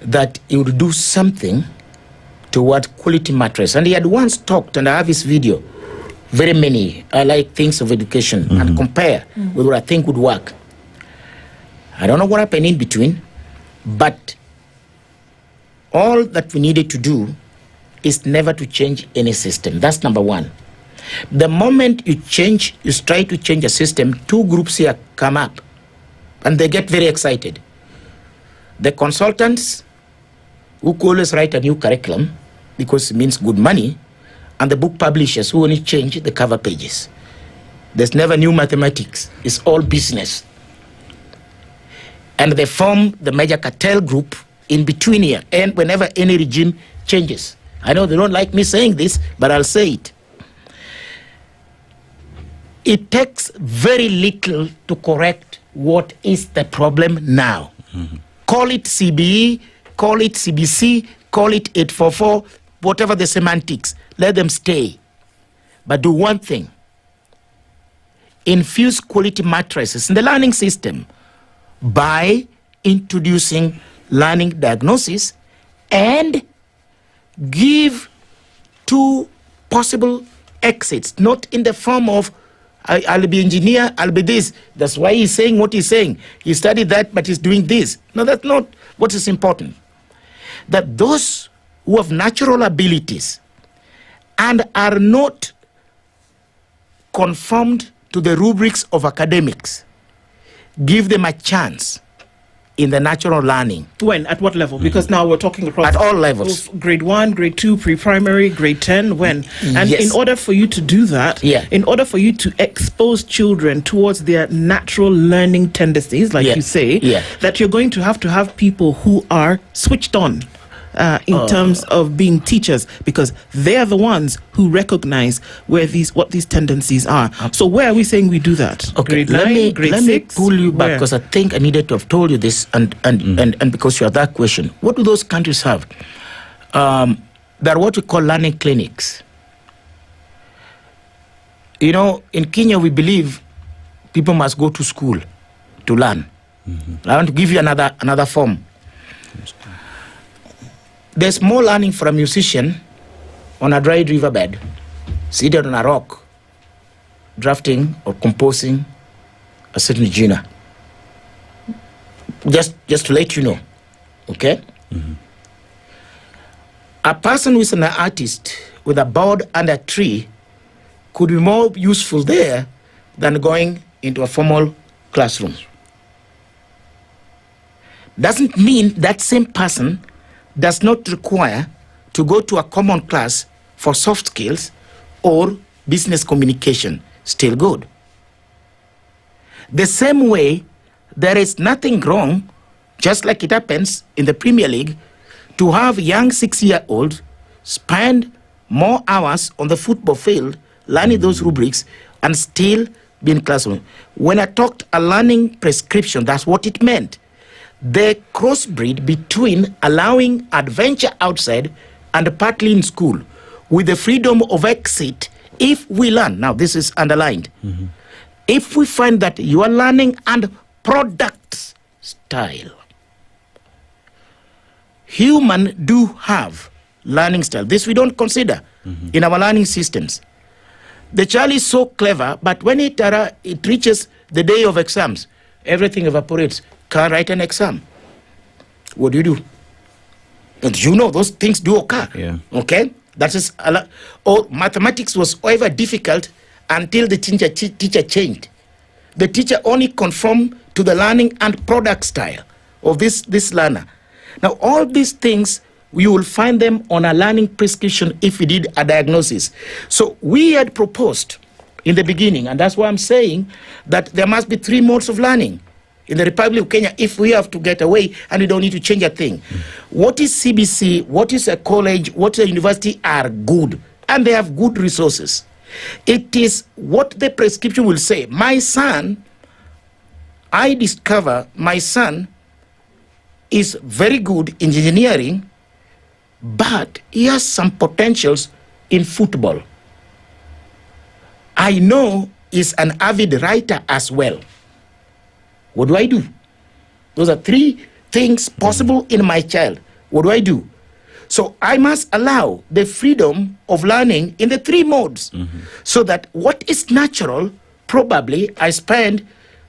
S9: that he would do something toward quality matters. And he had once talked, and I have his video, very many, I like things of education, and compare with what I think would work. I don't know what happened in between, but all that we needed to do is never to change any system. That's number one. The moment you try to change a system, 2 groups here come up, and they get very excited. The consultants, who could always write a new curriculum because it means good money, and the book publishers who only change the cover pages. There's never new mathematics. It's all business. And they form the major cartel group in between here, and whenever any regime changes. I know they don't like me saying this, but I'll say it. It takes very little to correct what is the problem now. Call it CBE, call it CBC, call it 844, whatever the semantics. Let them stay. But do one thing. Infuse quality matrices in the learning system by introducing learning diagnosis and give two possible exits, not in the form of I'll be engineer, I'll be this. That's why he's saying what he's saying. He studied that, but he's doing this. No, that's not what is important. That those who have natural abilities and are not conformed to the rubrics of academics, give them a chance in the natural learning.
S7: When? At what level? Because now we're talking across...
S9: At all levels.
S7: Grade 1, grade 2, pre-primary, grade 10, when? And
S9: Yes.
S7: in order for you to do that, in order for you to expose children towards their natural learning tendencies, like you say, that you're going to have people who are switched on in terms of being teachers, because they're the ones who recognize what these tendencies are. So where are we saying we do that?
S9: Okay,
S7: Grade 9, grade 6?
S9: Let me pull you back, because I think I needed to have told you this, and because you have that question. What do those countries have? There are what we call learning clinics. You know, in Kenya, we believe people must go to school to learn. I want to give you another form. There's more learning for a musician on a dried riverbed, seated on a rock, drafting or composing a certain genre. Just to let you know, okay? A person who is an artist with a board and a tree could be more useful there than going into a formal classroom. Doesn't mean that same person does not require to go to a common class for soft skills or business communication. Still good. The same way, there is nothing wrong, just like it happens in the Premier League, to have young 6-year-olds spend more hours on the football field learning those rubrics and still be in classroom. When I talked a learning prescription, that's what it meant. The crossbreed between allowing adventure outside and partly in school with the freedom of exit if we learn. Now, this is underlined. If we find that you are learning and product style, human do have learning style. This we don't consider in our learning systems. The child is so clever, but when it reaches the day of exams, everything evaporates. Can't write an exam. What do? And you know those things do occur. Okay? That is a lot. Or mathematics was ever difficult until the teacher changed. The teacher only conformed to the learning and product style of this learner. Now, all these things, you will find them on a learning prescription if we did a diagnosis. So we had proposed in the beginning, and that's why I'm saying that there must be 3 modes of learning in the Republic of Kenya if we have to get away and we don't need to change a thing. What is CBC, what is a college, what is a university are good, and they have good resources. It is what the prescription will say. My son, I discover my son is very good in engineering, but he has some potentials in football. I know he's an avid writer as well. What do I do? Those are 3 things possible in my child. What do I do? So I must allow the freedom of learning in the 3 modes, so that what is natural, probably I spend,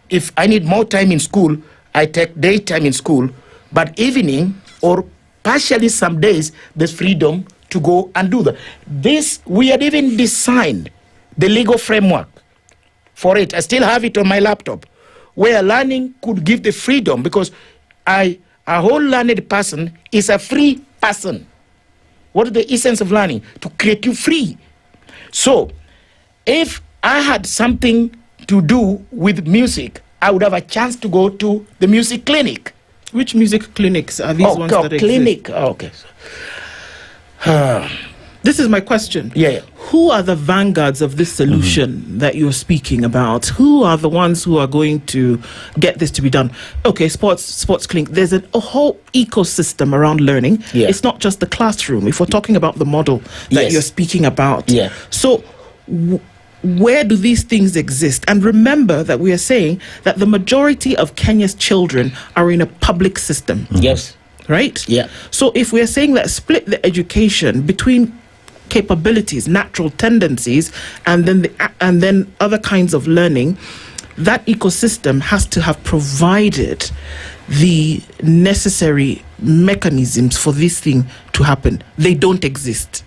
S9: if I need more time in school, I take daytime in school, but evening or partially some days, there's freedom to go and do that. This, we had even designed the legal framework for it. I still have it on my laptop, where learning could give the freedom, because a whole learned person is a free person. What is the essence of learning? To create you free. So, if I had something to do with music, I would have a chance to go to the music clinic.
S7: Which music clinics are these ones that
S9: clinic.
S7: exist? Okay. This is my question.
S9: Yeah.
S7: Who are the vanguards of this solution that you're speaking about? Who are the ones who are going to get this to be done? Okay, sports clinic. There's a whole ecosystem around learning.
S9: Yeah.
S7: It's not just the classroom. If we're talking about the model that you're speaking about.
S9: Yeah.
S7: So where do these things exist? And remember that we are saying that the majority of Kenya's children are in a public system.
S9: Yes.
S7: Right?
S9: Yeah.
S7: So if we are saying that split the education between capabilities, natural tendencies, and then other kinds of learning, that ecosystem has to have provided the necessary mechanisms for this thing to happen. They don't exist.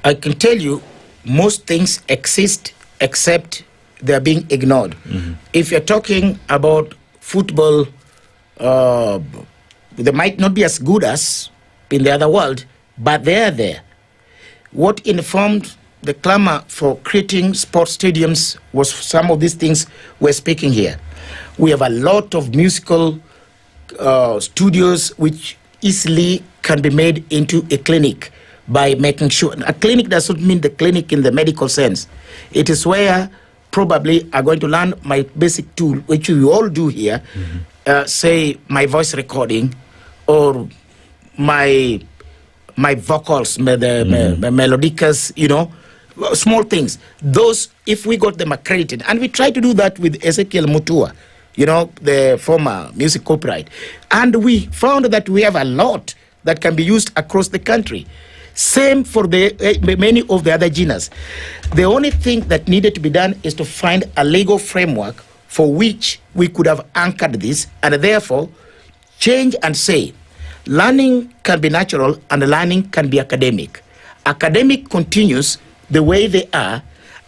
S9: I can tell you, most things exist except they're being ignored. If you're talking about football, they might not be as good as in the other world, but they're there. What informed the clamor for creating sports stadiums was some of these things we're speaking here. We have a lot of musical studios which easily can be made into a clinic by making sure. A clinic doesn't mean the clinic in the medical sense. It is where probably are going to learn my basic tool, which we all do here, say my voice recording or my vocals, the melodicas, small things. Those, if we got them accredited, and we try to do that with Ezekiel Mutua, the former music copyright, and we found that we have a lot that can be used across the country. Same for many of the other genres. The only thing that needed to be done is to find a legal framework for which we could have anchored this, and therefore change and say, learning can be natural and learning can be academic. Academic continues the way they are,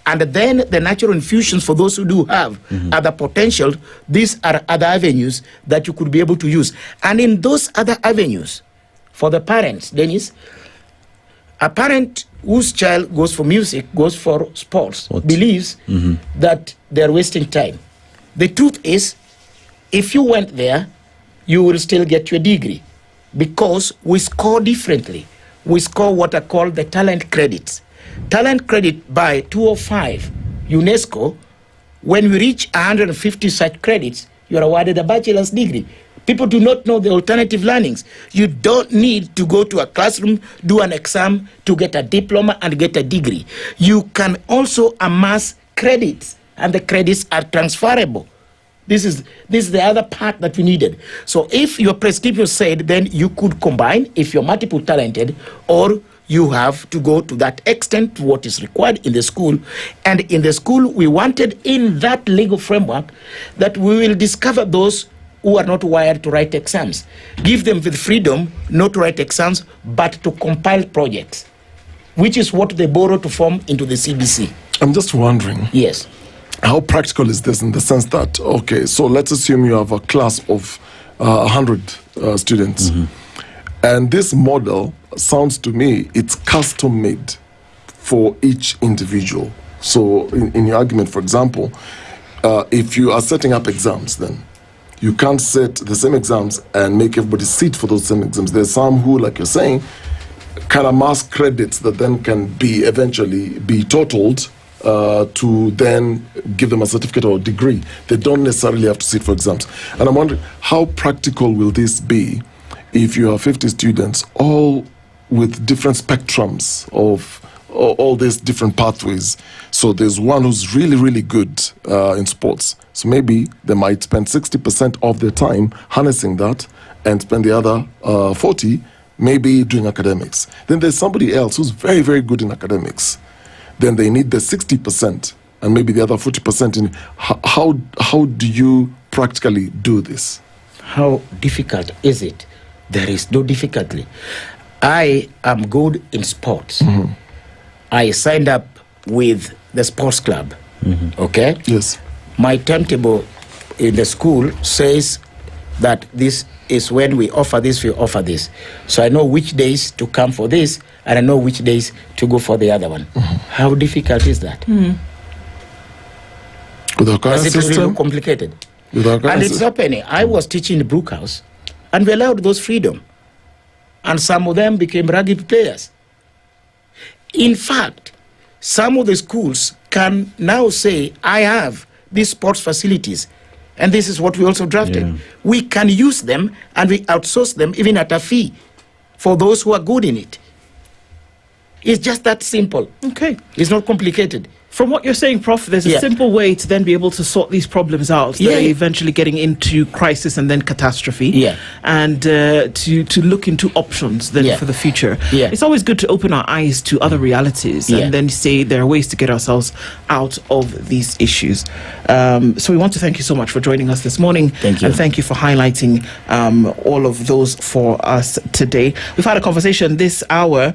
S9: and then the natural infusions for those who do have other potential, these are other avenues that you could be able to use. And in those other avenues, for the parents, Dennis, a parent whose child goes for music, goes for sports, believes that they're wasting time. The truth is, if you went there, you will still get your degree, because we score differently. We score what are called the talent credits. Talent credit by 205 UNESCO, when we reach 150 such credits, you are awarded a bachelor's degree. People do not know the alternative learnings. You don't need to go to a classroom, do an exam to get a diploma and get a degree. You can also amass credits, and the credits are transferable. This is the other part that we needed. So if your prescription said, then you could combine if you're multiple talented, or you have to go to that extent to what is required in the school. And in the school, we wanted in that legal framework that we will discover those who are not wired to write exams. Give them the freedom not to write exams, but to compile projects, which is what they borrow to form into the CBC.
S2: I'm just wondering.
S9: Yes.
S2: How practical is this in the sense that, okay, so let's assume you have a class of 100 students. And this model sounds to me, it's custom made for each individual. So in your argument, for example, if you are setting up exams, then you can't set the same exams and make everybody sit for those same exams. There's some who, like you're saying, can amass credits that then can be eventually be totaled to then give them a certificate or a degree. They don't necessarily have to sit for exams. And I'm wondering, how practical will this be if you have 50 students, all with different spectrums of all these different pathways? So there's one who's really, really good in sports. So maybe they might spend 60% of their time harnessing that and spend the other 40 maybe doing academics. Then there's somebody else who's very, very good in academics. Then they need the 60% and maybe the other 40%. How do you practically do this?
S9: How difficult is it? There is no difficulty. I am good in sports. I signed up with the sports club. Okay?
S2: Yes.
S9: My timetable in the school says that this is when we offer this, we offer this. So I know which days to come for this, and I know which days to go for the other one. How difficult is that?
S2: With Okari
S9: Does it really
S2: system?
S9: look complicated?
S2: With Okari
S9: And it's
S2: system?
S9: happening. I was teaching in Brookhouse, and we allowed those freedom. And some of them became rugby players. In fact, some of the schools can now say, I have these sports facilities, and this is what we also drafted.
S20: Yeah.
S9: We can use them, and we outsource them even at a fee for those who are good in it. It's just that simple.
S7: Okay.
S9: It's not complicated.
S7: From what you're saying, Prof, there's a simple way to then be able to sort these problems out that are eventually getting into crisis and then catastrophe.
S9: Yeah.
S7: And to look into options then for the future.
S9: Yeah.
S7: It's always good to open our eyes to other realities and then say there are ways to get ourselves out of these issues. So we want to thank you so much for joining us this morning.
S9: Thank you.
S7: And thank you for highlighting all of those for us today. We've had a conversation this hour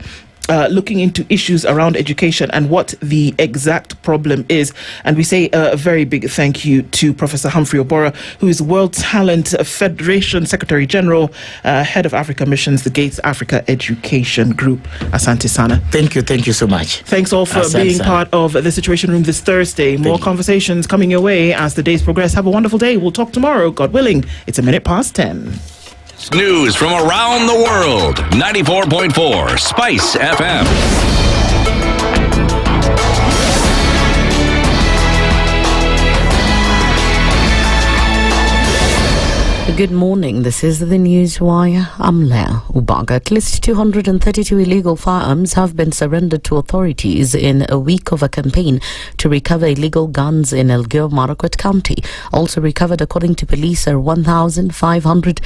S7: looking into issues around education and what the exact problem is. And we say a very big thank you to Professor Humphrey Obora, who is World Talent Federation Secretary General, Head of Africa Missions, the Gates Africa Education Group. Asante Sana.
S9: Thank you so much.
S7: Thanks all for being part of the Situation Room this Thursday. More conversations coming your way as the days progress. Have a wonderful day. We'll talk tomorrow, God willing. It's 10:10.
S4: News from around the world. 94.4 Spice FM.
S3: Good morning. This is the Newswire. I'm Leah Ubaga. At least 232 illegal firearms have been surrendered to authorities in a week of a campaign to recover illegal guns in Elgeyo Marakwet County. Also recovered, according to police, are 1,500